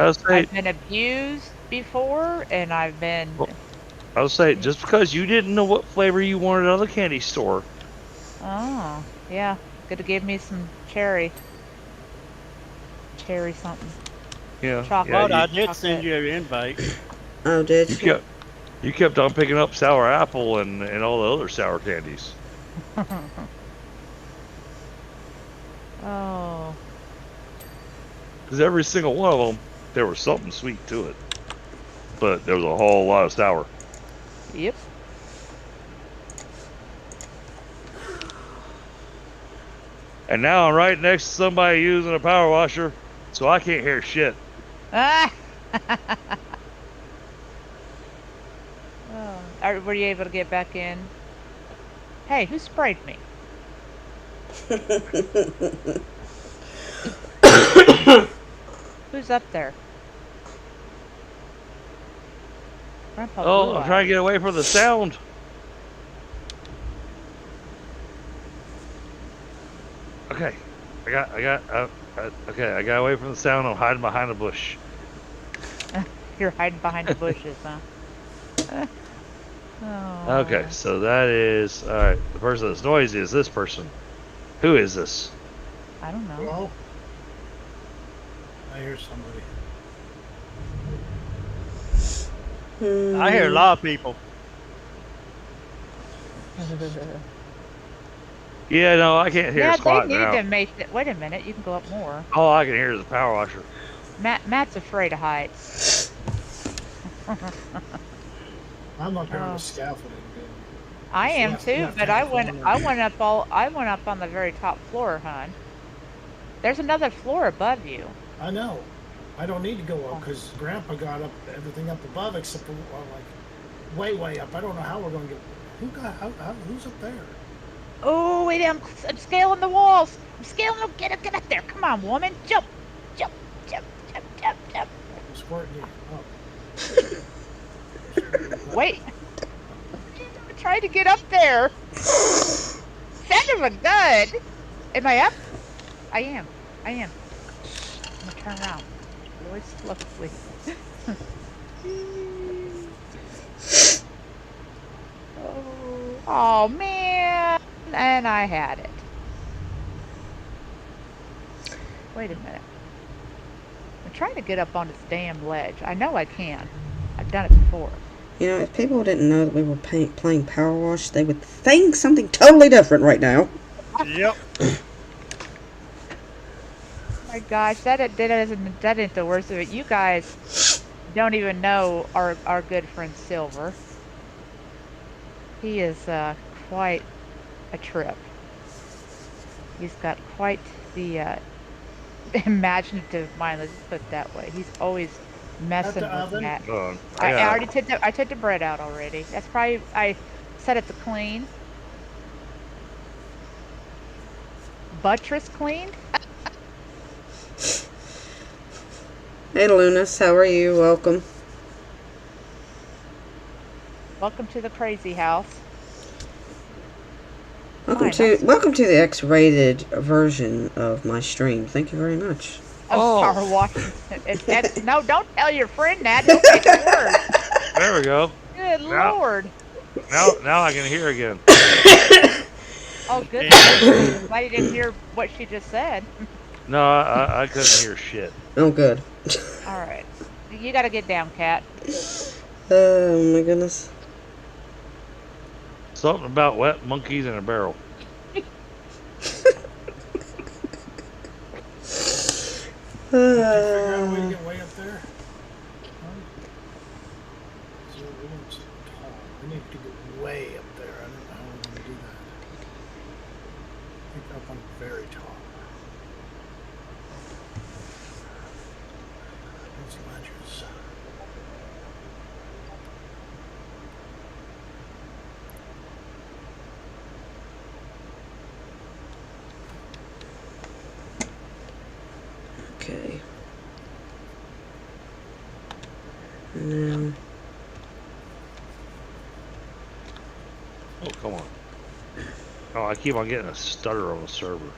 abused before, and I've been. Well, I was saying, just because you didn't know what flavor you wanted out of the candy store. Oh, yeah. Could have gave me some cherry something. Yeah. Chocolate. Well, Yeah, I did send you an invite. Oh, did you? you kept on picking up sour apple and all the other sour candies. Oh, Because every single one of them, there was something sweet to it. But there was a whole lot of sour. yep. And now I'm right next to somebody using a power washer, so I can't hear shit. Ah. Oh, were you able to get back in? Hey, who sprayed me? Who's up there? Grandpa Oh, Blue I'm Eye. trying to get away from the sound. Okay, I got away from the sound. I'm hiding behind a bush. You're hiding behind the bushes, huh? Oh. Okay, so that is all right. The person that's noisy is this person. Who is this? I don't know. Hello? I hear somebody. I hear a lot of people. Yeah, no, I can't hear Yeah, they squat need now. to make it. Wait a minute, you can go up more. All I can hear is the power washer. Matt's afraid of heights. I'm up here on Oh. the scaffolding. I am Left- too, left but hand I went corner. up on the very top floor, hon. There's another floor above you. I know. I don't need to go up because Grandpa got up everything up above except for like way up. I don't know how we're going to get. Who's up there? Oh wait, I'm scaling the walls. I'm scaling them. Get up there. Come on, woman. Jump. I'm squirting you. Oh. Wait. I'm trying to get up there. Son of a gun. Am I up? I am. I'm gonna turn around. Really slowly. Oh man. And I had it. Wait a minute. I'm trying to get up on this damn ledge. I know I can. I've done it before. You know, if people didn't know that we were playing Power Wash, they would think something totally different right now. Yep. My gosh, that isn't the worst of it. You guys don't even know our good friend Silver. He is quite a trip. He's got quite the imaginative mind. Let's just put it that way. He's always messing At the with oven? that. I I already took the bread out already. That's probably I set it to clean. Buttress cleaned. Hey, Lunas, how are you? Welcome. Welcome to the crazy house. Welcome Fine, to welcome to the X-rated version of my stream. Thank you very much. Oh, Star Washington. No, don't tell your friend that. He'll take it worse. There we go. Good Now- Lord. Now I can hear again. Oh, good. Yeah. Glad you didn't hear what she just said. No, I couldn't hear shit. Oh, good. All right. You got to get down, Cat. Oh my goodness. Something about wet monkeys in a barrel. Figure out a way to get way up there. So we want something tall. We need to get way up there. I don't know how we're going to do that. I think up on the very top. Those ledges. Okay. Now, Oh, come on. Oh, I keep on getting a stutter on the server.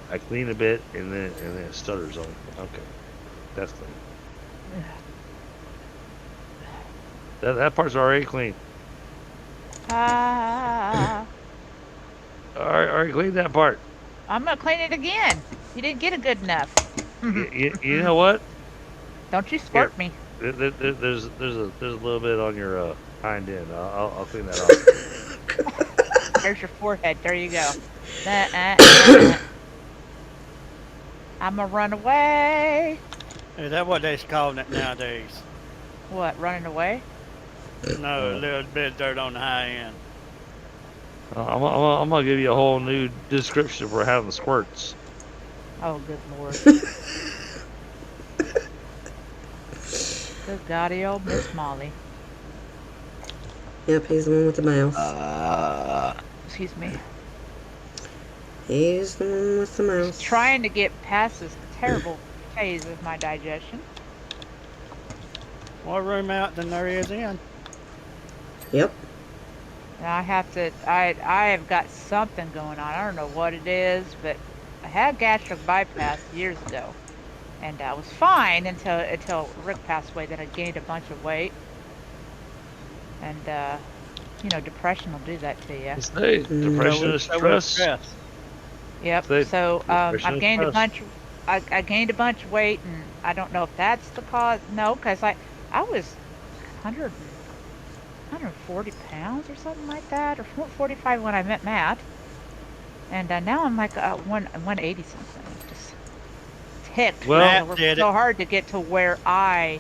I clean a bit and then it stutters on. Okay, that's clean. That part's already clean. Ah, Already cleaned that part. I'm going to clean it again. You didn't get it good enough. You know what? Don't you squirt me. There's a little bit on your hind end. I'll clean that off. There's your forehead. There you go. I'm going to run away. Is that what they're calling it nowadays? What, running away? No, a little bit of dirt on the high end. I'm gonna give you a whole new description for having squirts. Oh, good Lord. Good golly, old Miss Molly. yep, he's the one with the mouse. Excuse me. He's the one with the mouse. Trying to get past this terrible phase of my digestion. More room out than there is in. Yep. And I have got something going on. I don't know what it is, but I had gastric bypass years ago. And I was fine until Rick passed away. Then I gained a bunch of weight. And, you know, depression will do that to you. Hey, depression is stress. Yep. Say, So depression I've is gained a stress. bunch. I gained a bunch of weight, and I don't know if that's the cause. No, because I was 140 pounds or something like that, or 45 when I met Matt, and now I'm like 180 something. Just ticked. Well- I Matt worked did so it. hard to get to where I.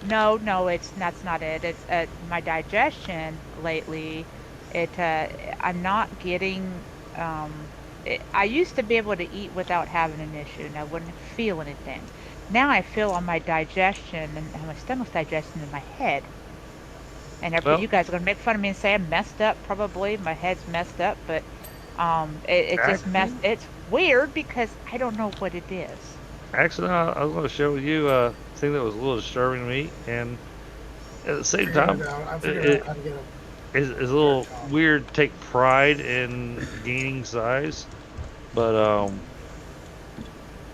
No, that's not it. It's my digestion lately. I'm not getting. I used to be able to eat without having an issue, and I wouldn't feel anything. Now I feel on my digestion and my stomach's digestion in my head. And Well- you guys are gonna make fun of me and say I'm messed up. Probably my head's messed up, but it just messed. It's weird because I don't know what it is. Actually, I was going to share with you a thing that was a little disturbing to me, and at the same time, I figured out how to get a it's a little weird to take pride in gaining size. But,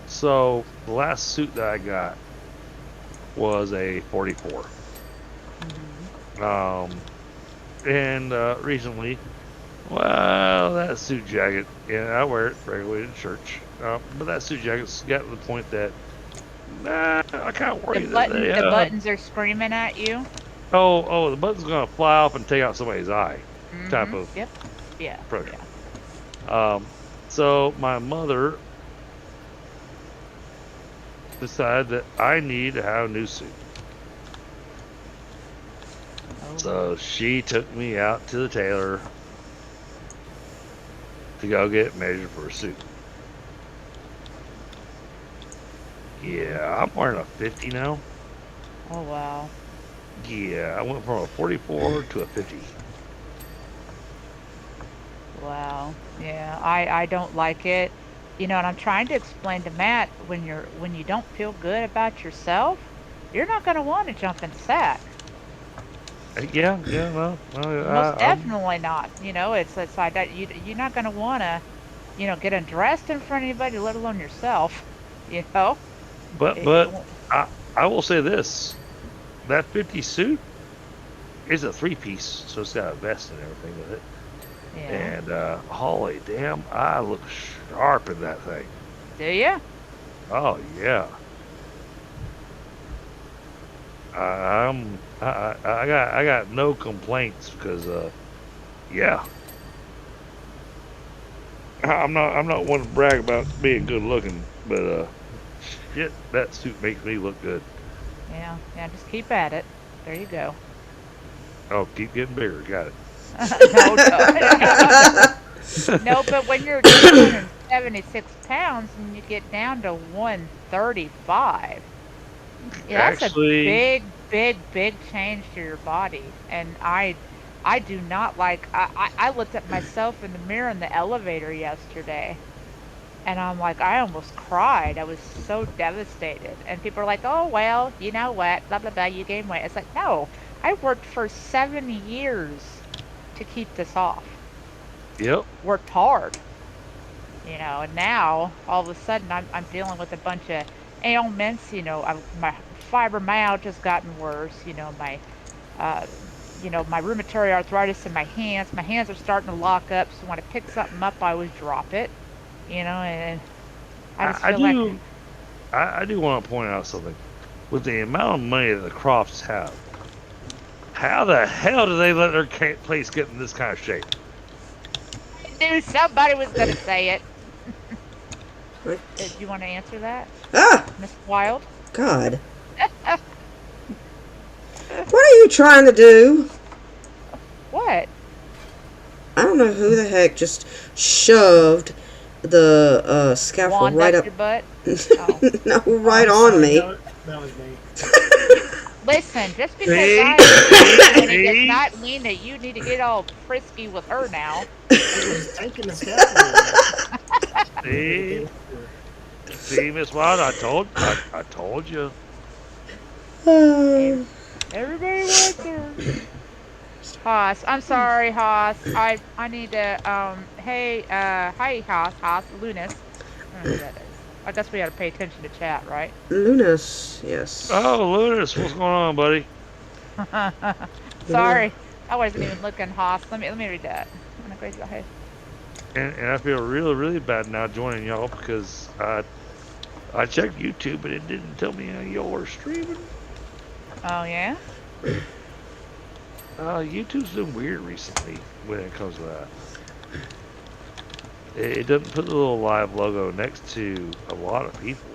so the last suit that I got was a 44. And recently, well, that suit jacket, yeah, I wear it regularly to church. But that suit jacket's got to the point that, I can't worry The, that the buttons are screaming at you. the button's gonna fly off and take out somebody's eye, type Mhm. of Yep. Yeah. approach. Yeah. So my mother decided that I need to have a new suit. Oh, So she took me out to the tailor to go get measured for a suit. Yeah, I'm wearing a 50 now. oh wow. Yeah, I went from a 44 to a 50. Wow. Yeah. I don't like it. You know, and I'm trying to explain to Matt when you don't feel good about yourself, you're not going to want to jump in the sack. Yeah, yeah, Most definitely not. You know, it's like that. You're not going to want to, get undressed in front of anybody, let alone yourself. You know. but It, it but won't- I will say this: that 50 suit is a 3-piece, so it's got a vest and everything with it. yeah. And holy damn, I look sharp in that thing. Do you? Oh yeah. I got no complaints because yeah, I'm not one to brag about being good looking, but shit, that suit makes me look good. Yeah. Yeah. Just keep at it. There you go. Oh, keep getting bigger, got it. No, no. No, but when you're 276 pounds and you get down to 135, yeah, that's a Actually, big change to your body. And I do not like. I looked at myself in the mirror in the elevator yesterday, and I'm like, I almost cried. I was so devastated. And people are like, oh well, you know what? Blah blah blah. You gained weight. It's like, no, I worked for 7 years to keep this off. yep. Worked hard, and now all of a sudden I'm dealing with a bunch of ailments. My fibromyalgia's gotten worse. Uh, my rheumatoid arthritis in my hands. My hands are starting to lock up, so when I pick something up, I always drop it. And I just I feel like, do. I do want to point out something. With the amount of money that the Crofts have, how the hell do they let their place get in this kind of shape? I knew somebody was going to say it. What? Do you want to answer that, Ah, Miss Wild? God. What are you trying to do? What? I don't know who the heck just shoved the scaffold Wand right up up. your butt? No, right I'm on sorry, me. That was me. Listen, just because See? I am doing it See? does not mean that you need to get all frisky with her now. It was taking the scaffold. See, see, Miss Wild, I told you. Everybody wants her. Haas, I'm sorry, Haas. I need to hey hi Haas Lunas. I don't know who that is. I guess we gotta pay attention to chat, right? Lunas, yes. Oh, Lunas, what's going on, buddy? Sorry, I wasn't even looking, Haas. Let me read that. I'm gonna go ahead. And I feel really, really bad now joining y'all because I checked YouTube and it didn't tell me y'all were streaming. Oh yeah. YouTube's been weird recently when it comes to that. It doesn't put the little live logo next to a lot of people.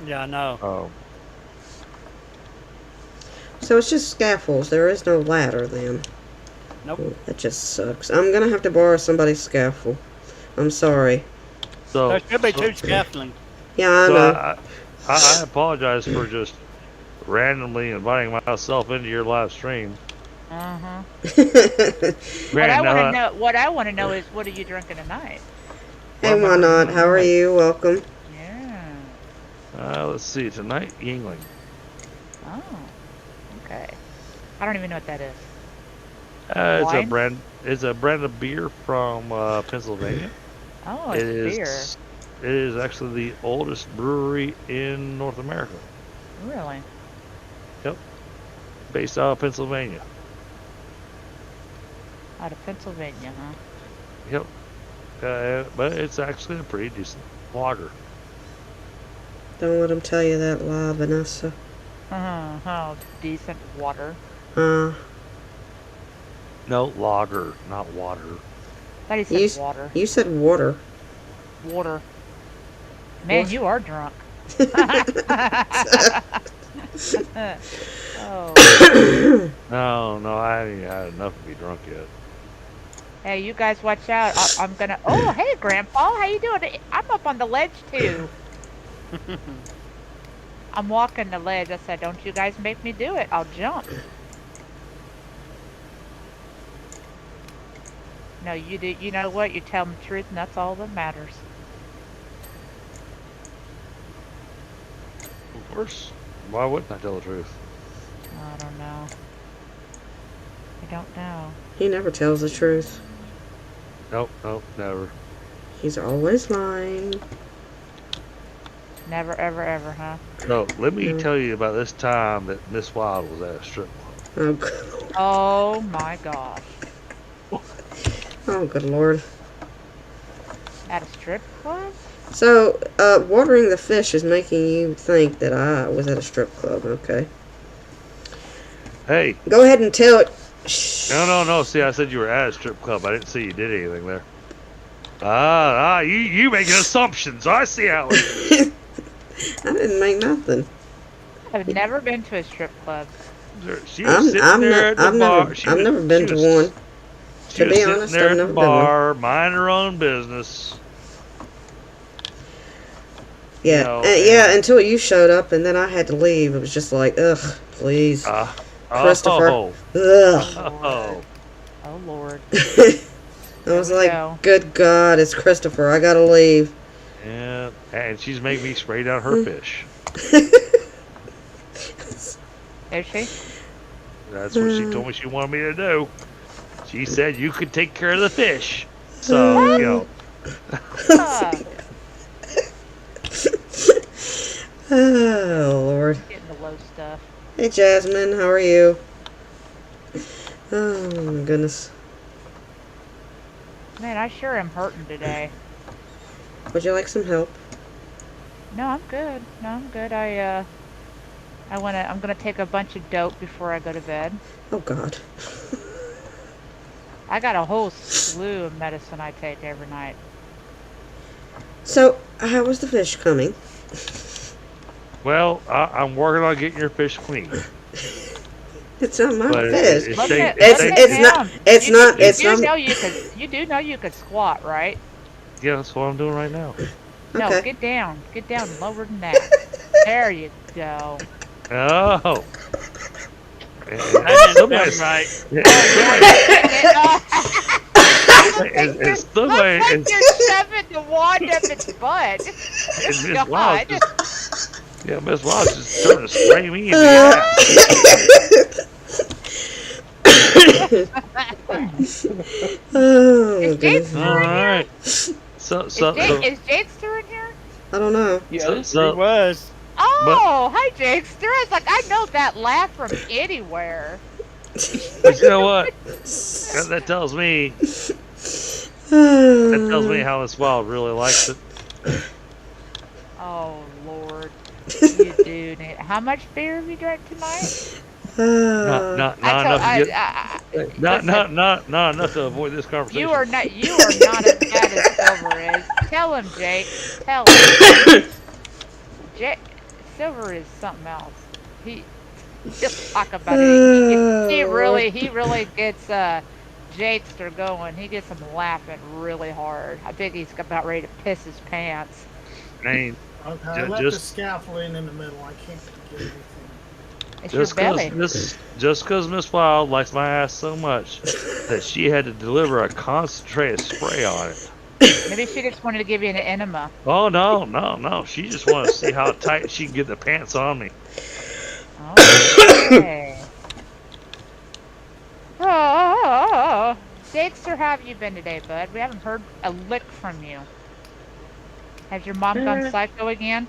Yeah, I know. So it's just scaffolds. There is no ladder then. Nope. Oh, that just sucks. I'm gonna have to borrow somebody's scaffold. I'm sorry. So, There should be so, two scaffolding. Yeah, I so know. I apologize for just randomly inviting myself into your live stream. Uh-huh. Granted, What I want to know is, what are you drinking tonight? Hey, why not? How are you? Welcome. Yeah. let's see, tonight, Yingling. Oh. Okay. I don't even know what that is. It's Wine? a brand of beer from Pennsylvania. Oh, It it's beer. is it is actually the oldest brewery in North America, Really? based out of Pennsylvania. Out of Pennsylvania, huh? Yep. But it's actually a pretty decent lager. Don't let them tell you that lie, Vanessa. Oh, decent water. No, lager, not water. Thought he said You, water. you said water. Water. Man, What? you are drunk. Oh. No, I haven't even had enough to be drunk yet. Hey, you guys watch out. I'm gonna... Oh, hey, Grandpa. How you doing? I'm up on the ledge, too. I'm walking the ledge. I said, don't you guys make me do it. I'll jump. No, you do. You know what? You tell them the truth, and that's all that matters. Of course. Why wouldn't I tell the truth? I don't know. I don't know. He never tells the truth. Nope, never. He's always lying. Never, ever, ever, huh? So let me Mm. tell you about this time that Miss Wild was at a strip club. Oh, good, Oh my gosh. oh, good Lord. At a strip club? So, watering the fish is making you think that I was at a strip club, okay? Hey, Go ahead and tell it. Shh. no. See, I said you were at a strip club. I didn't see you did anything there. You making assumptions. I see how it is. I didn't make nothing. I've never been to a strip club. She was sitting there at the bar. I've never been to one. She To was be sitting honest, there I've at never the been one. bar, minding her own business. Yeah, know, yeah, until you showed up, and then I had to leave. It was just like, ugh, please, Christopher, Oh, ugh. oh. Oh Lord. I was we like, go. good God, it's Christopher. I gotta leave. Yeah, and she's made me spray down her fish. Is she? That's what she told me she wanted me to do. She said you could take care of the fish. So, you know. Huh. Oh Lord. Getting the low stuff. Hey Jasmine, how are you? Oh my goodness. Man, I sure am hurting today. Would you like some help? No, I'm good. No, I'm good. I'm gonna take a bunch of dope before I go to bed. Oh God. I got a whole slew of medicine I take every night. So, how was the fish coming? Well, I'm working on getting your fish clean. It's not my But fish. it Look stay- at- it It's look stay- at it's not him. it's You- not you it's do not know you do know you could squat, right? Yeah, that's what I'm doing right now. No, Okay. get down, lower than that. There you go. Oh. And That didn't somebody- sound right. it's somebody- Looks like it's- you're shoving the wand up its butt. it's Miss God. Wild just, yeah, Miss Wild just starting to spray me in the ass. Oh my Is goodness. Jakester All in here? right. So, Is, so, so, Is Jakester in here? I don't know. Yes, so- it was. Oh, hi Jakester. I was like, I know that laugh from anywhere. but you know what? That tells me how Miss Wild really likes it. Oh Lord, you do need. How much beer have you drank tonight? Not listen, not enough to avoid this conversation. You are not as bad as Silver is. Tell him, Jake. Tell him. Silver is something else. He'll talk about it. He really gets Jakester going. He gets him laughing really hard. I think he's about ready to piss his pants. Man, Okay, I Ju- left the just- scaffolding in the middle. I can't get anything. It's your belly. just because Miss Wild likes my ass so much that she had to deliver a concentrated spray on it. Maybe she just wanted to give you an enema. Oh no! She just wanted to see how tight she can get the pants on me. Okay. Oh, Jakester, how have you been today, bud? We haven't heard a lick from you. Has your mom gone psycho again?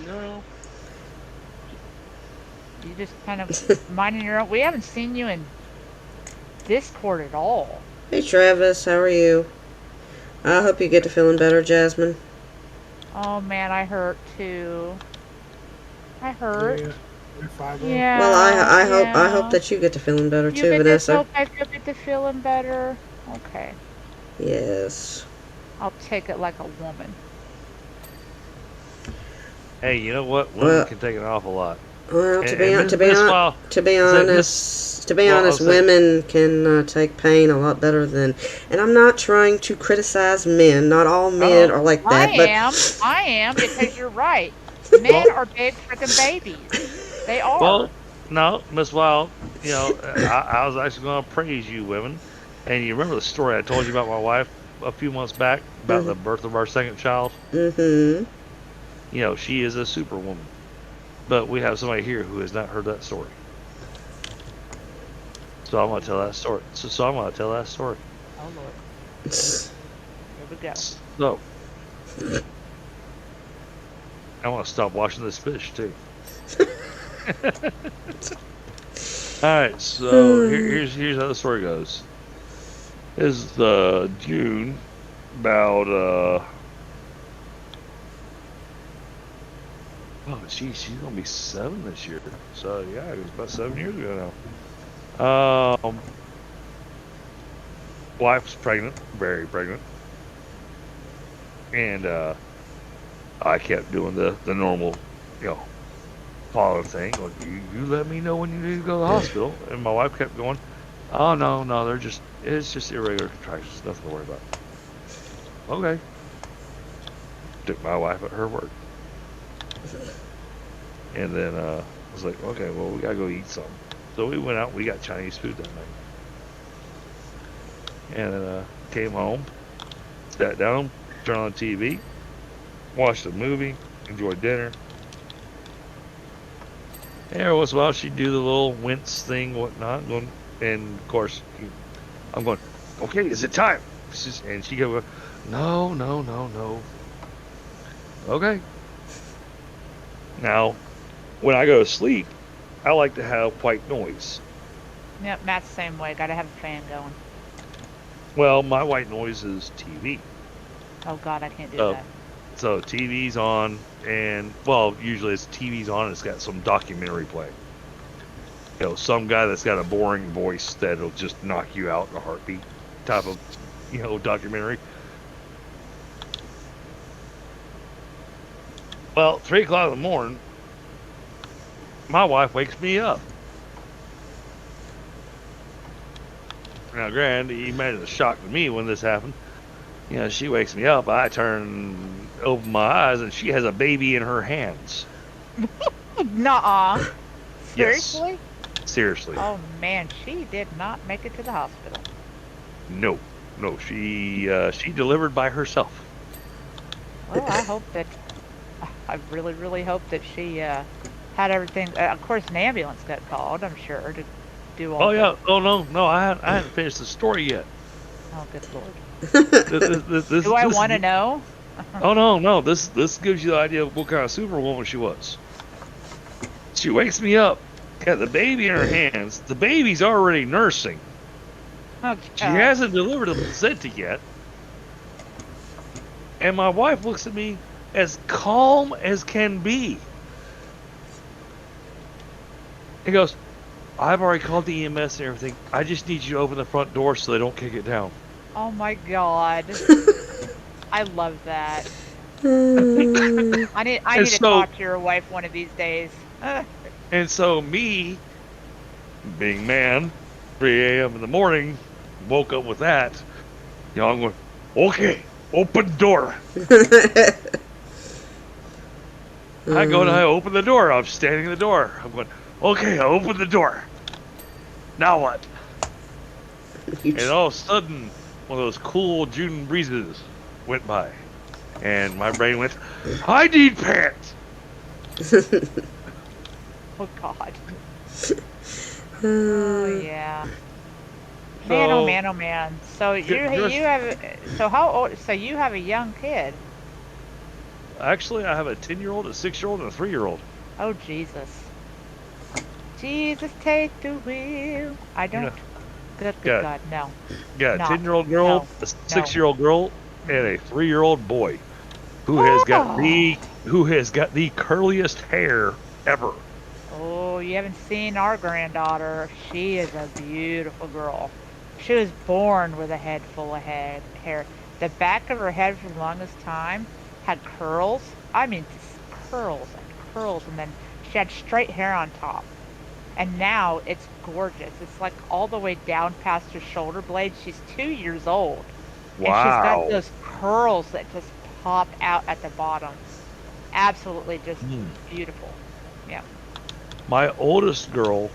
No. You just kind of minding your own. We haven't seen you in Discord at all. Hey Travis, how are you? I hope you get to feeling better, Jasmine. Oh man, I hurt too. I hurt. You're fiber. Yeah. Well, I hope yeah. that you get to feeling better You too, get Vanessa. to feel, I get to feeling better. Okay, Yes. I'll take it like a woman. Hey, you know what? Women Well- can take an awful lot. Well, to be Miss honest, Wild- to be Is that honest, Well, I'll say- women can take pain a lot better than. And I'm not trying to criticize men. Not all men are like that. I am because you're right. Men are big freaking babies. They are. Well, no, Miss Wild, you know, I was actually going to praise you women. And you remember the story I told you about my wife? a few months back about the birth of our second child. Mm-hmm. You know, she is a superwoman. But we have somebody here who has not heard that story. So I'm going to tell that story. So I'm going to tell that story. Oh Lord. Here we go. So, I want to stop watching this fish too. Alright, so here's how the story goes. This is June, about oh geez, she's gonna be 7 this year. So yeah, it was about 7 years ago now. Wife's pregnant, very pregnant, and I kept doing the normal, you know, father thing. Like, you let me know when you need to go to the hospital. And my wife kept going, oh no, it's just irregular contractions, nothing to worry about. Okay. Took my wife at her word. And then I was like, okay, well, we gotta go eat something. So we went out, we got Chinese food that night. And then came home, sat down, turned on the TV, watched a movie, enjoyed dinner. And every once in a while she'd do the little wince thing, whatnot, and of course I'm going, okay, is it time? And she go, no. Okay. Now, when I go to sleep, I like to have white noise. Yep, Matt's the same way. Gotta have a fan going. Well, my white noise is TV. Oh God, I can't do that. So TV's on, and well, usually it's TV's on and it's got some documentary playing. You know, some guy that's got a boring voice that'll just knock you out in a heartbeat type of, you know, documentary. Well, 3 o'clock in the morning, my wife wakes me up. Now, granted, you imagine the shock to me when this happened. You know, she wakes me up, I open my eyes, and she has a baby in her hands. Nuh-uh. Yes. Seriously? Seriously. Oh man, she did not make it to the hospital. No, she delivered by herself. Well, I really, really hope that she had everything. Of course, an ambulance got called, I'm sure, to do all Oh yeah. Oh no, I hadn't finished the story yet. Oh, good Lord. This, Do I want to know? Oh no, this gives you the idea of what kind of superwoman she was. She wakes me up, got the baby in her hands. The baby's already nursing. Oh, She God. hasn't delivered the placenta yet. And my wife looks at me as calm as can be. He goes, I've already called the EMS and everything. I just need you to open the front door so they don't kick it down. Oh my God. I love that. I need to talk to your wife one of these days. And so me, being man, 3 a.m. in the morning, woke up with that. You know, I'm going, okay, open door. I go and I open the door. I'm standing in the door. I'm going, okay, I open the door. Now what? And all of a sudden, one of those cool June breezes went by. And my brain went, I need pants. Oh God. Oh yeah. Man, So- oh man, oh man. So you have how old? So you have a young kid. Actually, I have a 10-year-old, a 6-year-old, and a 3-year-old. Oh Jesus. Jesus, take the wheel. I don't. Yeah. Good Yeah. God, no. Yeah, a No. 10-year-old girl, No. a 6-year-old girl, and a 3-year-old boy, who has got the curliest hair ever. Oh, you haven't seen our granddaughter. She is a beautiful girl. She was born with a head full of hair. The back of her head for the longest time had curls. I mean, just curls and curls. And then she had straight hair on top. And now it's gorgeous. It's like all the way down past her shoulder blades. She's 2 years old. And she's Wow. got those curls that just pop out at the bottom. Absolutely just beautiful. Yeah. My oldest girl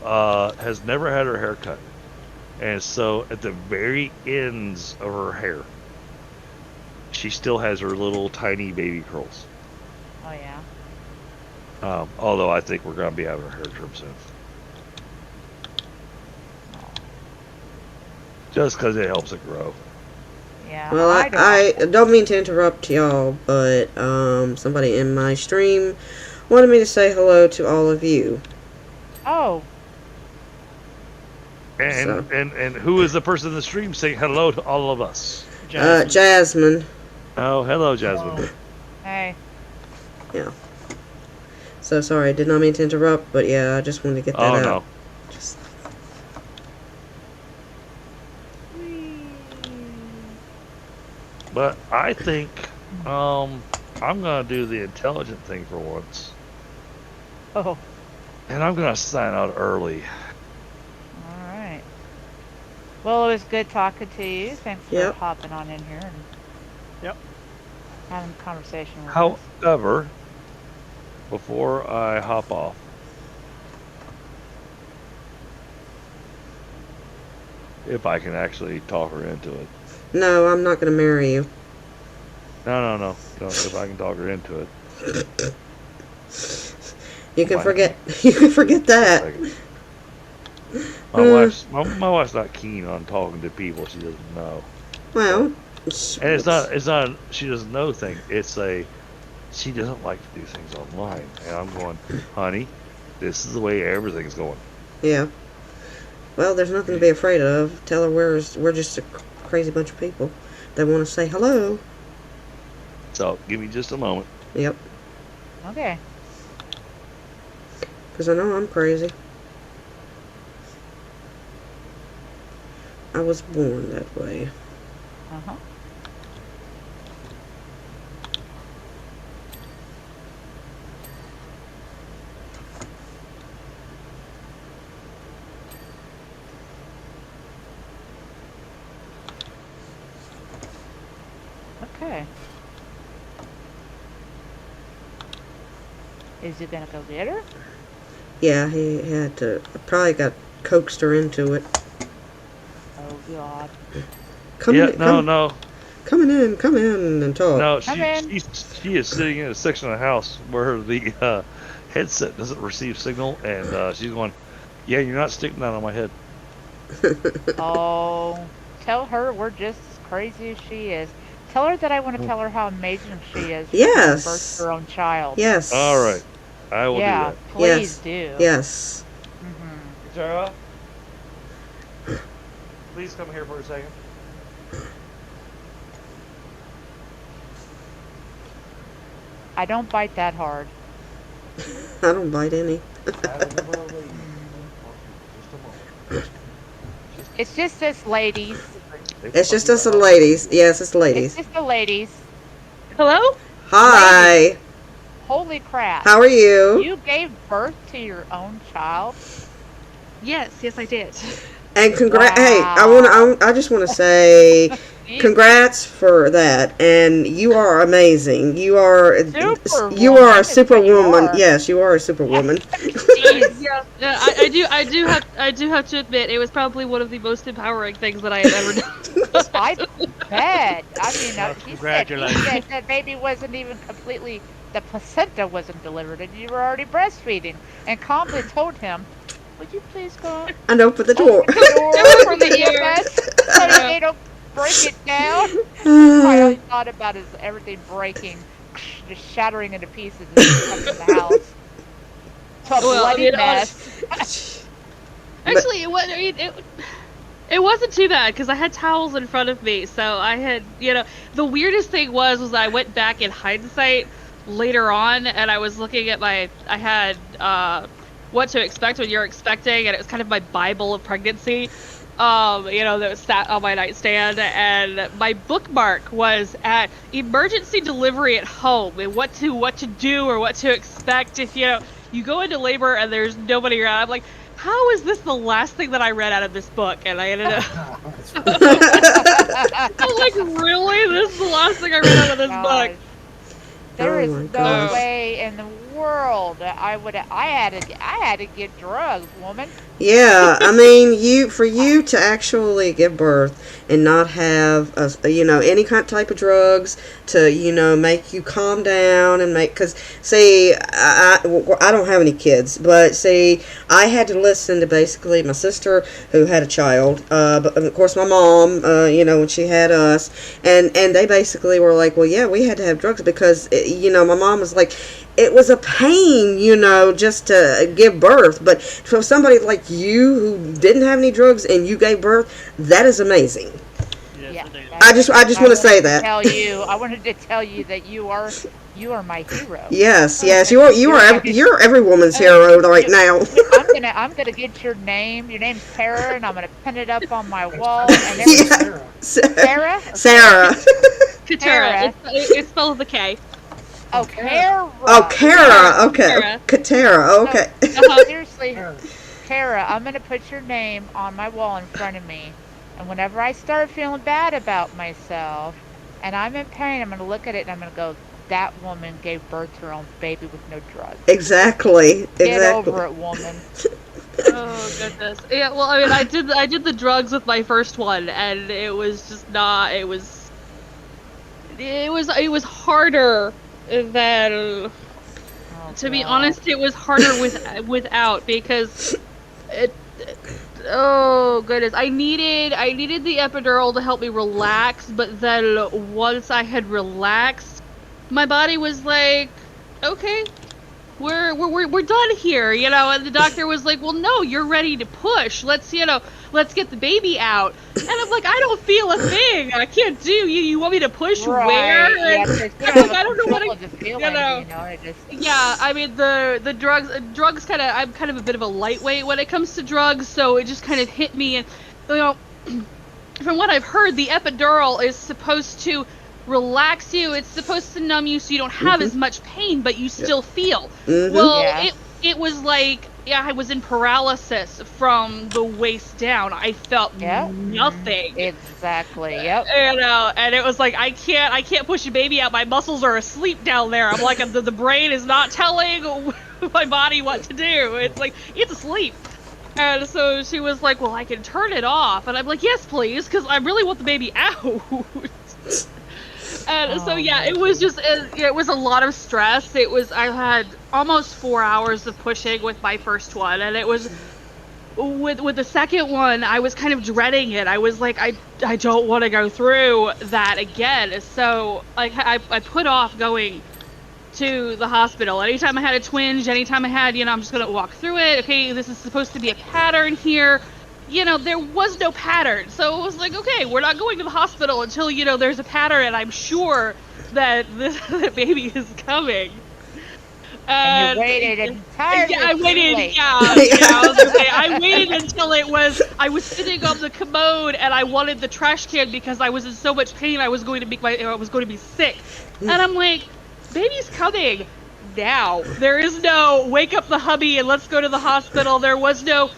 has never had her hair cut. And so at the very ends of her hair, she still has her little tiny baby curls. Oh yeah. Although I think we're going to be having her hair trim soon. Just because it helps it grow. Yeah. Well, don't. I don't mean to interrupt y'all, but somebody in my stream wanted me to say hello to all of you. Oh, And and who is the person in the stream saying hello to all of us? Jasmine. Oh, hello, Jasmine. hey. So sorry, I did not mean to interrupt, but yeah, I just wanted to get that Oh out. no. Just, But I think I'm gonna do the intelligent thing for once, Oh. and I'm gonna sign out early. All right. Well, it was good talking to you. Thanks for Yep. hopping on in here and Yep. having a conversation with us. However, before I hop off, if I can actually talk her into it. no, I'm not going to marry you. No. If I can talk her into it. You can Why? forget. You can forget that. My wife's not keen on talking to people she doesn't know. Well, And it's not she doesn't know thing. It's she doesn't like to do things online. And I'm going, honey, this is the way everything's going. Yeah. Well, there's nothing to be afraid of. Tell her we're just a crazy bunch of people that want to say hello. So give me just a moment. Yep. Okay. Because I know I'm crazy. I was born that way. Uh-huh. Okay. Is he gonna go get her? Yeah, he had to. Probably got coaxed her into it. Oh God. Come in and talk. No, Come in. she is sitting in a section of the house where the headset doesn't receive signal, and she's going, yeah, you're not sticking that on my head. Oh, tell her we're just as crazy as she is. Tell her that I want to tell her how amazing she is. for Yes. giving birth to her own child. Yes. All right, I will Yeah, do that. please do. Yes. Hmm. Tara, please come here for a second. I don't bite that hard. I don't bite any. It's just us ladies. It's just us ladies. Yes, it's ladies. It's just the ladies. Hello? Hi. Holy crap. How are you? You gave birth to your own child? Yes, I did. And congrats. Hey, Wow. I just want to say You- congrats for that. And you are amazing. You are a Superwoman is what you superwoman. are. Yes, you are a superwoman. Jeez. Yeah, I do have to admit, it was probably one of the most empowering things that I have ever done. I bet. I mean, Well, he congratulations. said that baby wasn't even completely, the placenta wasn't delivered, and you were already breastfeeding. And calmly told him, would you please go And open the door. open the door for the Yeah. EMS so that they don't break it down? All I thought about is everything breaking, just shattering into pieces as you come in the house. To a Well, I bloody mean, mess. Actually, it wasn't too bad because I had towels in front of me, so I had, the weirdest thing was I went back in hindsight later on, and I was looking at I had What to Expect When You're Expecting, and it was kind of my Bible of pregnancy, that was sat on my nightstand, and my bookmark was at emergency delivery at home, and what to do or what to expect if, you go into labor and there's nobody around. I'm like, how is this the last thing that I read out of this book? And I ended up, I was like, really? This is the last thing I read out of this Gosh. book? There Oh is my no gosh. way in the world I had to get drugs, woman. Yeah, I mean, for you to actually give birth and not have any kind of type of drugs to make you calm down and because see, I don't have any kids, but see, I had to listen to basically my sister who had a child, but of course my mom, when she had us, and they basically were like, well, yeah, we had to have drugs because my mom was like, it was a pain, just to give birth. But for somebody like you who didn't have any drugs and you gave birth, that is amazing. Yes, Yeah. it is. I just want to say that. I wanted to tell you that you are my hero. Yes, you're every woman's hero right now. I'm gonna get your name. Your name's Tara, and I'm gonna pin it up on my wall. And Yeah. Sarah. Sarah. Katara. Tara. It's spelled with a K. Oh, Kara. Oh, Kara. Okay. Tara. Katara. Okay. Seriously, Tara, I'm gonna put your name on my wall in front of me, and whenever I start feeling bad about myself, and I'm in pain, I'm gonna look at it and I'm gonna go, that woman gave birth to her own baby with no drugs. Exactly. Get over it, woman. Oh goodness. Yeah. Well, I mean, I did the drugs with my first one, and it was just not. It was harder than. Oh, To be God. honest, it was harder without because oh goodness, I needed the epidural to help me relax, but then once I had relaxed, my body was like, okay, we're done here, and the doctor was like, well, no, you're ready to push. Let's get the baby out. And I'm like, I don't feel a thing. I can't do. You want me to push Right, where? yeah, And 'cause you I'm don't like, I have don't know what control I, of the feeling, it just. yeah, I mean the drugs kind of, I'm kind of a bit of a lightweight when it comes to drugs, so it just kind of hit me. And from what I've heard, the epidural is supposed to relax you. It's supposed to numb you so you don't have as much pain, but you still feel. Well, Yeah. it was like, yeah, I was in paralysis from the waist down. I felt Yep. nothing. Exactly. Yep. And it was like, I can't push a baby out. My muscles are asleep down there. I'm like, the brain is not telling my body what to do. It's like, it's asleep. And so she was like, well, I can turn it off. And I'm like, yes, please, because I really want the baby out. And so, yeah, it was just, it was a lot of stress. I had almost 4 hours of pushing with my first one. And it was, with the second one, I was kind of dreading it. I was like, I don't want to go through that again. So I put off going to the hospital. Anytime I had a twinge, anytime I had, I'm just going to walk through it. Okay, this is supposed to be a pattern here. There was no pattern. So it was like, okay, we're not going to the hospital until, there's a pattern and I'm sure that the baby is coming. And you waited entirely. Yeah, I waited. late. I waited until I was sitting on the commode and I wanted the trash can because I was in so much pain. I was going to be sick, and I'm like, baby's coming now. There is no wake up the hubby and let's go to the hospital. There was no,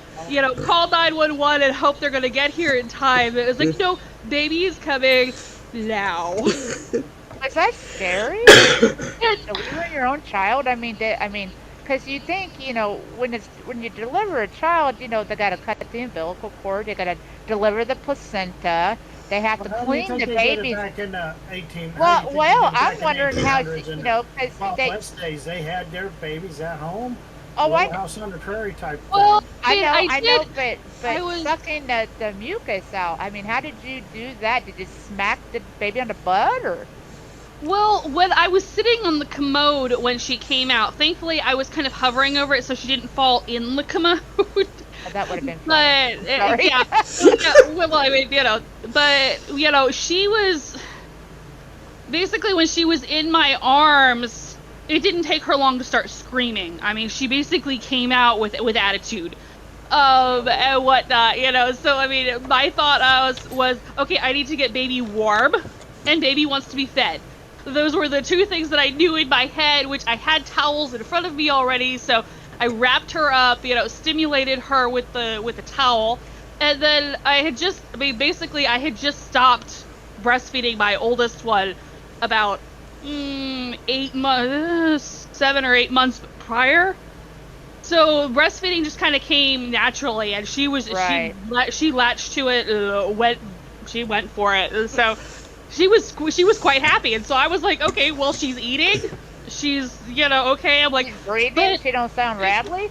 call 911 and hope they're gonna get here in time. It was like, no, baby is coming now. Was that scary? So you were your own child. I mean, because you think, when you deliver a child, they got to cut the umbilical cord, they got to deliver the placenta, they have to clean the baby. Back in the 1800s. Well, I'm wondering how, because West days they had their babies at home. Oh, Little House on the Prairie type Well, thing. I know, but I was- sucking the mucus out. I mean, how did you do that? Did you smack the baby on the butt, or? Well, when I was sitting on the commode when she came out, thankfully I was kind of hovering over it so she didn't fall in the commode. That would have been But funny. yeah, well, I mean, but she was basically, when she was in my arms, it didn't take her long to start screaming. I mean, she basically came out with attitude, and whatnot, So I mean, my thought was okay, I need to get baby warm, and baby wants to be fed. Those were the two things that I knew in my head, which I had towels in front of me already, so I wrapped her up, stimulated her with the towel, and then I had just stopped breastfeeding my oldest one about 8 months, 7 or 8 months prior. So breastfeeding just kind of came naturally, and she latched to it, she went for it. So she was quite happy, and so I was like, okay, well, she's eating, she's okay. I'm like, She's breathing. but- She don't sound rattly.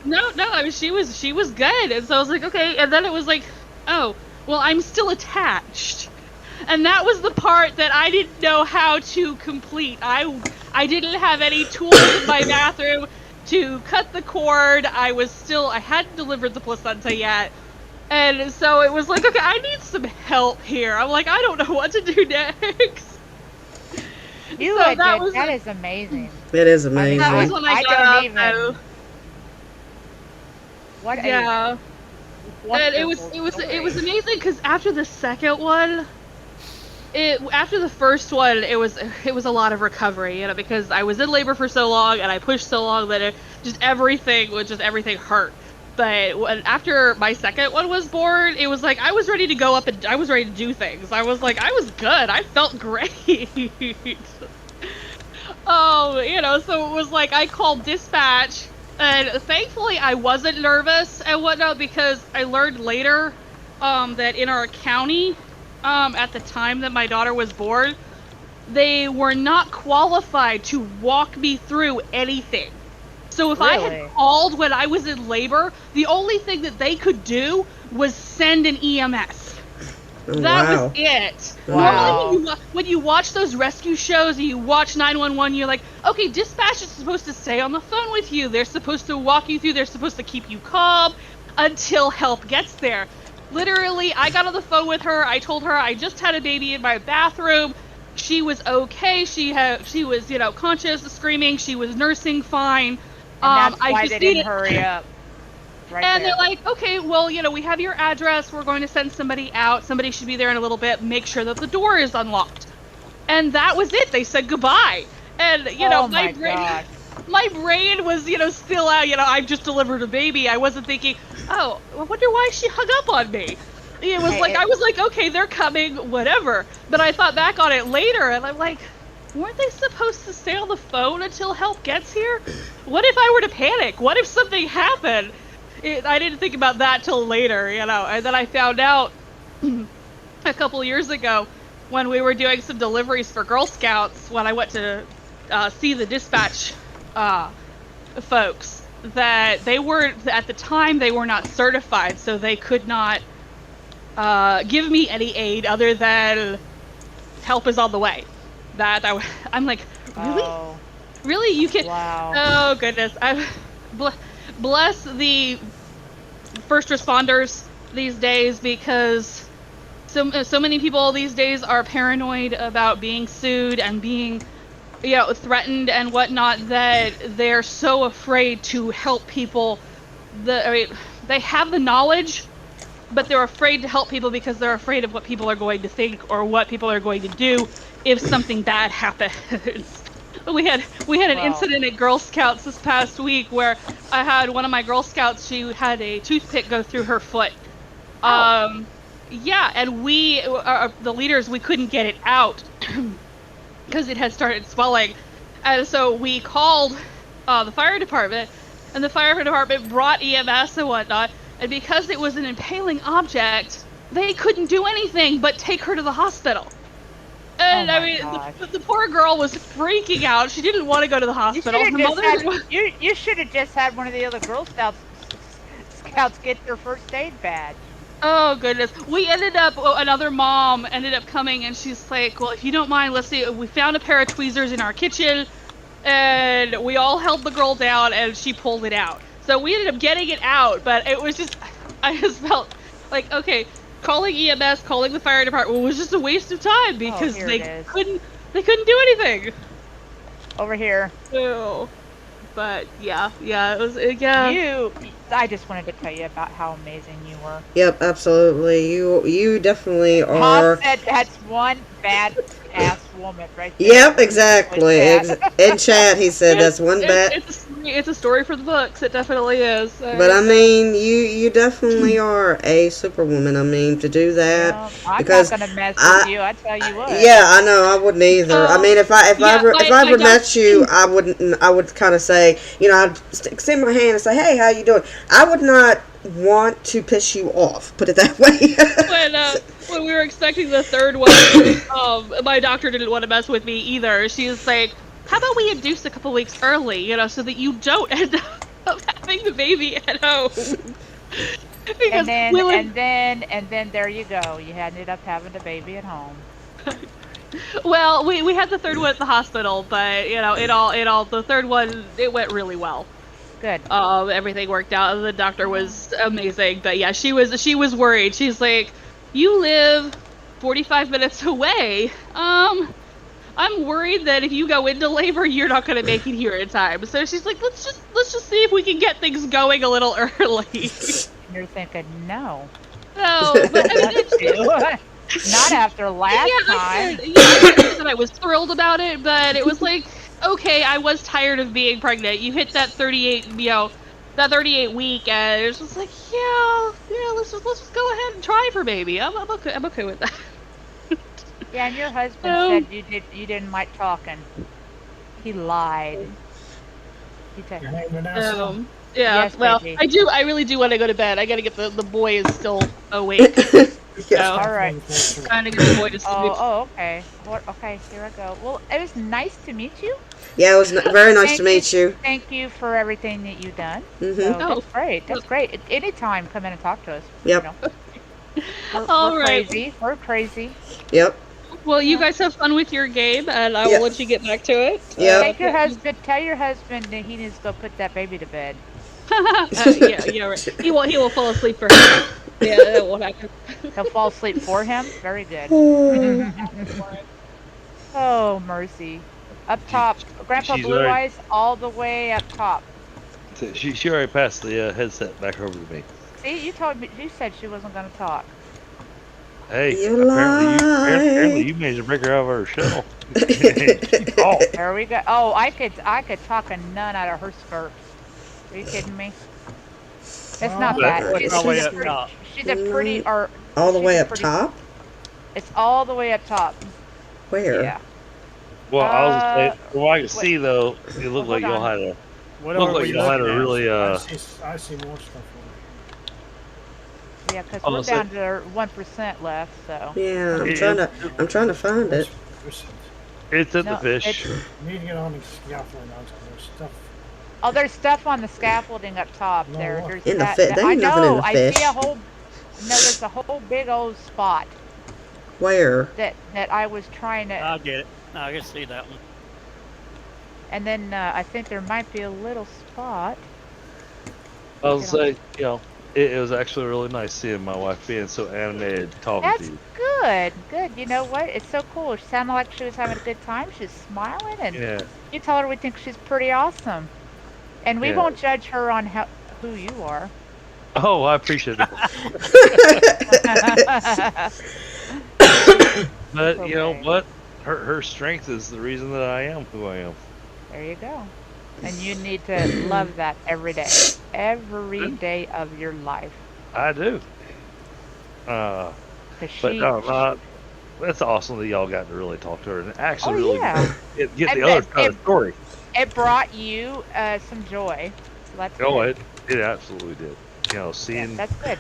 no, I mean she was good, and so I was like, okay, and then it was like, oh, well, I'm still attached, and that was the part that I didn't know how to complete. I didn't have any tools in my bathroom to cut the cord. I hadn't delivered the placenta yet, and so it was like, okay, I need some help here. I'm like, I don't know what to do next. You So are that good. was- That is amazing. It is amazing. That was when I got don't up. even- What a Yeah. And it was wonderful amazing because after the second one, after the first one, it was a lot of recovery, because I was in labor for so long and I pushed so long that everything hurt. But after my second one was born, it was like I was ready to go up and I was ready to do things. I was like, I was good. I felt great. So it was like I called dispatch, and thankfully I wasn't nervous and whatnot, because I learned later that in our county, at the time that my daughter was born, they were not qualified to walk me through anything. So if I Really? had called when I was in labor, the only thing that they could do was send an EMS. Oh, That wow. was it. Wow. Normally, when you watch those rescue shows and you watch 911, you're like, okay, dispatch is supposed to stay on the phone with you. They're supposed to walk you through. They're supposed to keep you calm until help gets there. Literally, I got on the phone with her. I told her I just had a baby in my bathroom. She was okay. She was, conscious, screaming. She was nursing fine. And that's I why just they didn't needed- hurry up. Right and there. they're like, okay, well, we have your address. We're going to send somebody out. Somebody should be there in a little bit. Make sure that the door is unlocked. And that was it. They said goodbye. And, oh my my brain, gosh. my brain was, still out. I've just delivered a baby. I wasn't thinking, oh, I wonder why she hung up on me. It was Hey, I was like, okay, they're coming, whatever. But I thought back on it later, and I'm like, weren't they supposed to stay on the phone until help gets here? What if I were to panic? What if something happened? I didn't think about that till later, and then I found out a couple years ago when we were doing some deliveries for Girl Scouts, when I went to see the dispatch folks, that they weren't, at the time, they were not certified, so they could not give me any aid other than help is on the way. I'm like, really? Oh, Really? You can? wow. Oh goodness! Bless the first responders these days, because so many people these days are paranoid about being sued and being threatened and whatnot, that they're so afraid to help people. They have the knowledge, but they're afraid to help people because they're afraid of what people are going to think or what people are going to do if something bad happens. We had an Wow. incident at Girl Scouts this past week where I had one of my Girl Scouts, she had a toothpick go through her foot. Oh. Yeah, and we, the leaders, we couldn't get it out because it had started swelling. And so we called the fire department, and the fire department brought EMS and whatnot, and because it was an impaling object, they couldn't do anything but take her to the hospital. And Oh I my mean, gosh. the poor girl was freaking out. She didn't want to go to the You hospital. should Her have just mother, had, you should have just had one of the other Girl Scouts get their first aid badge. oh goodness, we ended up, another mom ended up coming, and she's like, well, if you don't mind, let's see, we found a pair of tweezers in our kitchen, and we all held the girl down, and she pulled it out. So we ended up getting it out, but it was just, I just felt like, okay, calling EMS, calling the fire department was just a waste of time because here they it is. couldn't do anything. Over here. So, but yeah, it was, I just wanted to tell you about how amazing you were. Yep, absolutely. You definitely Mom are. said that's one bad ass woman right there. Yep, exactly. In chat, he said that's one bad. It's a story for the books. It definitely is. But I mean, you definitely are a superwoman. I mean, to do that, Well, I'm because not gonna mess I- with you. I tell you what. yeah, I know I wouldn't either. I mean, if I ever met you, I wouldn't. I would kind of say, you know, I'd extend my hand and say, "Hey, how you doing?" I would not want to piss you off. Put it that way. When we were expecting the third one, my doctor didn't want to mess with me either. She was like, "How about we induce a couple weeks early, you know, so that you don't end up having the baby at home." And then there you go. You ended up having the baby at home. Well, we had the third one at the hospital, but you know, the third one, it went really well. Good. Everything worked out. The doctor was amazing, but yeah, she was worried. She's like, "You live 45 minutes away. I'm worried that if you go into labor, you're not going to make it here in time." So she's like, let's just see if we can get things going a little early." And you're thinking, no. No, but I mean, Not after last time. I said that I was thrilled about it, but it was like, okay, I was tired of being pregnant. You hit that 38 week, and it's just like, yeah, let's just go ahead and try for baby. I'm okay with that. Yeah, and your husband said you didn't like talking. He lied. He said, Your name Vanessa? Yeah, Yes, well, baby. I really do want to go to bed. I gotta get the boy is still awake. Yeah. all right. Trying to get the boy to sleep. Okay. Okay, here I go. Well, it was nice to meet you. Yeah, it was very nice to meet you. Thank you for everything that you've done. Mhm. So Oh. that's great. That's great. Anytime, come in and talk to us. Yep. We're All right. crazy. We're crazy. Yep. Well, you guys have fun with your game, and I will Yeah. let you get back to it. Yeah. Tell your husband that he needs to go put that baby to bed. Yeah, right. He will fall asleep for him. Yeah, that won't happen. He'll fall asleep for him. Very good. Oh, mercy. Up top, Grandpa She's Blue already- Eyes, all the way up top. She already passed the headset back over to me. See, you said she wasn't going to talk. Hey, You apparently lie. you managed to break her out of her shell. Oh, There we go. Oh, I could talk a nun out of her skirt. Are you kidding me? It's not that. That's all the way She's a up pretty, top. she's a pretty, or All the she's way a up pretty- top. It's all the way up top. Where? Yeah. well, I was saying, from what I could wait. see though, it looked like Hold y'all on. had a What looked are like we y'all had looking a at? really I see more stuff Yeah, because Oh, we're so- down to 1% left, so. Yeah, I'm It- trying to find it. it's in No, the fish. it's- You need to get on these scaffolding. There's stuff. Oh, there's stuff on the scaffolding up top. No, There, what? there's In the that. fi- that- there I ain't nothing in know. the I fish. see a whole. No, there's a whole big old spot Where? that I was trying to. I'll get it. I can see that one. And then I think there might be a little spot. I was say, you know, it was actually really nice seeing my wife being so animated talking That's to you. good. Good. You know what? It's so cool. She sounded like she was having a good time. She's smiling, and Yeah. you tell her we think she's pretty awesome. And we Yeah. won't judge her on who you are. Oh, I appreciate it. But you know Okay. what? Her strength is the reason that I am who I am. There you go. And you need to love that every day. Every day of your life. I do. 'Cause But she, no, that's awesome that y'all got to really talk to her and actually Oh, really yeah. get And the other it- side of the story. it brought you some joy. So that's Oh, good. it absolutely did. You know, Yeah, seeing that's good.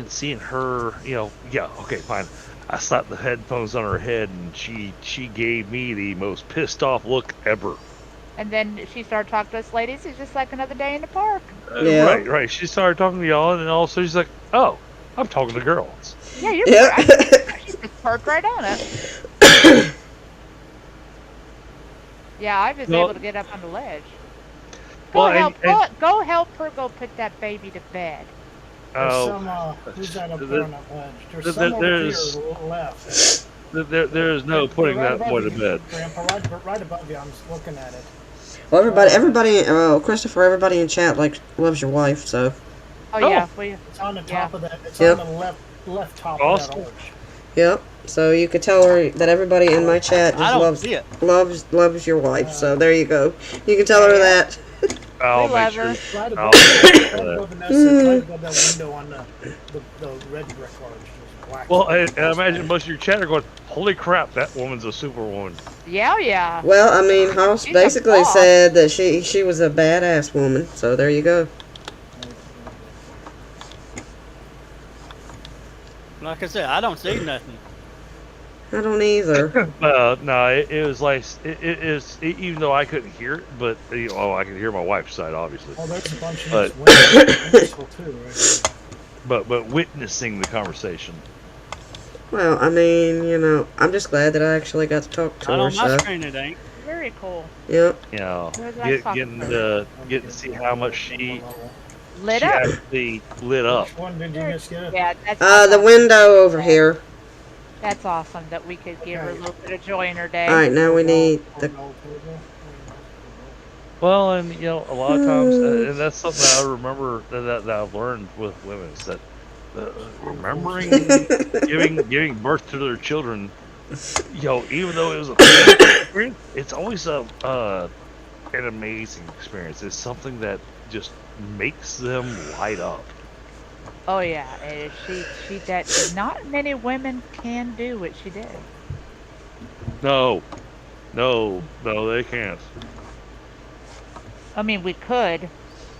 seeing her, you know, yeah, okay, fine. I slapped the headphones on her head and she gave me the most pissed off look ever. And then she started talking to us ladies. It's just like another day in the park. Yeah. Right. She started talking to y'all and then all of a sudden she's like, oh, I'm talking to girls. Yeah, you're Yeah. She just perked right on us. Yeah, I was Well- able to get up on the ledge. Go Well, help. and- Go help her. Go put that baby to bed. There's Oh, some, who's that up there- there on that ledge? There's there- some over there's- here left. there is no putting Right that above boy to you, bed. Grandpa, right above you. I'm just looking at it. Well, Christopher, everybody in chat loves your wife, so Oh, Oh. yeah, It's on the top Yeah. of that. It's Yep. on the left top Awesome. of that arch. Yep. So you could tell her that everybody in my chat I just don't loves see it. loves your wife. So there you go. You can tell her that. I'll We make love sure. her. Right I'll above Vanessa, right above that window on the red brick arch. There's black. Well, and I imagine most of your chat are going, "Holy crap, that woman's a superwoman." Yeah, yeah. Well, I mean, House She's a basically boss. said that she was a badass woman. So there you go. Like I said, I don't see nothing. I don't either. No, it was like even though I couldn't hear it, but I could hear my wife's side, obviously. Oh, there's a bunch of But- nice windows too, right? But witnessing the conversation. Well, I mean, you know, I'm just glad that I actually got to talk to Not her. on my So, screen, it ain't. Very cool. yep. You know, Where's that fucking getting to see how much she Lit she up. actually lit up. Which one did you just get? Yeah, that's The awesome. window over here. That's awesome that we could give her a Okay. little bit of joy in her day. All right, now we need the. Well, and you know, a lot of times, and that's something that I remember that I've learned with women is that remembering giving birth to their children, even though it was a painful experience, it's always an amazing experience. It's something that just makes them light up. Oh yeah, she that not many women can do what she did. No, they can't. I mean, we could,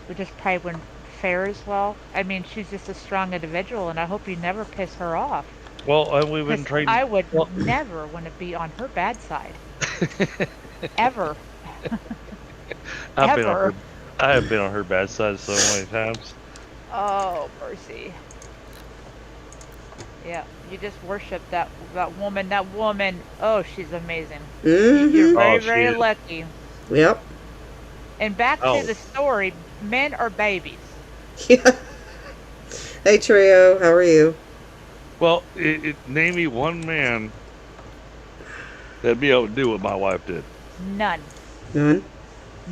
we just probably wouldn't fare as well. I mean, she's just a strong individual, and I hope you never piss her off. Well, and we've been 'Cause training. I would well- never want to be on her bad side. Ever. I Ever. have been on her bad side so many times. Oh, mercy. Yeah, you just worship that woman. That woman, oh, she's amazing. You're Mm-hmm. very, Oh, she very is. lucky. Yep. And back Oh. to the story, men are babies. Yeah. Hey Trio, how are you? Well, name me one man that'd be able to do what my wife did. None. None.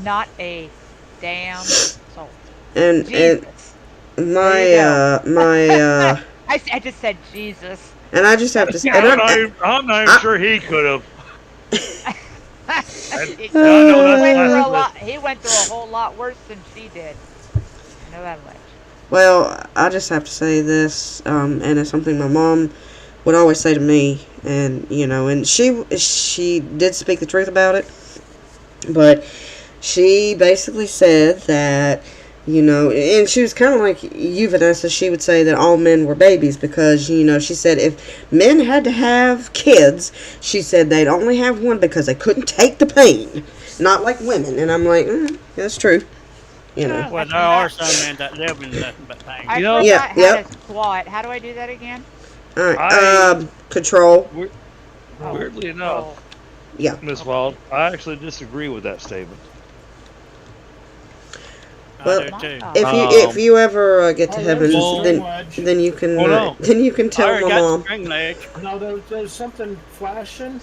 Not a damn soul. And Jesus. my There I just said Jesus. and I just have to say, and I'm not even sure he could have. He went through a whole lot worse than she did. I know that much. well, I just have to say this, and it's something my mom would always say to me, and you know, and she did speak the truth about it, but she basically said that, you know, and she was kind of like you, Vanessa. She would say that all men were babies because, you know, she said if men had to have kids, she said they'd only have one because they couldn't take the pain, not like women. And I'm like, that's true, you know. Well, there are some men that live in nothing but pain. I You know- forgot Yeah, how yep. to squat. How do I do that again? All right, I- control. Oh, Weirdly enough, oh. Yeah. Miss Wild, I actually disagree with that statement. Well, I do too. If you ever get to heaven, then you can Oh, no. then you can I tell already my got the mom. string leg. No, there's something flashing.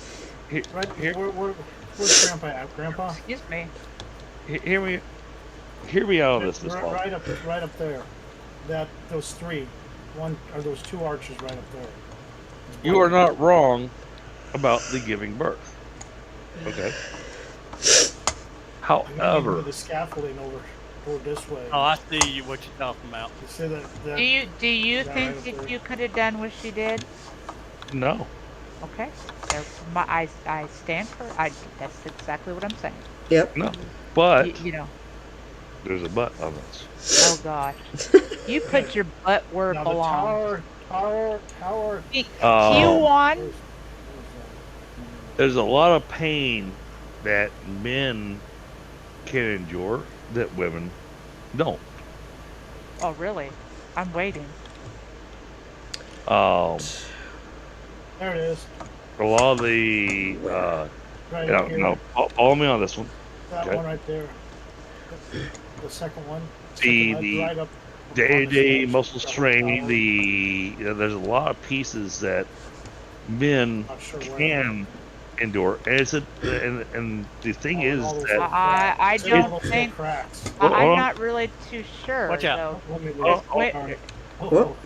He- Right, Here- where's Grandpa at? Grandpa? Excuse me. Hear me out on this, Miss Wild. Right up there. Those three, those two arches right up there. You are not wrong about the giving birth. Okay. I'm gonna However, move the scaffolding over this way. Oh, I see what you're talking about. You see that? Do you that think right that there? you could have done what she did? no. Okay. I stand for. That's exactly what I'm saying. Yep. No. But You know. there's a but on this. Oh God. You put your butt where it Now the belongs. tower. Q1. There's a lot of pain that men can endure that women don't. Oh really? I'm waiting. There it is. A lot of the Right here. no, follow me on this one. That okay. one right there. The second one. The- Second, the right up on the Day-to-day stairs. muscle strain. Tower. There's a lot of pieces that men Not sure where. can endure, and and the thing is All those that little cracks. I See all don't those little think- cracks. Hold I'm on. not really too sure. Watch out. Though. Let me Oh, look. wait. All right. Whoop.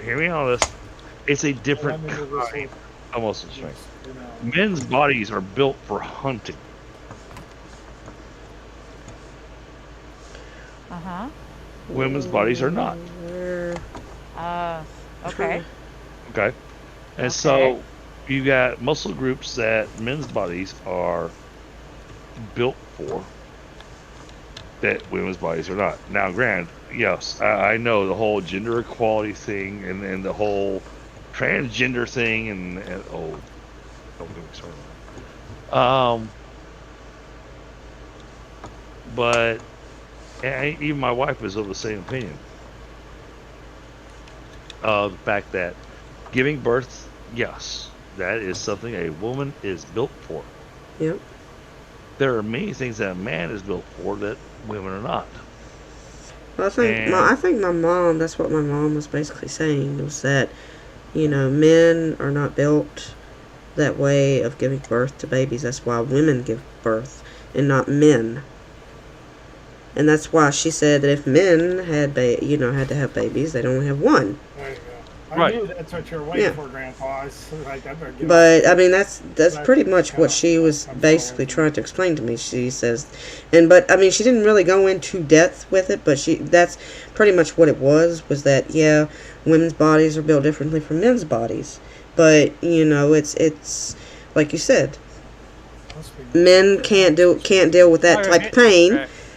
hear me on this. It's a different Let me move this kind over. of muscle strength. You know, Men's bodies are built for hunting. Uh-huh. Women's bodies are not. Okay. Okay. And Okay. so you got muscle groups that men's bodies are built for that women's bodies are not. Now, granted, yes, I know the whole gender equality thing and the whole transgender thing and oh, don't get me started. But even my wife was of the same opinion. The fact that giving birth, yes, that is something a woman is built for. Yep. There are many things that a man is built for that women are not. Well, I think my mom. That's what my mom was basically saying. Was that, men are not built that way of giving birth to babies. That's why women give birth and not men. And that's why she said that if men had had to have babies, they'd only have one. there you go. I Right. knew that's what you were waiting Yeah. for, Grandpa. I was like, I better get But I mean, that's pretty much kinda- what she was I'm basically following. trying to explain to me. She says, but I mean, she didn't really go into depth with it. But that's pretty much what it was that women's bodies are built differently from men's bodies. But it's like you said, Must be- men can't deal with that type of pain,